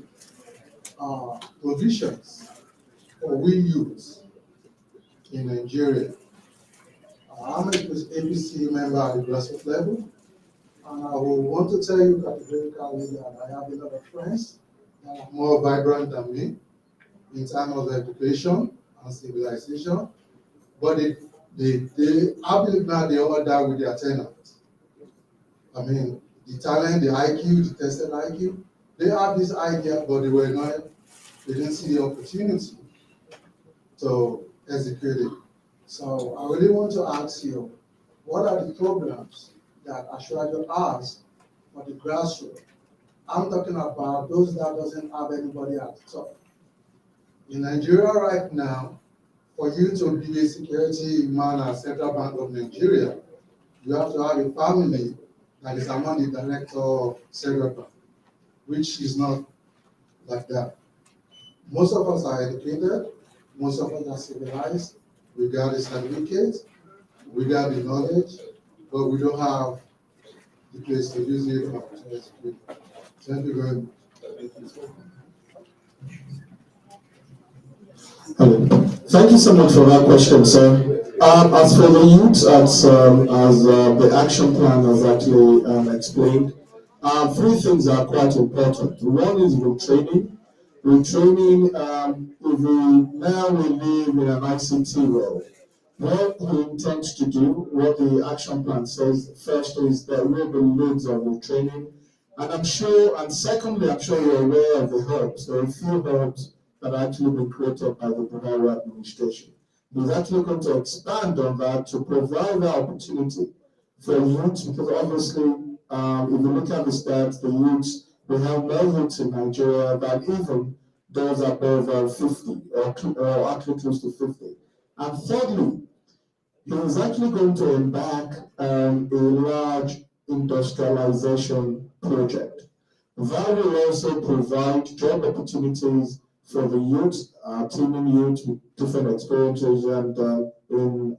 provisions for we youth in Nigeria? I'm an APC member at the grassroots level, and I will want to tell you categorically that I have a lot of friends that are more vibrant than me in terms of education and civilization, but they I believe now they all die with their talent. I mean, the talent, the IQ, the tested IQ, they have this idea, but they didn't see the opportunity to execute it. So I really want to ask you, what are the programs that Ashwajo has for the grassroots? I'm talking about those that doesn't have anybody at the top. In Nigeria right now, for you to be a security man at Central Bank of Nigeria, you have to have a family that is among the director of Central Bank, which is not like that. Most of us are educated, most of us are civilized, we got the certificate, we got the knowledge, but we don't have the place to use it or to execute. Thank you very much. Thank you so much for that question, sir. As for the youth, as the action plan has actually explained, three things are quite important. One is retraining. Retraining, if we live in an ICT world, what he intends to do, what the action plan says, first is there will be loads of retraining. And I'm sure, and secondly, I'm sure you're aware of the hubs. There are a few hubs that are actually been created by the Buhari administration. He's actually going to expand on that to provide the opportunity for youth, because obviously, if you look at the stats, the youth, we have more youths in Nigeria than even those above 50 or actually close to 50. And thirdly, he is actually going to embark a large industrialization project. That will also provide job opportunities for the youth, teaming youth with different experiences and in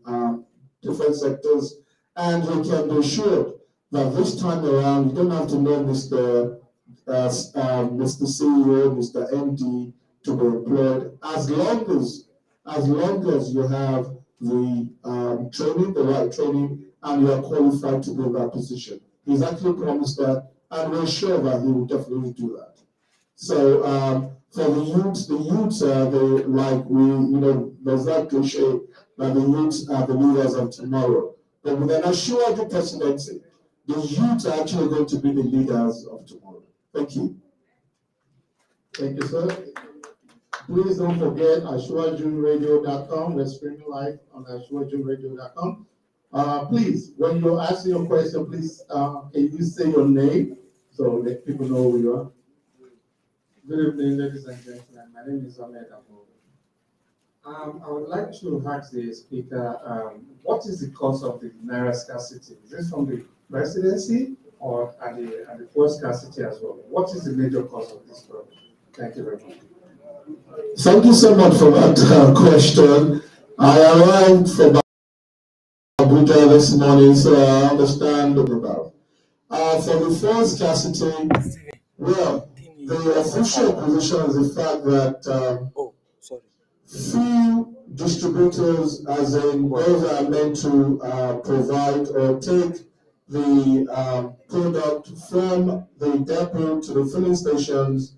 different sectors. And we can be assured that this time around, you don't have to know Mr. CEO, Mr. MD to be employed, as long as you have the training, the right training, and you are qualified to be in that position. He's actually promised that, and we're sure that he will definitely do that. So for the youth, there's that cliche that the youth are the leaders of tomorrow. But with an assured presidency, the youth are actually going to be the leaders of tomorrow. Thank you. Thank you, sir. Please don't forget AshuajuRadio.com. We're streaming live on AshuajuRadio.com. Please, when you ask your question, please can you say your name so that people know who you are? Good evening, ladies and gentlemen. My name is Ahmed Abo. I would like to ask the speaker, what is the cause of the naira scarcity? Is this from the presidency or at the poor scarcity as well? What is the major cause of this problem? Thank you very much. Thank you so much for that question. I arrived from Abuja this morning, so I understand about. For the first scarcity, well, the official position is the fact that few distributors, as in those that are meant to provide or take the product from the depot to the filling stations,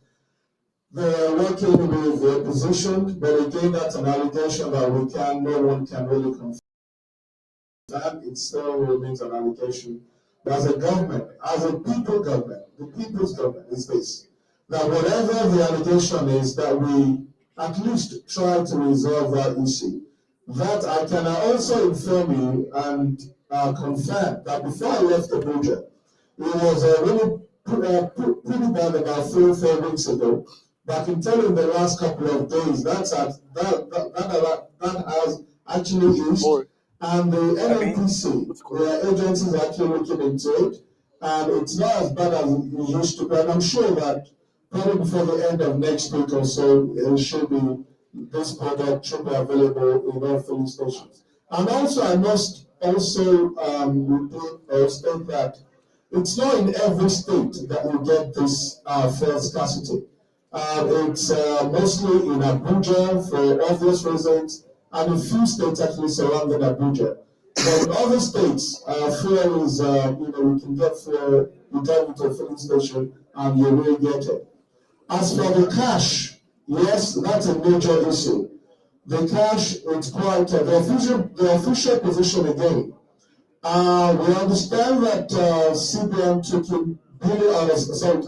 they are working with their position, but again, that's an allegation that no one can really confirm. It still remains an allegation. But as a government, as a people government, the people's government is this, that whatever the allegation is, that we at least try to resolve that issue. That I can also inform you and confirm that before I left Abuja, it was really pretty bad about 3-4 weeks ago. But I can tell you in the last couple of days, that has actually eased. And the NNPC, their agencies are actually looking into it. and it's not as bad as it used to be. And I'm sure that probably before the end of next week or so, it should be, this product should be available in all filling stations. And also, I must also state that it's not in every state that you get this fuel scarcity. It's mostly in Abuja for obvious reasons, and a few states actually surrounding Abuja. But in other states, fuel is, you can get fuel, you drive into a filling station, and you will get it. As for the cash, yes, that's a major issue. The cash, it's quite, the official position again. We understand that CBN took in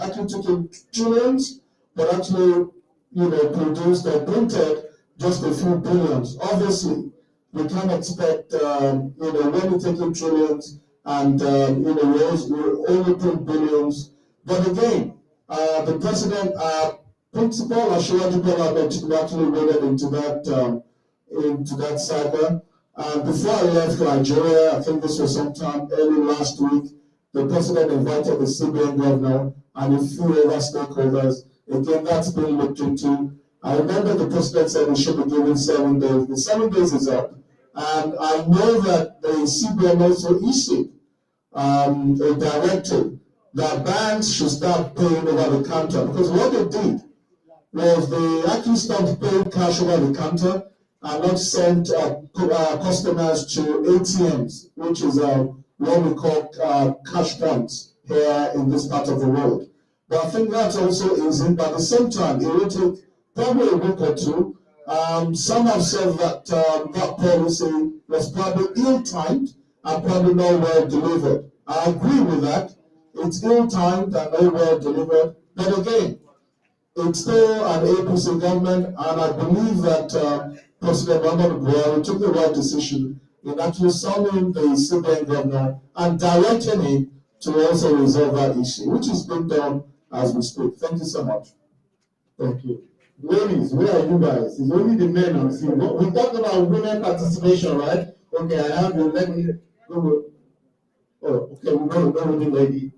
actually took in trillions, but actually, produced or printed just a few billions. Obviously, we can't expect, when we take in trillions and, we only print billions. But again, the president, Principal Asiwaju Bola Ahmed Tinubu actually waded into that saga. Before I left Nigeria, I think this was sometime early last week, the president invited the CBN governor and a few other stakeholders. Again, that's been looked into. I remember the president said we should be given 7 days. The 7 days is up. And I know that the CBN also issued a directive that banks should start paying over the counter. Because what they did was they actually stopped paying cash over the counter and not sent customers to ATMs, which is what we call cash points here in this part of the world. But I think that also isn't. But at the same time, it will take probably a week or two. Some have said that that policy was probably ill-timed and probably not well delivered. I agree with that. It's ill-timed and not well delivered. But again, it's still an APC government, and I believe that President Muhammadu Buhari took the right decision in actually summoning the CBN governor and directing him to also resolve that issue, which is being done as we speak. Thank you so much. Thank you. Ladies, where are you guys? It's only the men on scene. We talked about women participation, right? Okay, I have you. Let me go. Oh, okay, we're going to go with the lady.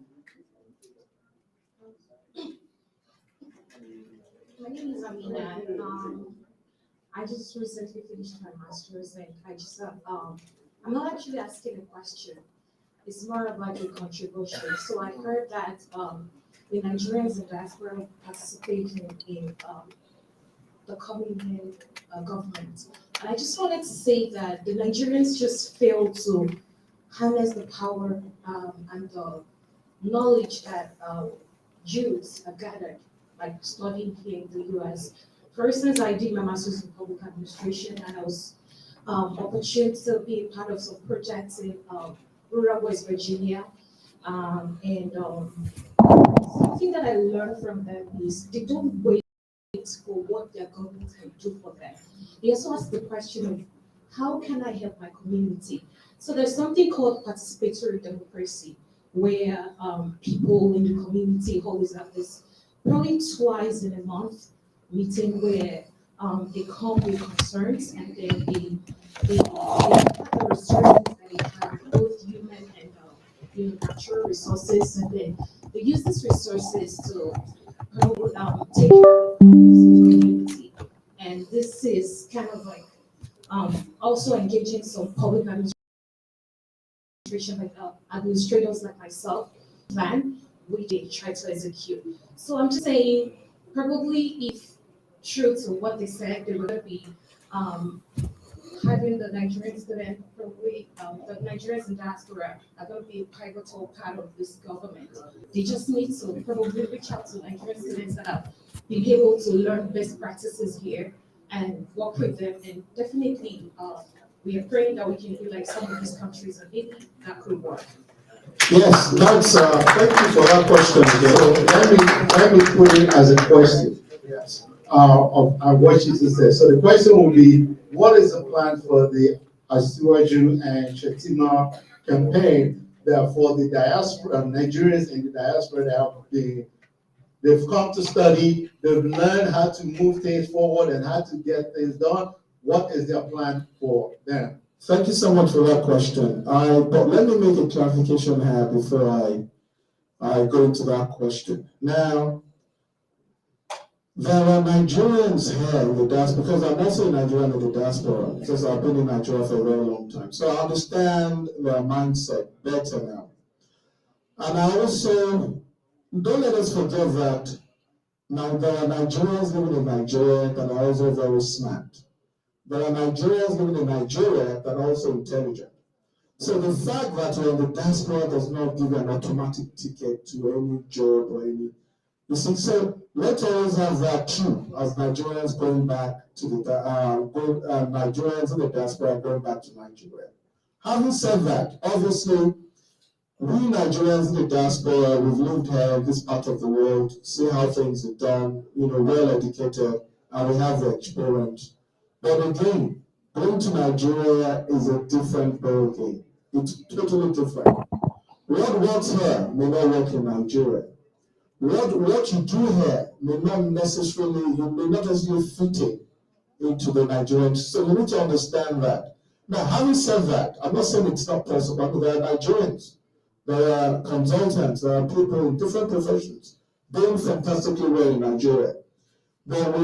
My name is Amina. I just recently finished my master's, and I'm not actually asking a question. It's more of like a contribution. So I heard that the Nigerians in diaspora participating in the coming government. And I just wanted to say that the Nigerians just failed to harness the power and the knowledge that youths have gathered, like studying here in the US. For instance, I did my master's in public administration, and I was opportunity to be a part of some projects in rural West Virginia. Something that I learned from them is they don't wait for what their government can do for them. They also ask the question of, how can I help my community? So there's something called participatory democracy, where people in the community always have this, probably twice in a month, meeting where they come with concerns, and then they have the resources that they have, both human and natural resources, and then they use these resources to take care of the community. And this is kind of like also engaging some public administration, like administrators like myself, plan, which they try to execute. So I'm just saying, probably if true to what they said, they would be having the Nigerian student, probably the Nigerians in diaspora are going to be a pivotal part of this government. They just need to probably reach out to Nigerian students that have been able to learn best practices here and work with them. And definitely, we are praying that we can do like some of these countries, and maybe that could work. Yes, that's thank you for that question. So let me put it as a question. Yes. Of what she said. So the question will be, what is the plan for the Asiwaju and Shettima campaign that for the diaspora, Nigerians in the diaspora that they've come to study, they've learned how to move things forward and how to get things done. What is their plan for them? Thank you so much for that question. But let me make a clarification here before I I go into that question. Now, there are Nigerians here in the diaspora, because I'm also a Nigerian in the diaspora, since I've been in Nigeria for a very long time. So I understand their mindset better now. And I also, don't let us forget that now there are Nigerians living in Nigeria that are also very smart. There are Nigerians living in Nigeria that are also intelligent. So the fact that you're in the diaspora does not give you an automatic ticket to any job or any. You see, so let us have that too, as Nigerians going back to the Nigerians in the diaspora going back to Nigeria. Having said that, obviously, we Nigerians in the diaspora, we've lived here in this part of the world, see how things are done, well educated, and we have the experience. But again, going to Nigeria is a different ballgame. It's totally different. What works here may not work in Nigeria. What you do here may not necessarily fit into the Nigerian. So you need to understand that. Now, having said that, I'm not saying it's not possible, but there are Nigerians, there are consultants, there are people in different professions doing fantastically well in Nigeria. But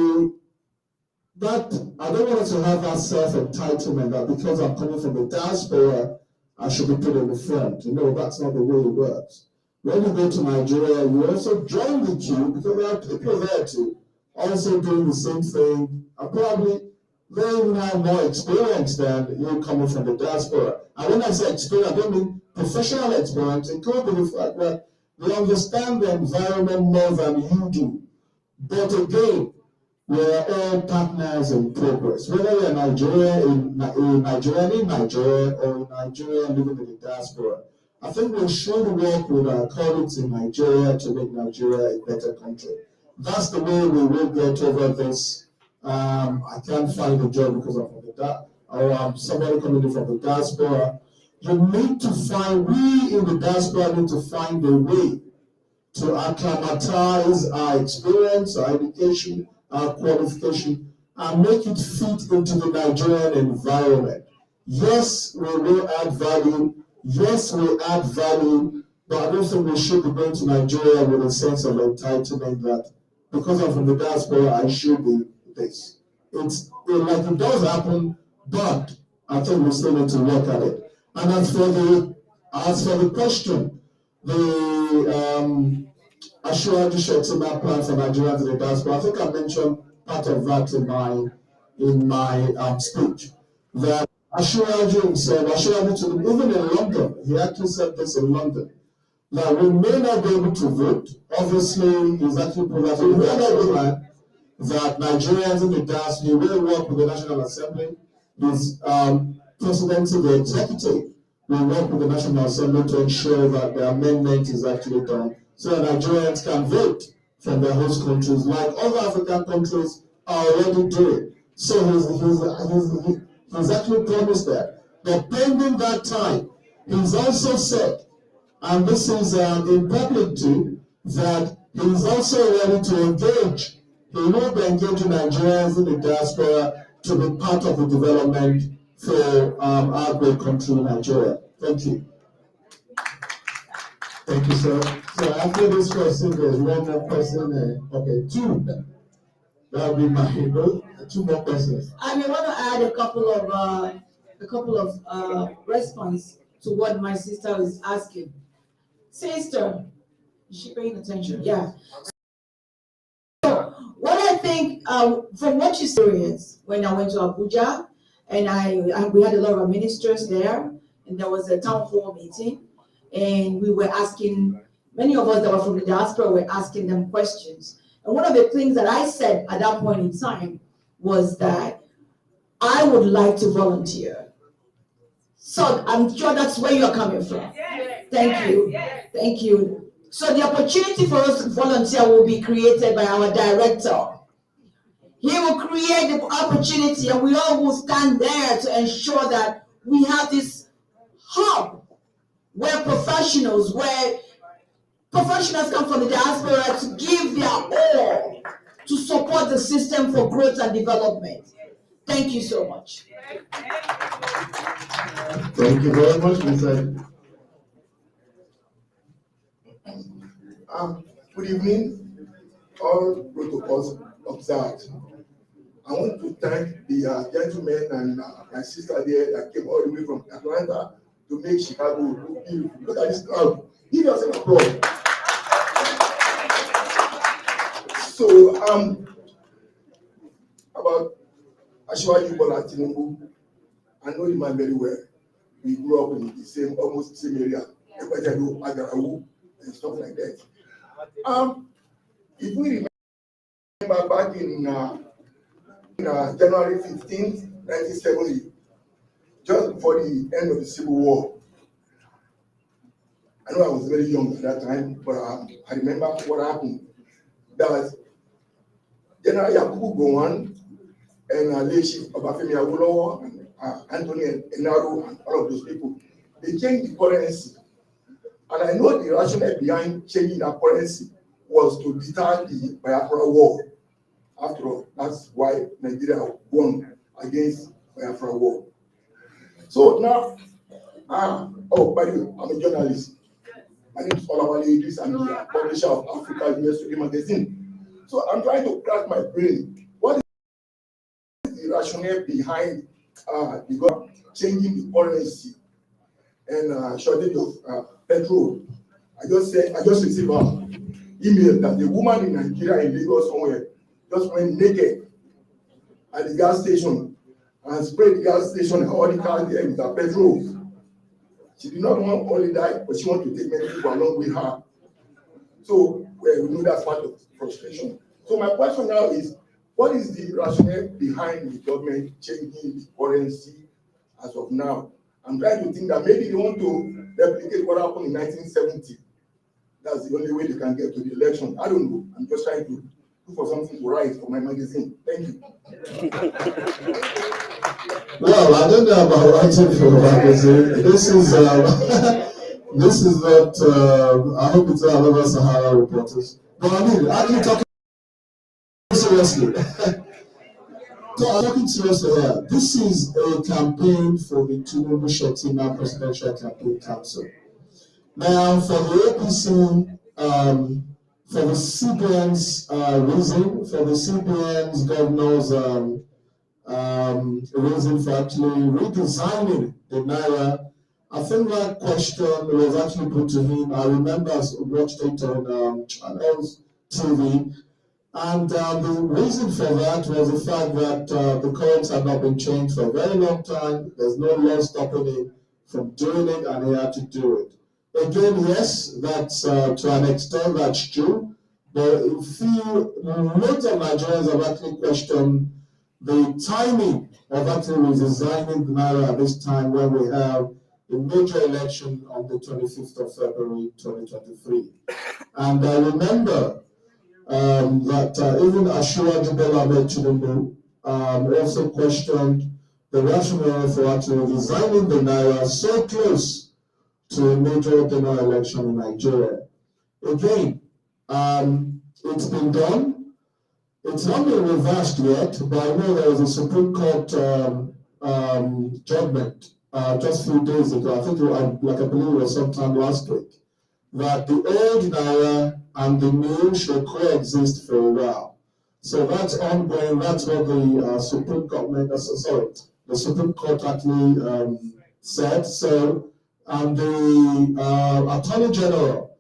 I don't want us to have that self-entitlement that because I'm coming from the diaspora, I should be put in the front. That's not the way it works. When you go to Nigeria, you also join the queue because there are people there too, also doing the same thing, and probably they even have more experience than you coming from the diaspora. And when I say experience, I don't mean professional experience. It could be the fact that they understand the environment more than you do. But again, we're all partners in progress. Whether you're Nigerian in Nigeria or Nigeria living in the diaspora, I think we should work with our colleagues in Nigeria to make Nigeria a better country. That's the way we will get over this. I can't find a job because I'm from the somebody coming in from the diaspora. We in the diaspora need to find a way to acclimatize our experience, our education, our qualification, and make it fit into the Nigerian environment. Yes, we will add value. Yes, we add value, but I don't think we should be going to Nigeria with a sense of entitlement that because I'm from the diaspora, I should be this. It does happen, but I think we still need to work at it. And as for the question, the Ashwaji Shettima plan for Nigerians in the diaspora, I think I mentioned part of that in my speech. That Ashwaji himself, even in London, he actually said this in London. Now, we may not be able to vote. Obviously, he's actually put that in the plan that Nigerians in the diaspora, he will work with the National Assembly. His presidency, the executive, will work with the National Assembly to ensure that the amendment is actually done so that Nigerians can vote from their host countries like other African countries are already doing. So he's actually promised that. But pending that time, he's also said, and this is in public too, that he's also ready to engage. He will be engaging Nigerians in the diaspora to be part of the development for our great country, Nigeria. Thank you. Thank you, sir. So after this question, there's one more person. Okay, two. That'll be my two more questions. I want to add a couple of response to what my sister is asking. Sister, is she paying attention? Yeah. So what I think from what you experienced when I went to Abuja, and we had a lot of ministers there, and there was a town hall meeting, and we were asking, many of us that were from the diaspora were asking them questions. And one of the things that I said at that point in time was that I would like to volunteer. So I'm sure that's where you're coming from. Thank you. Thank you. So the opportunity for us to volunteer will be created by our director. He will create the opportunity, and we all will stand there to ensure that we have this hub where professionals come from the diaspora to give their all to support the system for growth and development. Thank you so much. Thank you very much, Mr. Good evening, all protocols observed. I want to thank the gentlemen and my sister there that came all the way from Atlanta to make Chicago look beautiful. Look at this crowd. Give yourself applause. So, about Asiwaju Bola Tinubu, I know the man very well. We grew up in the same, almost the same area, Ekwajadu, Agarawu, and stuff like that. If we remember back in January 15th, 1970, just before the end of the Civil War, I know I was very young at that time, but I remember what happened. That General Yakubu Gowon and late Chief Obafemi Awolowo and Anthony Enaro and all of those people, they changed the currency. And I know the rationale behind changing that currency was to deter the Biafra war. After all, that's why Nigeria won against Biafra war. So now, oh, by the way, I'm a journalist. My name is Olawale Idris. I'm the publisher of Africa US Today magazine. So I'm trying to crack my brain. What is the rationale behind the government changing the currency and shortage of petrol? I just received an email that the woman in Nigeria in Lagos somewhere just went naked at the gas station and sprayed the gas station and all the cars there with her petrol. She did not want only die, but she wanted to take many people along with her. So we know that's part of frustration. So my question now is, what is the rationale behind the government changing the currency as of now? I'm trying to think that maybe they want to replicate what happened in 1970. That's the only way they can get to the election. I don't know. I'm just trying to look for something to write for my magazine. Thank you. Well, I don't know about writing for a magazine. This is this is not. I hope it's not another Sahara Reporters. But I mean, actually talking seriously. So I'm talking seriously here. This is a campaign for the Tinubu Shettima Presidential Campaign Council. Now, for the APC, for the CBN's reason, for the CBN's governor's reason for actually redesigning the Naira, I think that question was actually put to him. I remember I watched it on Channels TV, and the reason for that was the fact that the coins had not been changed for a very long time. There's no law stopping him from doing it, and he had to do it. Again, yes, that's to an extent that's true, but lots of Nigerians have actually questioned the timing of actually redesigning the Naira at this time when we have a major election on the 25th of February 2023. And I remember that even Asiwaju Bola Tinubu also questioned the rationale for actually designing the Naira so close to a major general election in Nigeria. Again, it's been done. It's not been reversed yet, but I know there was a Supreme Court judgment just a few days ago. I think, I believe it was sometime last week, that the old Naira and the new should coexist for a while. So that's ongoing. That's what the Supreme Court actually said. So, and the Attorney General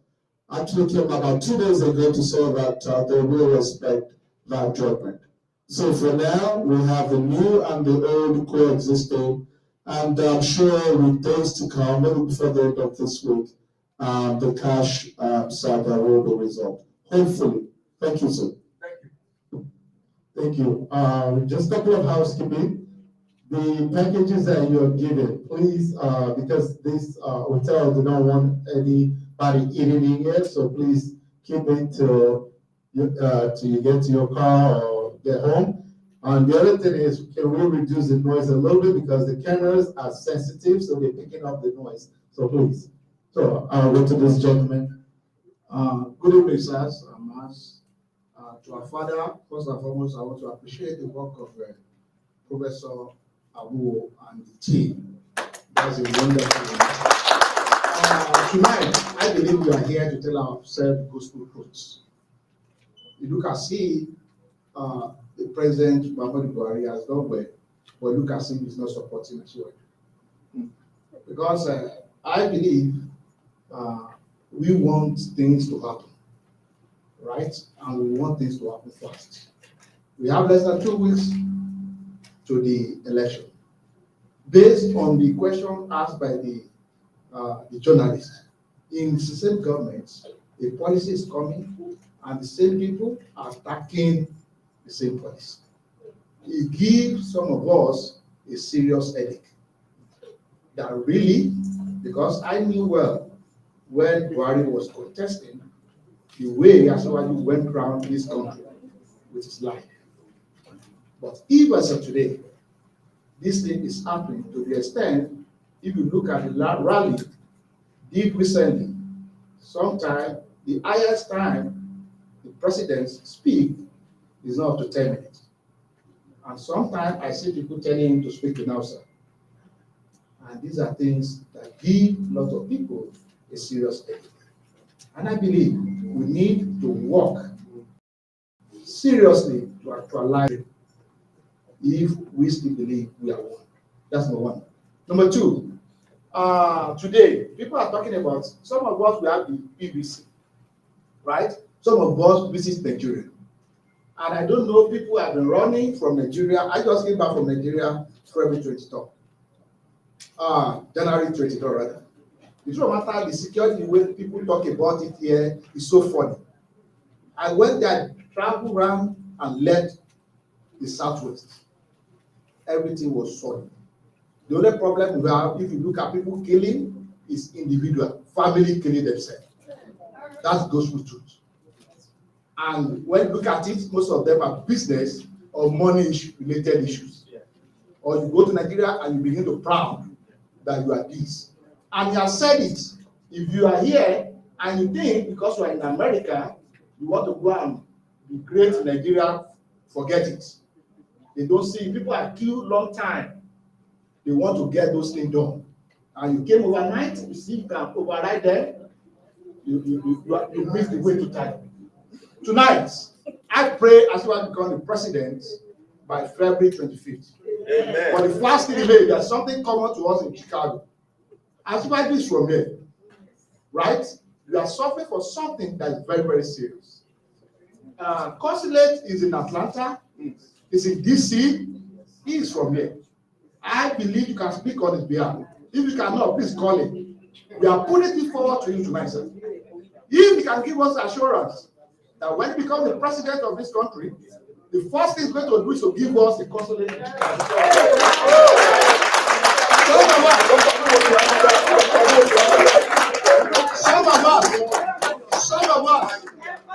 actually came about 2 days ago to say that they will respect that judgment. So for now, we have the new and the old coexisting, and I'm sure with days to come, maybe before the end of this week, the cash saga will be resolved. Hopefully. Thank you, sir. Thank you. Just a couple of housekeeping. The packages that you're given, please, because this hotel do not want anybody eating in here, so please keep it till you get to your car or get home. And the other thing is, can we reduce the noise a little bit because the cameras are sensitive, so they're picking up the noise. So please. So I'll go to this gentleman. Good evening, sirs. To our father, first and foremost, I want to appreciate the work of Professor Abu and the team. That's a wonderful one. Tonight, I believe we are here to tell ourselves gospel truths. You look and see the President Muhammadu Buhari has done well, but look and see he's not supporting as well. Because I believe we want things to happen, right? And we want things to happen fast. We have less than 2 weeks to the election. Based on the question asked by the journalist, in the same government, a policy is coming and the same people are attacking the same policy. It gives some of us a serious headache. That really, because I knew well when Buhari was contesting, the way Asiwaju went around this country with his life. But even as of today, this thing is happening to the extent, if you look at the rally did recently, sometime the highest time the presidents speak is not up to 10 minutes. And sometimes I see people telling him to speak in Hausa. And these are things that give a lot of people a serious headache. And I believe we need to work seriously to actualize it if we still believe we are one. That's number one. Number two, today, people are talking about, some of us, we have the BBC, right? Some of us visit Nigeria. And I don't know, people have been running from Nigeria. I just came back from Nigeria February 23rd. January 23rd, rather. The truth of the matter, the security, way people talk about it here is so funny. I went there, traveled around, and left the Southwest. Everything was solid. The only problem we have, if you look at people killing, is individual, family killing themselves. That's gospel truth. And when you look at it, most of them are business or money-related issues. Or you go to Nigeria and you begin to proud that you are this. And he has said it. If you are here and you think because you are in America, you want to go and be great in Nigeria, forget it. They don't see, people are queued long time. They want to get those things done. And you came overnight, you see you can override them, you miss the way to time. Tonight, I pray as well become the president by February 25th. Amen. For the first thing today, there's something common to us in Chicago. As well as from here, right? You are suffering for something that is very, very serious. Consulate is in Atlanta, is in DC, he is from here. I believe you can speak on his behalf. If you cannot, please call him. We are putting it forward to you tonight, sir. If he can give us assurance that when he becomes the president of this country, the first thing he's going to do is to give us the consulate.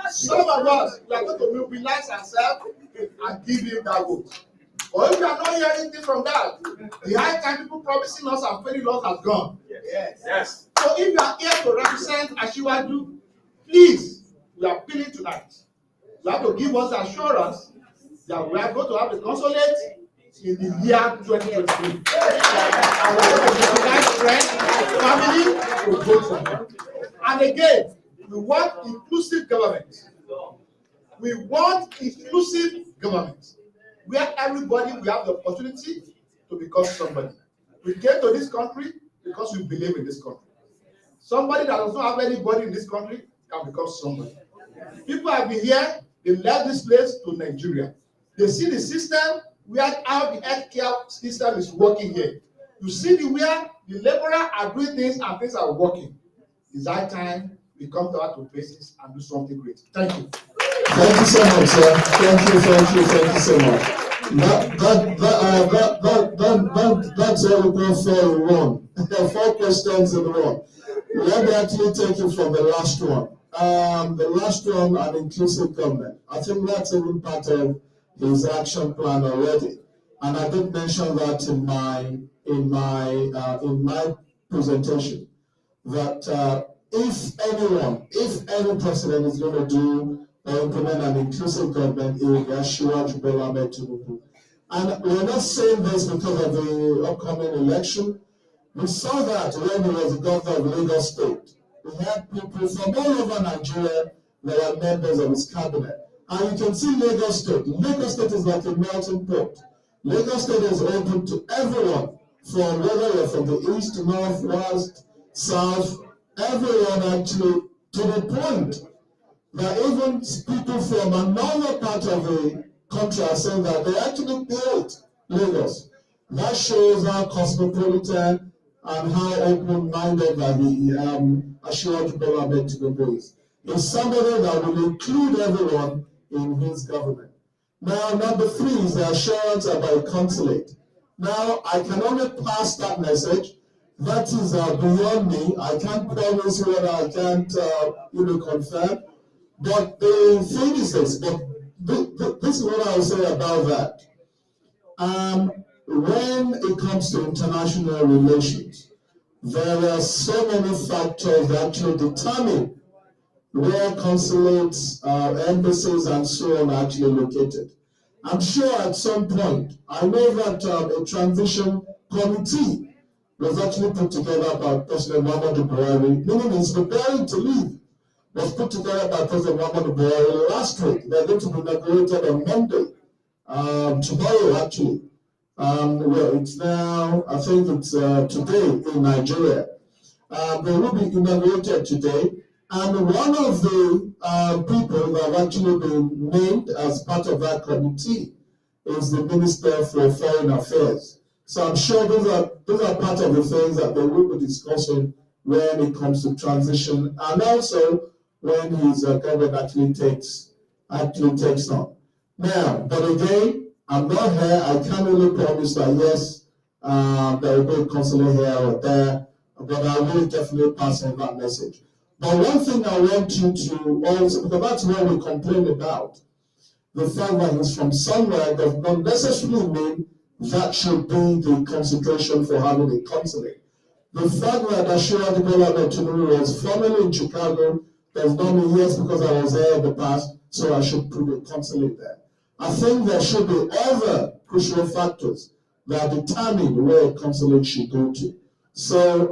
Some of us, we are going to mobilize ourselves and give him that vote. Or if you are not hearing anything from that, the high time people promising us and failing us has gone. Yes. So if you are here to represent Asiwaju, please, we are appealing tonight. You have to give us assurance that we are going to have the consulate in the year 2023. And we are going to provide strength, family to vote for them. And again, we want inclusive government. We want inclusive government, where everybody will have the opportunity to become somebody. We came to this country because we believe in this country. Somebody that does not have anybody in this country can become somebody. People have been here, they left this place to Nigeria. They see the system, where how the healthcare system is working here. You see the where the laborer are doing things and things are working. It's that time we come to our basis and do something great. Thank you. Thank you so much, sir. Thank you so much. That's all we call 4 in 1. 4 questions in 1. Let me actually take you from the last one. The last one, an inclusive government. I think that's even part of his action plan already, and I did mention that in my presentation that if any president is going to do or implement an inclusive government, it will be Asiwaju Bola Ahmed Tinubu. And we're not saying this because of the upcoming election. We saw that when he was the governor of Lagos State. We had people from all over Nigeria that were members of his cabinet. And you can see Lagos State. Lagos State is like a melting pot. Lagos State is open to everyone, from whether you're from the east, north, west, south, everyone actually, to the point that even people from another part of the country are saying that they actually built Lagos. That shows how cosmopolitan and how open-minded that Asiwaju Bola Ahmed Tinubu is. He's somebody that will include everyone in his government. Now, number 3 is the assurance about a consulate. Now, I can only pass that message. That is beyond me. I can't promise what I can't confirm. But the thing is this, this is what I will say about that. When it comes to international relations, there are so many factors that actually determine where consulates, embassies, and so on are actually located. I'm sure at some point, I know that a transition committee was actually put together by President Muhammadu Buhari, meaning he's preparing to leave, was put together by President Muhammadu Buhari last week. They're going to be inaugurated on Monday, tomorrow actually. Well, it's now, I think it's today in Nigeria. They will be inaugurated today. And one of the people that have actually been named as part of that committee is the Minister for Foreign Affairs. So I'm sure those are part of the things that they will be discussing when it comes to transition, and also when his government actually takes on. Now, but again, I'm not here. I can't really promise that yes, there will be a consulate here or there, but I will definitely pass on that message. But one thing I want you to also, because that's what we complain about, the fact that he's from somewhere does not necessarily mean that should be the consideration for having a consulate. The fact that Asiwaju Bola Ahmed Tinubu was formerly in Chicago does not mean yes, because I was there in the past, so I should put a consulate there. I think there should be other crucial factors that determine where a consulate should go to. So,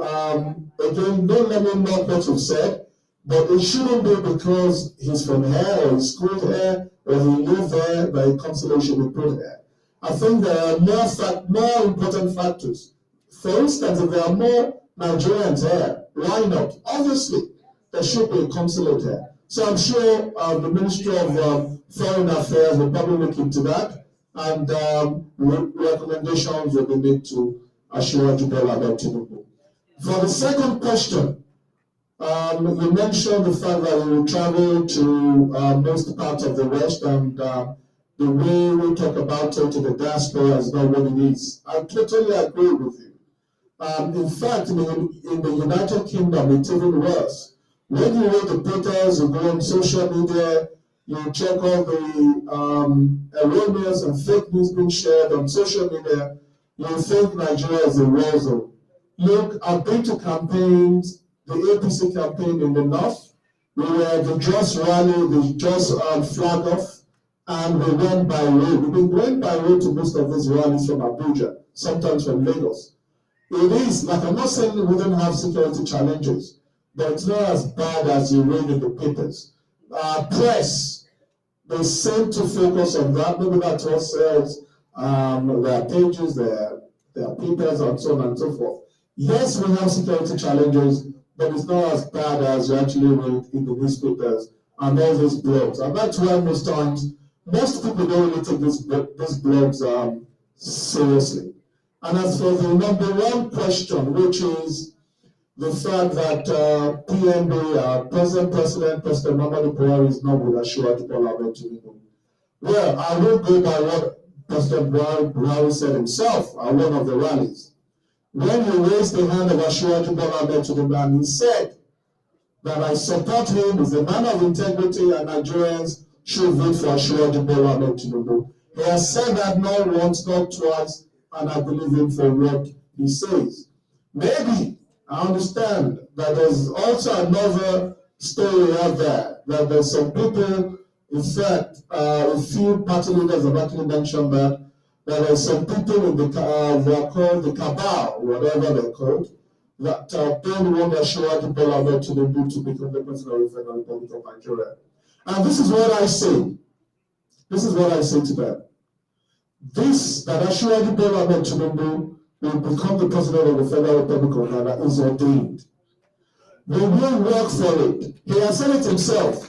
again, don't let me knock what you've said, but it shouldn't be because he's from here, or he's schooled here, or he lived there, that a consulate should be put there. I think there are more important factors. For instance, if there are more Nigerians here, why not? Obviously, there should be a consulate here. So I'm sure the Ministry of Foreign Affairs will probably look into that, and recommendations will be made to Asiwaju Bola Ahmed Tinubu. For the second question, you mentioned the fact that we will travel to most parts of the West, and the way we talk about it to the diaspora is not what it is. I totally agree with you. In fact, in the United Kingdom, it's even worse. When you read the papers, you go on social media, you check all the erroneous and fake news being shared on social media, you think Nigeria is a war zone. Look, I've been to campaigns, the APC campaign in the north, we were at the Jos rally, the Jos flag off, and we went by road. We've been going by road to most of these rallies from Abuja, sometimes from Lagos. It is, like I'm not saying we wouldn't have security challenges, but it's not as bad as you read in the papers. Press, they seem to focus on that. Maybe that's what sells their pages, their papers, and so on and so forth. Yes, we have security challenges, but it's not as bad as you actually read in the newspapers and all these blogs. And that's why most times, most people don't really take these blogs seriously. And as for the number one question, which is the fact that PNB, President Muhammadu Buhari is not with Asiwaju Bola Ahmed Tinubu. Well, I will go by what President Buhari said himself at one of the rallies. When he raised the hand of Asiwaju Bola Ahmed Tinubu, and he said that I support him, he's a man of integrity, and Nigerians should vote for Asiwaju Bola Ahmed Tinubu. He has said that not once, not twice, and I believe him for what he says. Maybe I understand that there's also another story out there, that there's some people, in fact, a few party leaders have actually mentioned that there are some people in the they are called the cabal, whatever they're called, that don't want Asiwaju Bola Ahmed Tinubu to become the president of the Federal Republic of Nigeria. And this is what I say. This is what I say to them. This, that Asiwaju Bola Ahmed Tinubu will become the president of the Federal Republic of Ghana, is ordained. We will work for it. He has said it himself.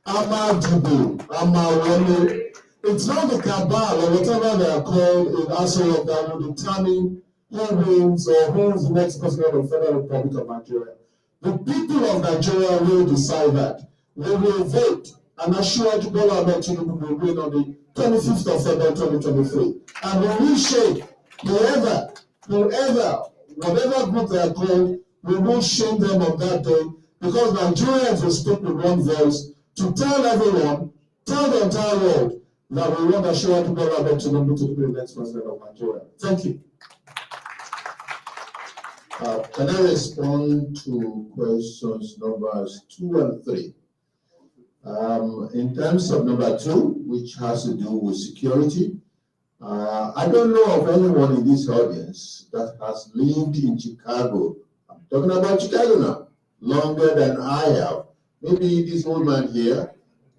Amadibu, Amawale. It's not the cabal or whatever they are called in Aso that will determine who wins or who is the next president of the Federal Republic of Nigeria. The people of Nigeria will decide that. They will vote, and Asiwaju Bola Ahmed Tinubu will win on the 25th of February 2023. And when we shake whoever, whatever group they are called, we will shame them on that day, because Nigerians will speak with one voice to tell everyone, tell the entire world, that we want Asiwaju Bola Ahmed Tinubu to be the next president of Nigeria. Thank you. Can I respond to questions numbers 2 and 3? In terms of number 2, which has to do with security, I don't know of anyone in this audience that has lived in Chicago. I'm talking about Chicago now, longer than I have. Maybe this old man here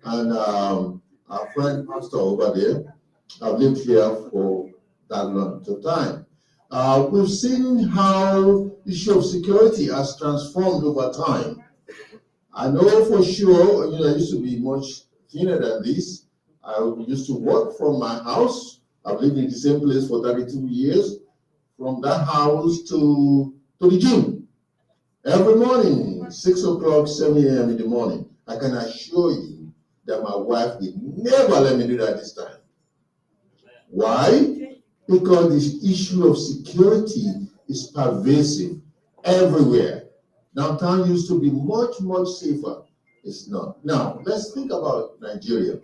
and our friend pastor over there have lived here for that long time. We've seen how the issue of security has transformed over time. I know for sure, I used to be much thinner than this. I used to work from my house. I've lived in the same place for 32 years. From that house to the gym. Every morning, 6 o'clock, 7 a.m. in the morning. I can assure you that my wife will never let me do that this time. Why? Because this issue of security is pervasive everywhere. Downtown used to be much, much safer. It's not. Now, let's think about Nigeria.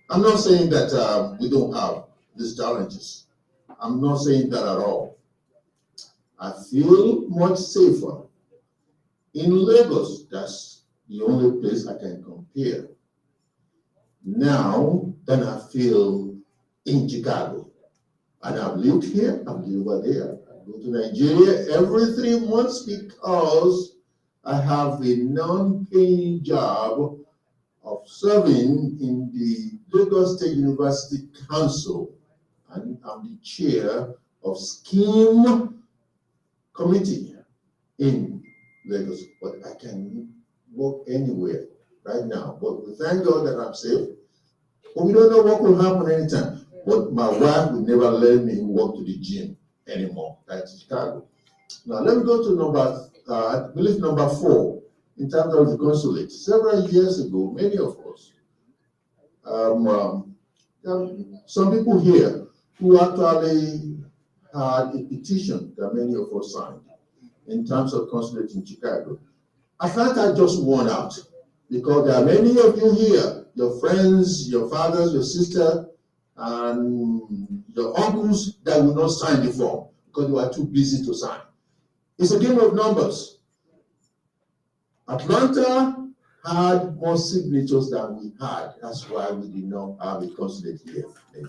I'm not saying that we don't have these challenges. I'm not saying that at all. I feel much safer in Lagos. That's the only place I can compare now than I feel in Chicago. And I've lived here, I've lived over there. I go to Nigeria every 3 months because I have a non-paying job of serving in the Lagos State University Council. And I'm the chair of scheme committee in Lagos. But I can work anywhere right now. But we thank God that I'm safe. But we don't know what will happen anytime. But my wife would never let me walk to the gym anymore. That's Chicago. Now let me go to I believe number 4, in terms of the consulate. Several years ago, many of us, some people here who actually had a petition that many of us signed in terms of consulate in Chicago. I thought I just won out because there are many of you here, your friends, your fathers, your sister, and your uncles that will not sign the form because you are too busy to sign. It's a game of numbers. Atlanta had more signatures than we had. That's why we did not have a consulate here in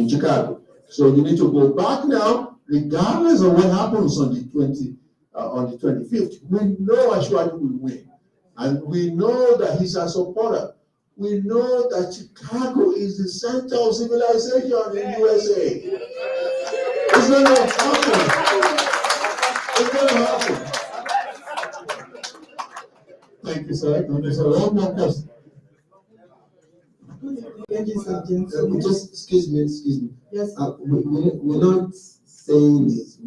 Chicago. So you need to go back now, regardless of what happens on the 25th. We know Asiwaju will win, and we know that he's a supporter. We know that Chicago is the center of civilization in USA. It's going to happen. It's going to happen. Thank you, sir. Thank you, sir. One more question. Ladies and gentlemen, just excuse me. Yes, we're not saying this.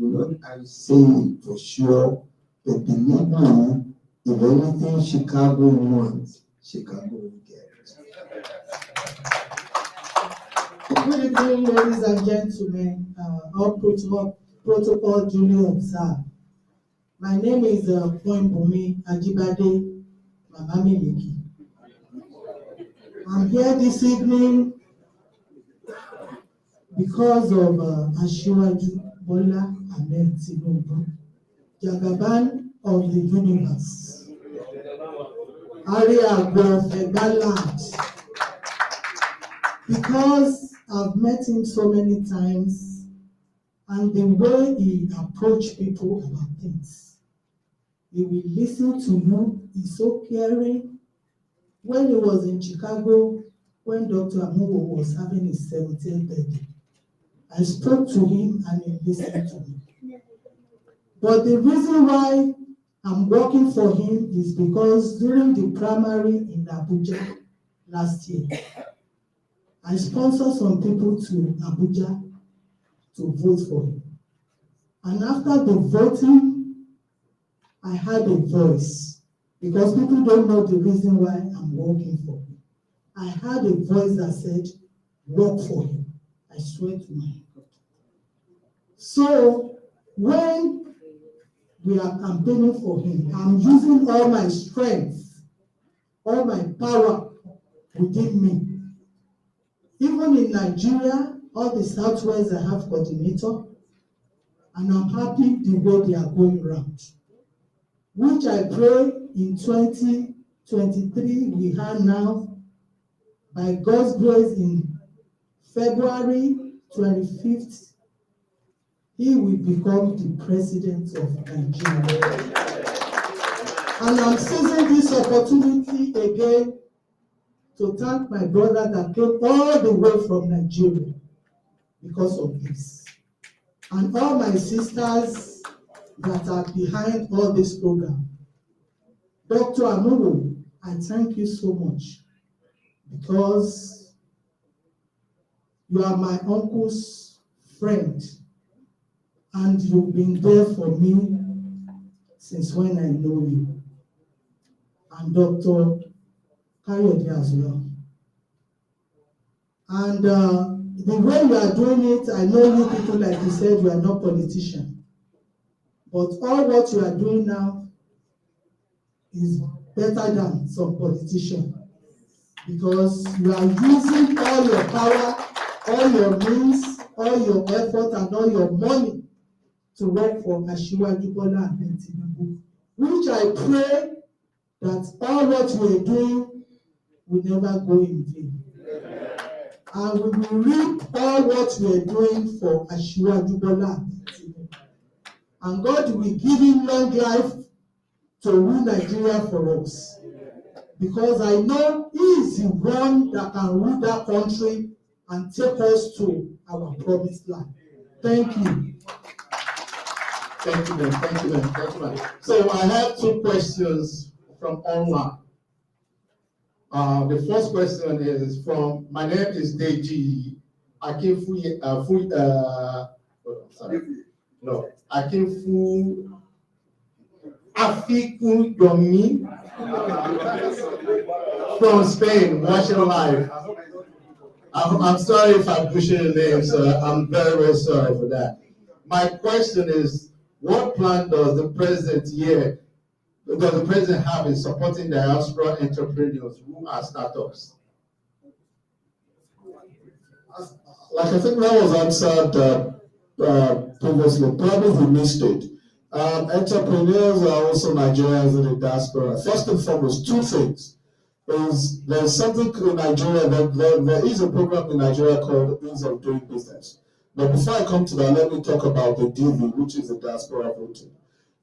I'm saying it for sure. But believe me, if anything Chicago wants, Chicago will get it. Good evening, ladies and gentlemen. All protocol duly observed. My name is Poinbumi Ajibade Mamamiliki. I'm here this evening because of Asiwaju Bola Ahmed Tinubu, Jagaban of the universe, Area of Egbaland. Because I've met him so many times, and the way he approached people about things. He will listen to you, he's so caring. When he was in Chicago, when Dr. Amuwo was having his 17th birthday, I spoke to him and he listened to me. But the reason why I'm working for him is because during the primary in Abuja last year, I sponsored some people to Abuja to vote for him. And after the voting, I had a voice, because people don't know the reason why I'm working for him. I had a voice that said, work for him. I swear to my God. So when we are campaigning for him, I'm using all my strength, all my power within me. Even in Nigeria, all the Southwest, I have coordinator, and I'm happy the way they are going around, which I pray in 2023 we have now, by God's grace, in February 25th, he will become the president of Nigeria. And I'm seizing this opportunity again to thank my brother that came all the way from Nigeria because of this. And all my sisters that are behind all this program. Dr. Amuwo, I thank you so much, because you are my uncle's friend, and you've been there for me since when I know you. And Dr. Kayode as well. And the way you are doing it, I know you people, like you said, you are not politicians. But all what you are doing now is better than some politicians, because you are using all your power, all your means, all your effort, and all your money to work for Asiwaju Bola Ahmed Tinubu, which I pray that all what we are doing will never go in vain. And we will reap all what we are doing for Asiwaju Bola Ahmed Tinubu. And God will give him long life to rule Nigeria for us. Because I know he is the one that can rule that country and take us to our promised land. Thank you. Thank you, man. Thank you, man. Thank you, man. So I have two questions from online. The first question is from, my name is Deji Akinfu, Akinfu Afiku Yomi from Spain, watching live. I'm sorry if I butchered your name, sir. I'm very, very sorry for that. My question is, what plan does the president have in supporting diaspora entrepreneurs who are startups? Like I think that was answered previously, probably we missed it. Entrepreneurs are also Nigerians in the diaspora. First and foremost, two things. There's something in Nigeria, there is a program in Nigeria called Ease of Doing Business. But before I come to that, let me talk about the DV, which is the diaspora voting.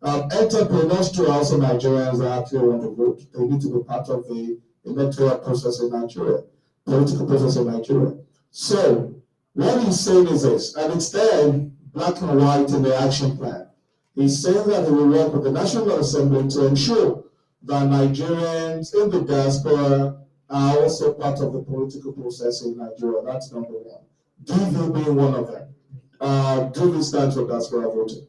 Entrepreneurs too are also Nigerians that actually want to vote. They need to be part of the electoral process in Nigeria, political process in Nigeria. So what he's saying is this, and it's there in black and white in the action plan. He's saying that he will work with the National Assembly to ensure that Nigerians in the diaspora are also part of the political process in Nigeria. That's number one. DV being one of them. DV stands for diaspora voting.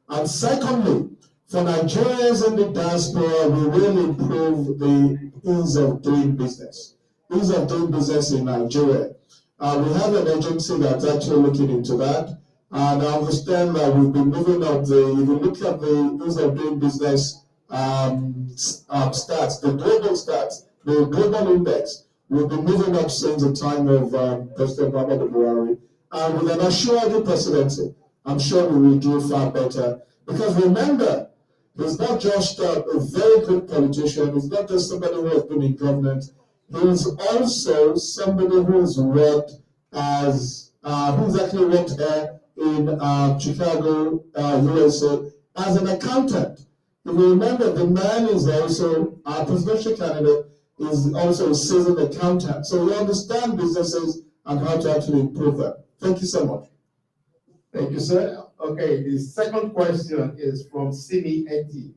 And secondly, for Nigerians in the diaspora, we will improve the ease of doing business. Ease of doing business in Nigeria. We have an agency that's actually looking into that. And I understand that we've been moving up if you look at the ease of doing business stats, the global stats, the global index, we've been moving up since the time of President Muhammadu Buhari. And with an Asiwaju presidency, I'm sure we will do far better. Because remember, he's not just a very good politician, he's not just somebody who has been in government, he's also somebody who has worked as who's actually worked in Chicago, USA, as an accountant. If you remember, the man is also our presidential candidate, is also a seasoned accountant. So we understand businesses and how to actually improve them. Thank you so much. Thank you, sir. Okay, the second question is from Simi Eti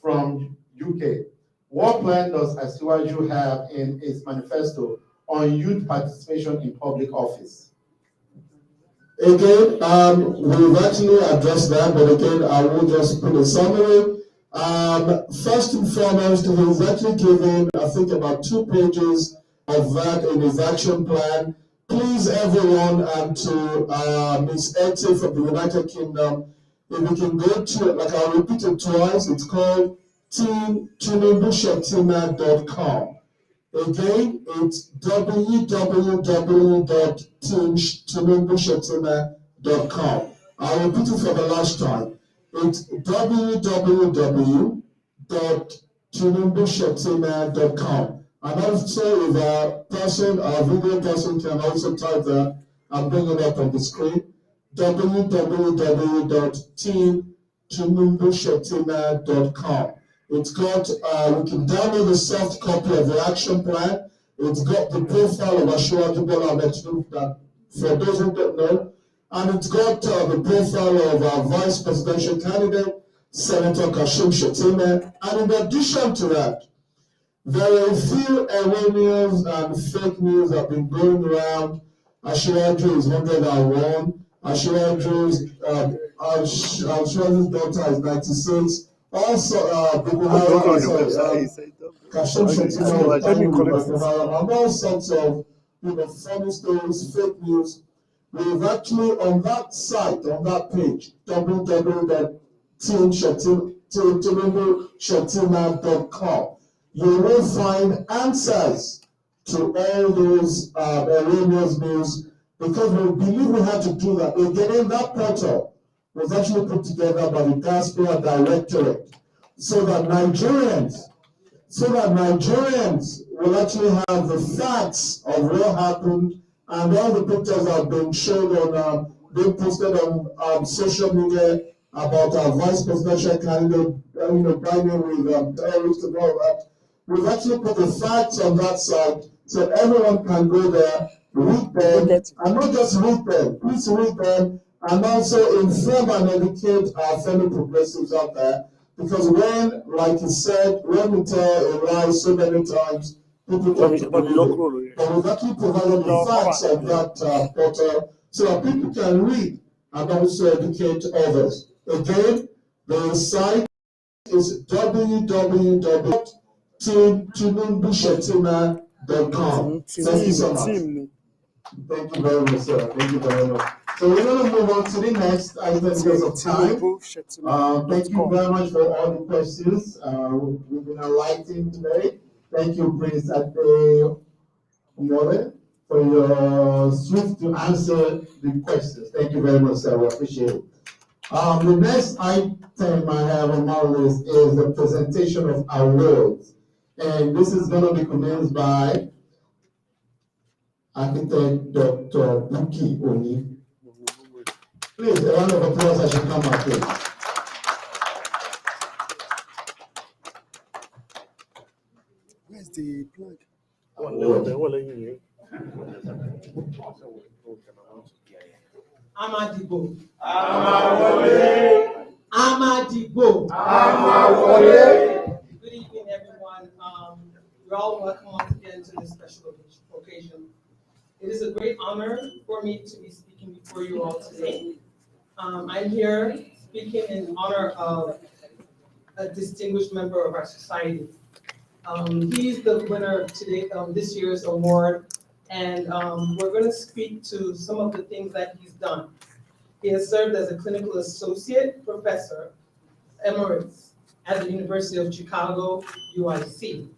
from UK. What plan does Asiwaju have in its manifesto on youth participation in public office? Again, we've actually addressed that, but again, I will just put a summary. First and foremost, he's actually given, I think, about 2 pages of that in his action plan. Please, everyone, and to Ms. Eti from the United Kingdom, if you can go to, like I'll repeat it twice, it's called teamtunubushetima.com. Again, it's www.teamtunubushetima.com. I'll repeat it for the last time. It's www.tunubushetima.com. And also, if a person, a video person can also type that and bring it up on the screen, www.teamtunubushetima.com. It's got, we can download the soft copy of the action plan. It's got the profile of Asiwaju Bola Ahmed Tinubu, that for those who don't know, and it's got the profile of our vice presidential candidate, Senator Kashim Shettima. And in addition to that, there are a few erroneous and fake news that have been going around. Asiwaju is 101. Asiwaju's daughter is 96. Also, Kashim Shettima and all sorts of funny stories, fake news. We've actually on that site, on that page, www.teamtunubushetima.com, you will find answers to all those erroneous news, because we believe we had to do that. Again, that portal was actually put together by the Diaspora Directorate so that Nigerians will actually have the facts of what happened, and all the pictures have been shown on, being posted on social media about our vice presidential candidate, dining with terrorists and all that. We've actually put the facts on that side so everyone can go there, read them, and not just read them, please read them, and also inform and educate our fellow progressives out there. Because when, like you said, when we tell a lie so many times, people tend to believe it. But we've actually provided the facts of that portal so that people can read and also educate others. Again, the site is www.teamtunubushetima.com. Thank you so much. Thank you very much, sir. Thank you very much. So we're going to move on to the next item because of time. Thank you very much for all the questions. We've been enlightened today. Thank you, Prince Ade Umore, for your swift to answer the questions. Thank you very much, sir. We appreciate it. The next item I have on my list is the presentation of awards. And this is going to be commenced by Architect Dr. Buki Oni. Please, a round of applause as you come up, please. Where's the plug? Amadibo. Good evening, everyone. You're all welcome once again to this special occasion. It is a great honor for me to be speaking before you all today. I'm here speaking in honor of a distinguished member of our society. He's the winner of this year's award, and we're going to speak to some of the things that he's done. He has served as a clinical associate professor emeritus at the University of Chicago, UIC.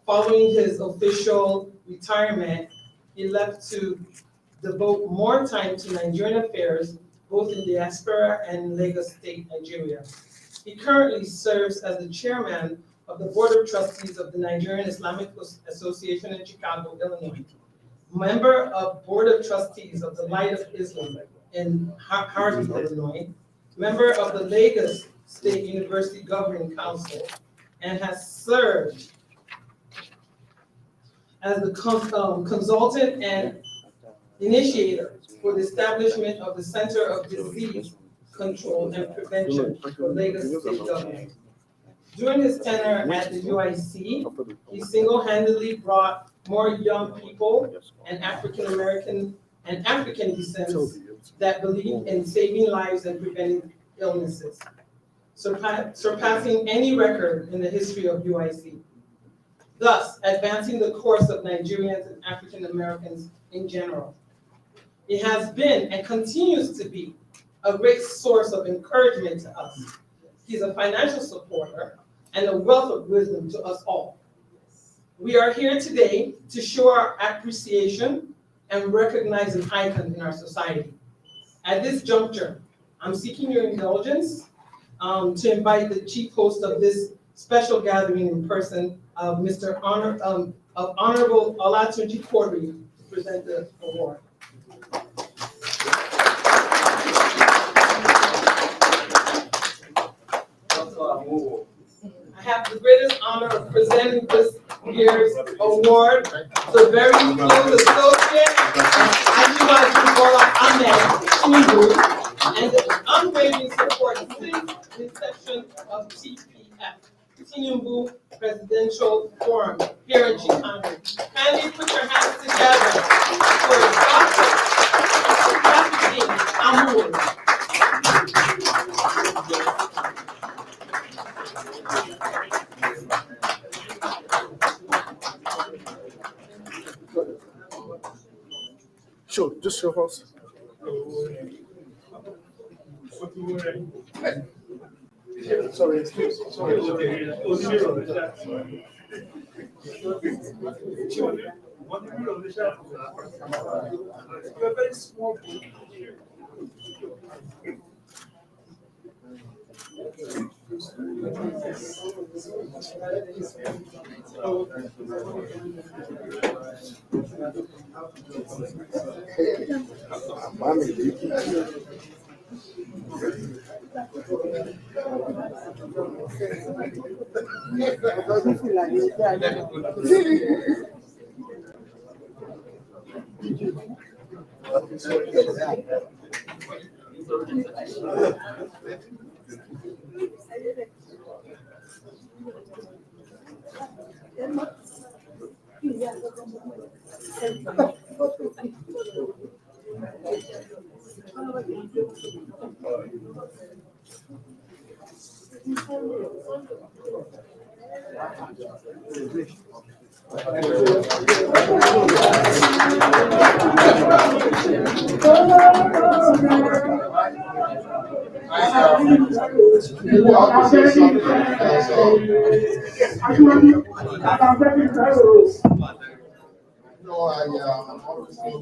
Following his official retirement, he left to devote more time to Nigerian affairs, both in diaspora and Lagos State, Nigeria. He currently serves as the chairman of the Board of Trustees of the Nigerian Islamic Association in Chicago, Illinois. member of Board of Trustees of the Light of Islam in Harvard, Illinois, member of the Lagos State University Governing Council, and has served as the consultant and initiator for the establishment of the Center of Disease Control and Prevention for Lagos State Government. During his tenure at the UIC, he single-handedly brought more young people and African American and African descent that believe in saving lives and preventing illnesses, surpassing any record in the history of UIC, thus advancing the course of Nigerians and African Americans in general. It has been and continues to be a great source of encouragement to us. He's a financial supporter and a wealth of wisdom to us all. We are here today to show our appreciation and recognize an icon in our society. At this juncture, I'm seeking your indulgence to invite the chief host of this special gathering in person, Honorable Olatunji Quadri, to present the award. I have the greatest honor of presenting this year's award to very close associate, Ajiwaju Bola Ahmed Tinubu, and the unwavering support since the inception of TPF, Tinubu Presidential Forum, here in Chicago. Kindly put your hands together for Dr. Trafficking Amour. Sure, just show us. Sorry, excuse me. Sorry. You're very small. No, I'm always saying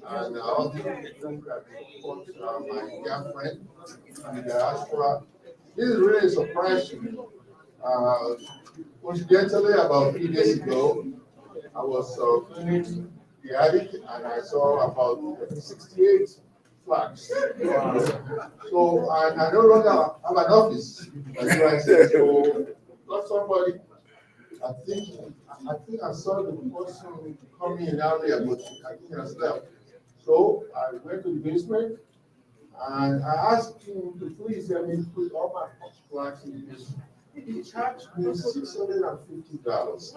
and I also support my dear friend in the diaspora. This is really a surprise to me. Coincidentally, about 3 days ago, I was cleaning the attic and I saw about 68 flags. So I no longer have an office, as I said. So got somebody. I think I saw the person coming in earlier, but I think I slept. So I went to the basement and I asked him to please let me put all my flags in the basement. He charged me $650.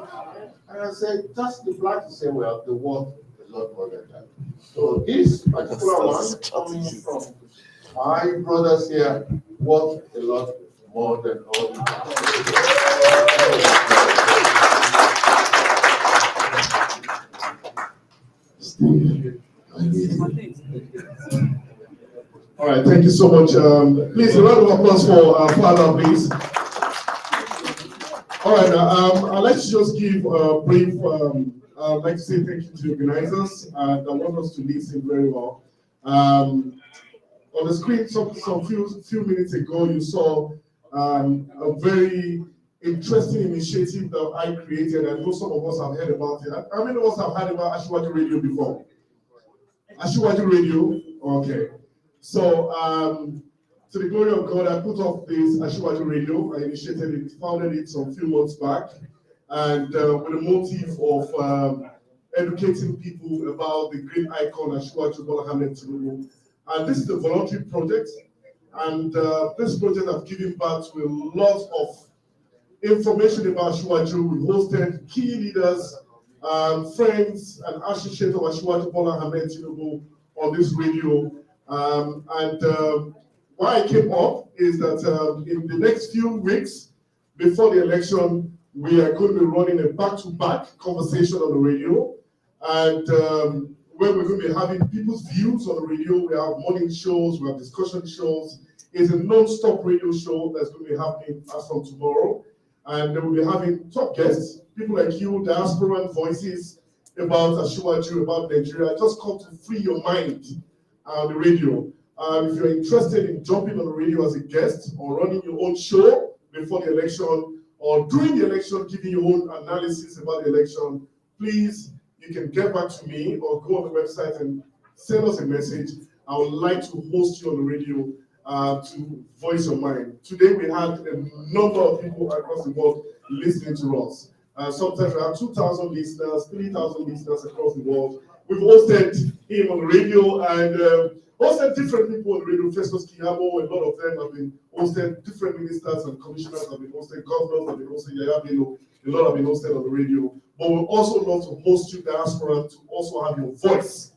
And I said, just the flag. He said, well, the worth is a lot more than that. So this particular one coming from my brothers here worth a lot more than all the All right, thank you so much. Please, a round of applause for Father, please. All right, I'd like to just give a brief, I'd like to say thank you to the organizers that want us to listen very well. On the screen, some few minutes ago, you saw a very interesting initiative that I created. I know some of us have heard about it. How many of us have heard about Asiwaju Radio before? Asiwaju Radio? Okay. So, to the glory of God, I put up this Asiwaju Radio. I initiated it, founded it some few months back, and with the motive of educating people about the great icon Asiwaju Bola Ahmed Tinubu. And this is a voluntary project, and this project has given birth to a lot of information about Asiwaju. We hosted key leaders, friends, and associates of Asiwaju Bola Ahmed Tinubu on this radio. Why I came up is that in the next few weeks before the election, we are going to be running a back-to-back conversation on the radio, and where we're going to be having people's views on the radio. We have morning shows, we have discussion shows. It's a non-stop radio show that's going to be happening as from tomorrow, and we'll be having top guests, people like you, diasporan voices about Asiwaju, about Nigeria. Just come to free your mind on the radio. If you're interested in jumping on the radio as a guest or running your own show before the election or during the election, giving your own analysis about the election, please, you can get back to me or go on the website and send us a message. I would like to host you on the radio to voice your mind. Today we had a number of people across the world listening to us. Sometimes we have 2,000 listeners, 3,000 listeners across the world. We've hosted him on the radio and hosted different people on the radio. Festus Keyamo, a lot of them have been hosted. Different ministers and commissioners have been hosted. Governors have been hosted. Yaya Bello, a lot have been hosted on the radio. But we also love to host you, diaspora, to also have your voice.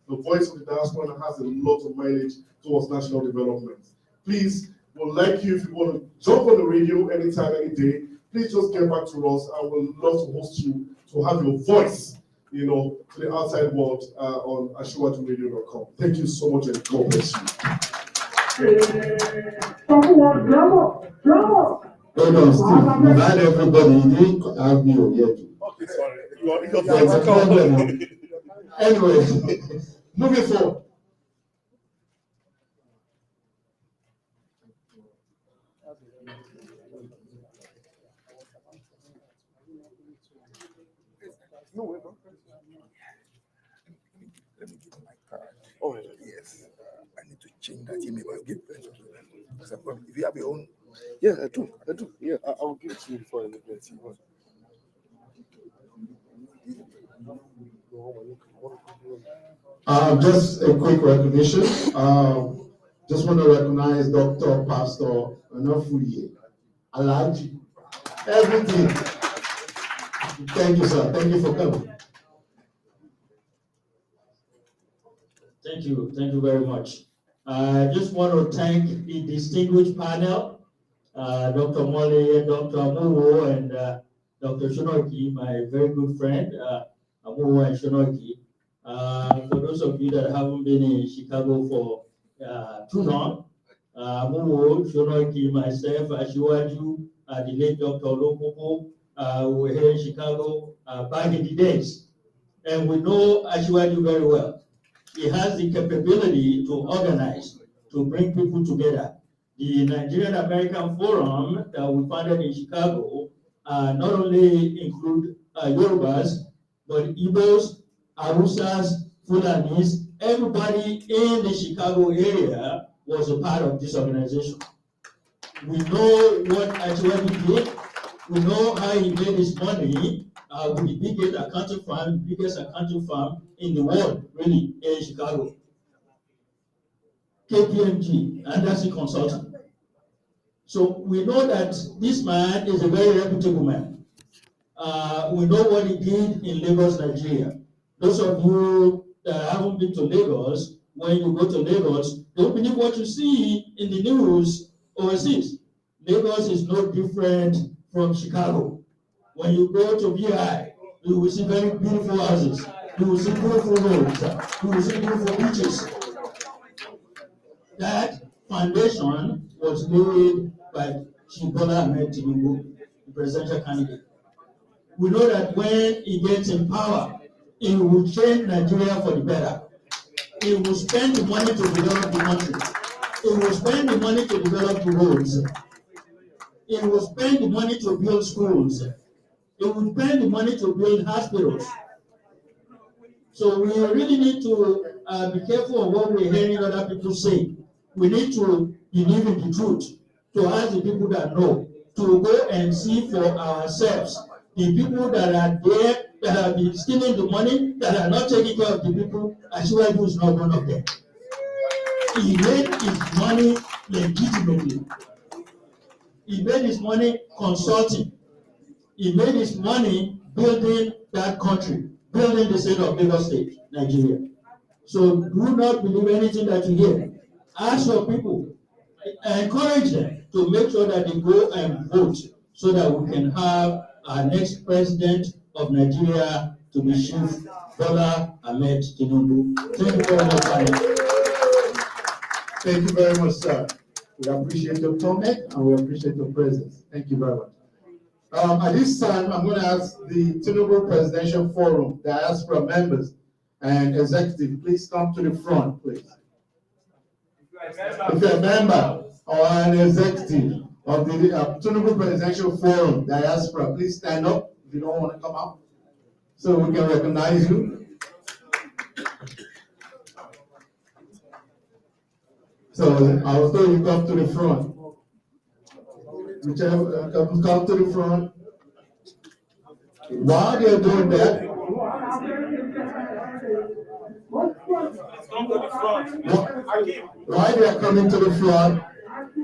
The voice of the diaspora has a lot of mileage towards national development. Please, we'd like you, if you want to jump on the radio anytime, any day, please just get back to us. I would love to host you, to have your voice, to the outside world on asiwajuradio.com. Thank you so much and God bless you. Hold on, Steve. We've had everybody. You didn't have me yet. Okay, sorry. Anyway, moving forward. Let me give my card. Oh, yes. I need to change that email. I'll give it to them. If you have your own. Yeah, I do. Yeah, I'll give it to you before I leave it. Just a quick recognition. Just want to recognize Dr. Pastor Onofuye, Alaji, everything. Thank you, sir. Thank you for coming. Thank you very much. I just want to thank the distinguished panel, Dr. Mole, Dr. Amuwo, and Dr. Shonoki, my very good friend, Amuwo and Shonoki. For those of you that haven't been in Chicago for too long, Amuwo, Shonoki, myself, Asiwaju, the late Dr. Olopopo, we were here in Chicago back in the days. And we know Asiwaju very well. He has the capability to organize, to bring people together. The Nigerian American Forum that we founded in Chicago not only include Yorubas, but Igbos, Hausas, Fulanis, everybody in the Chicago area was a part of this organization. We know what Asiwaju did. We know how he made his money with the biggest accounting firm in the world, really, in Chicago. KPMG, Anderson Consulting. So we know that this man is a very reputable man. We know what he did in Lagos, Nigeria. Those of you that haven't been to Lagos, when you go to Lagos, don't believe what you see in the news overseas. Lagos is no different from Chicago. When you go to VI, you will see very beautiful houses. You will see beautiful roads. You will see beautiful beaches. That foundation was laid by Bola Ahmed Tinubu, the presidential candidate. We know that when he gets in power, he will change Nigeria for the better. He will spend the money to develop the country. He will spend the money to develop the roads. it will spend the money to build schools. It will spend the money to build hospitals. So we really need to be careful of what we're hearing other people say. We need to believe in the truth, to ask the people that know, to go and see for ourselves. The people that are there, that have been stealing the money, that are not taking care of the people, Asiwaju is not one of them. He made his money legitimately. He made his money consulting. He made his money building that country, building the state of Lagos State, Nigeria. So do not believe anything that you hear. Ask your people, encourage them to make sure that they go and vote so that we can have our next president of Nigeria to be Chief Bola Ahmed Tinubu. Thank you very much, Annie. Thank you very much, sir. We appreciate your comment and we appreciate your presence. Thank you very much. At this time, I'm going to ask the Tinubu Presidential Forum, diaspora members and executive, please come to the front, please. If you're a member or an executive of the Tinubu Presidential Forum, diaspora, please stand up if you don't want to come out so we can recognize you. So I'll say you come to the front. Whichever come to the front. While they're doing that, while they're coming to the front,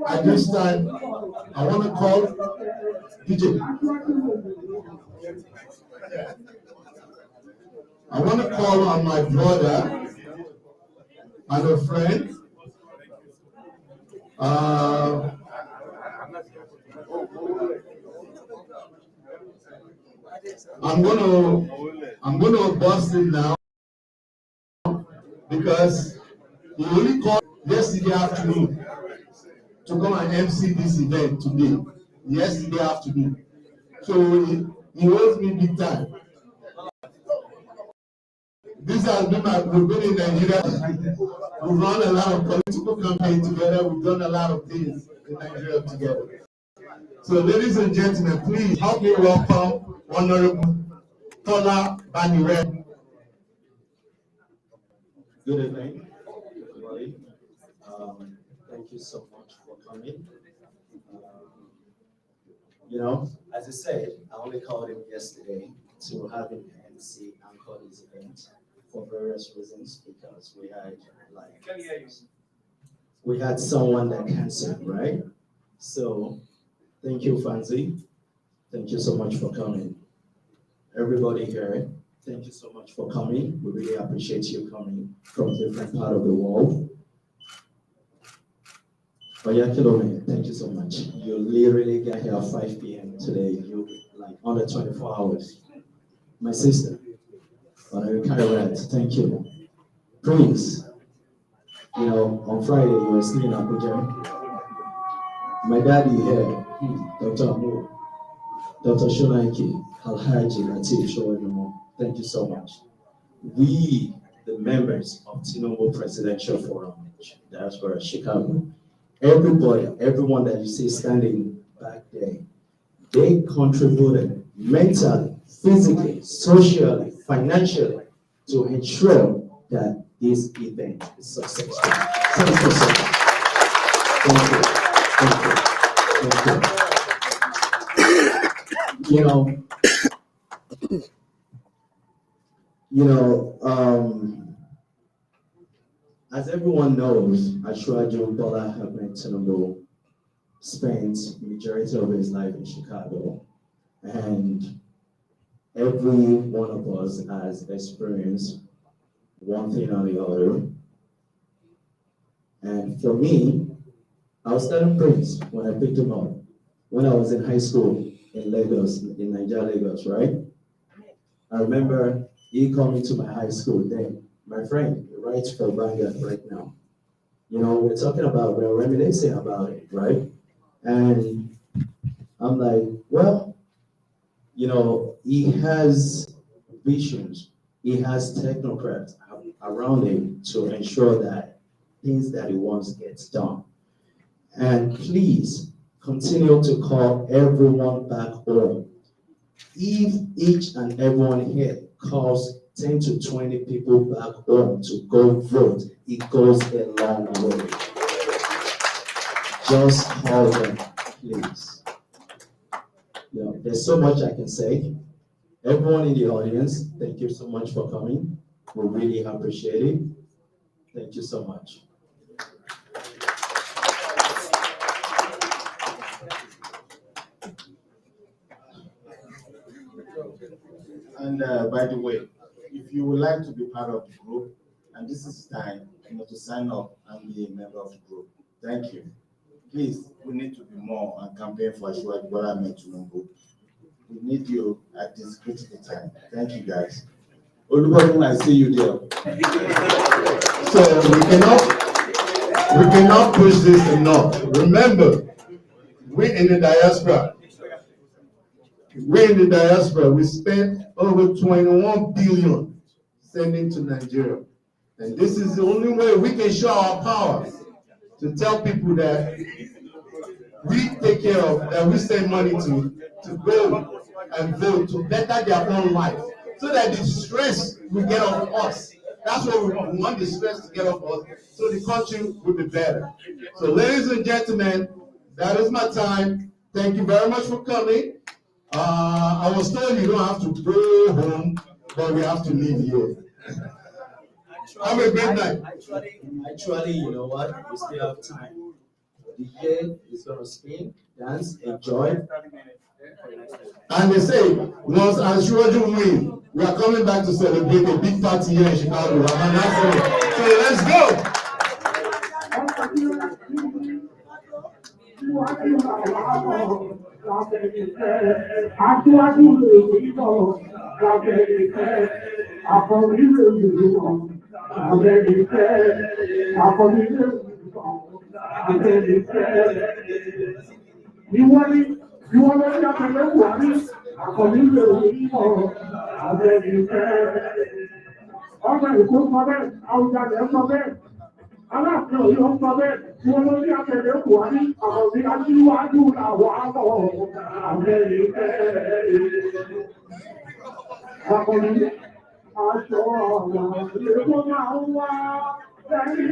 at this time, I want to call DJ. I want to call on my brother and a friend. I'm gonna bust it now because he only called yesterday afternoon to come and MC this event today. Yesterday afternoon, so he owes me big time. This has been we've been in Nigeria. We've run a lot of political campaigns together. We've done a lot of things in Nigeria together. So, ladies and gentlemen, please help me welcome Honorable Tola Banire. Good evening, everybody. Thank you so much for coming. You know, as I said, I only called him yesterday to have him MC anchor this event for various reasons, because we had someone that canceled, right? So thank you, Fancy. Thank you so much for coming. Everybody here, thank you so much for coming. We really appreciate you coming from different part of the world. Oyakilome, thank you so much. You literally got here at 5 p.m. today. You like under 24 hours. My sister, thank you. Prince, you know, on Friday you were still in Abuja. My daddy here, Dr. Amu, Dr. Shonaiki, Alhaji Latif Showenemo, thank you so much. We, the members of Tinubu Presidential Forum, that's where Chicago, everybody, everyone that you see standing back there, they contributed mentally, physically, socially, financially to ensure that this event is successful. Thank you so much. Thank you. Thank you. Thank you. As everyone knows, Asiwaju Bola Ahmed Tinubu spent the majority of his life in Chicago, and every one of us has experienced one thing or the other. And for me, I was telling Prince when I picked him up, when I was in high school in Lagos, in Nigeria, Lagos, right? I remember he coming to my high school then. My friend, he writes for Vanguard right now. You know, we're reminiscing about it, right? And I'm like, well, you know, he has visions, he has technocrats around him to ensure that things that he wants gets done. And please, continue to call everyone back home. If each and everyone here calls 10 to 20 people back home to go vote, it goes a long way. Just call them, please. Yeah, there's so much I can say. Everyone in the audience, thank you so much for coming. We really appreciate it. Thank you so much. And by the way, if you would like to be part of the group, and this is time, to sign up and be a member of the group. Thank you. Please, we need to be more and campaign for Asiwaju Bola Ahmed Tinubu. We need you at this critical time. Thank you, guys. Olubodun, I see you there. So we cannot push this enough. Remember, we in the diaspora, we spent over 21 billion sending to Nigeria. And this is the only way we can show our power to tell people that we take care of, that we send money to go and vote to better their own life. So that the stress will get off us. That's what we want, the stress to get off us, so the country will be better. So ladies and gentlemen, that is my time. Thank you very much for coming. I was told you don't have to go home, but we have to leave here. Have a great night. Actually, you know what? We still have time. The year is going to spin, dance, enjoy. And they say, once Asiwaju win, we are coming back to celebrate a big party here in Chicago. So let's go. You want to get a little one? I'm going to do it. I'm going to do it. I'm going to go for it. I'm going to go for it. I'm not going to go for it. You want to get a little one? I'm going to do it. I'm going to do it. I'm going to do it. I saw you go now. Then you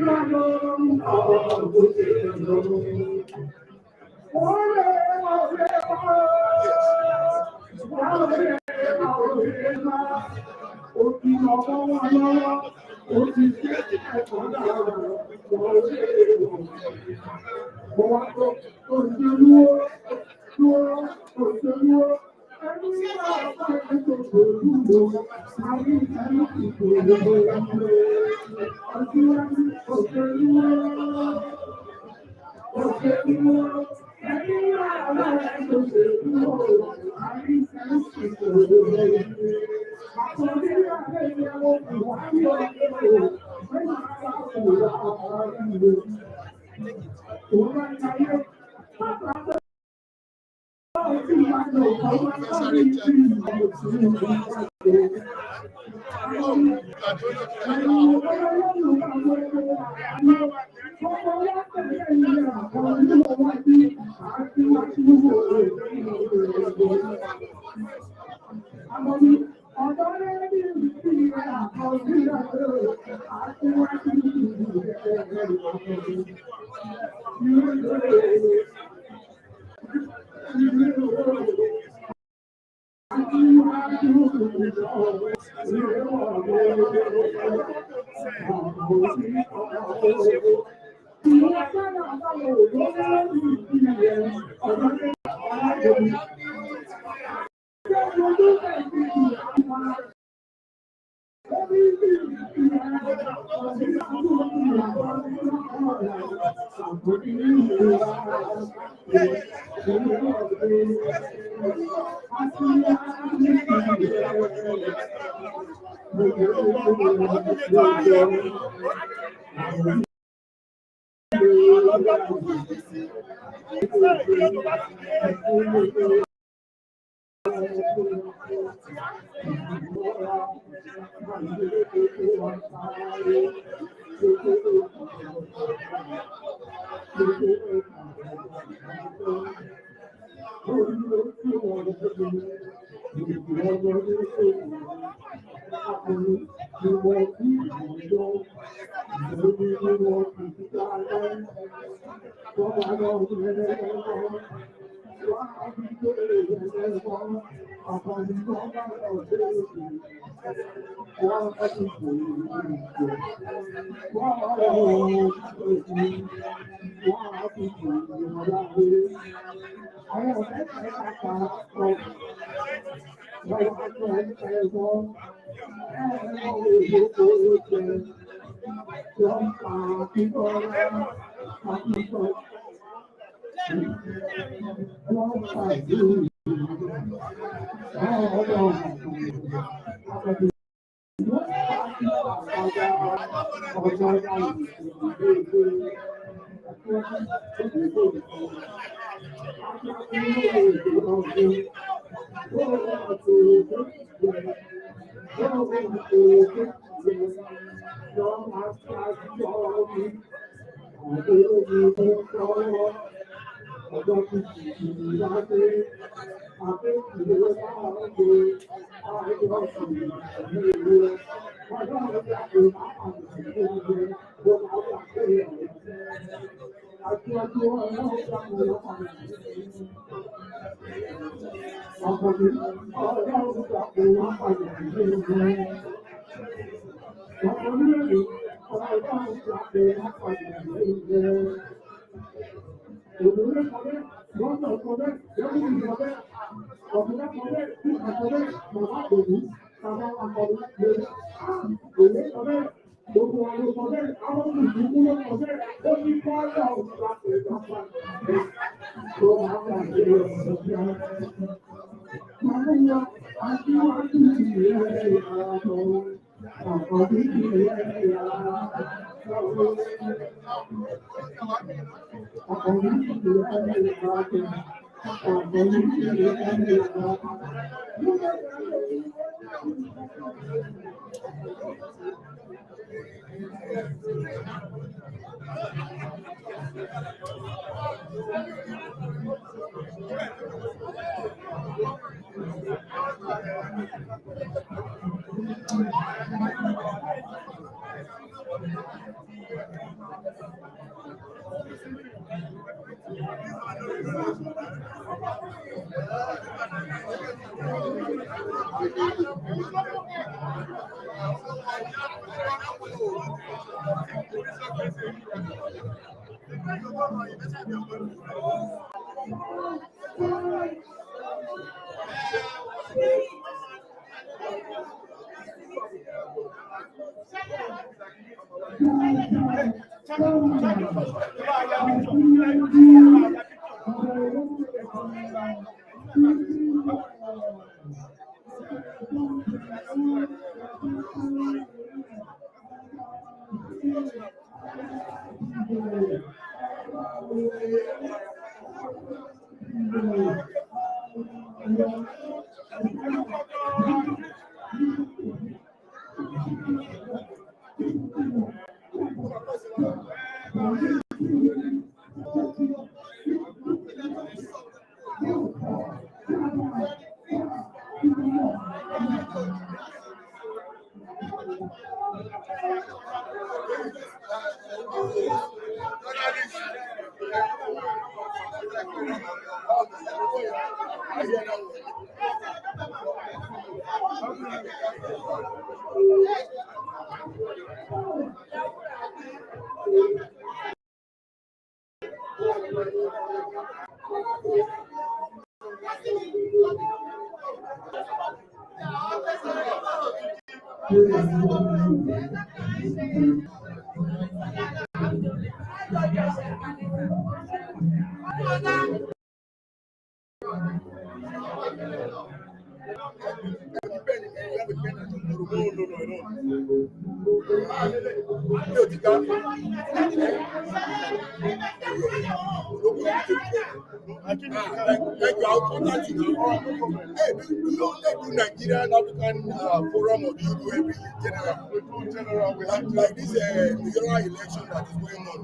Nigerian African Forum, or do you do every general? We do general. We have like this general election that is going on.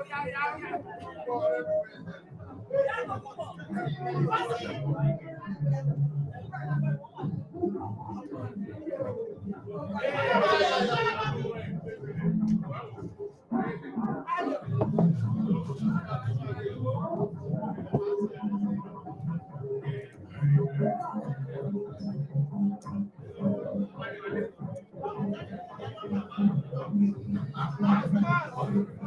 Thank you.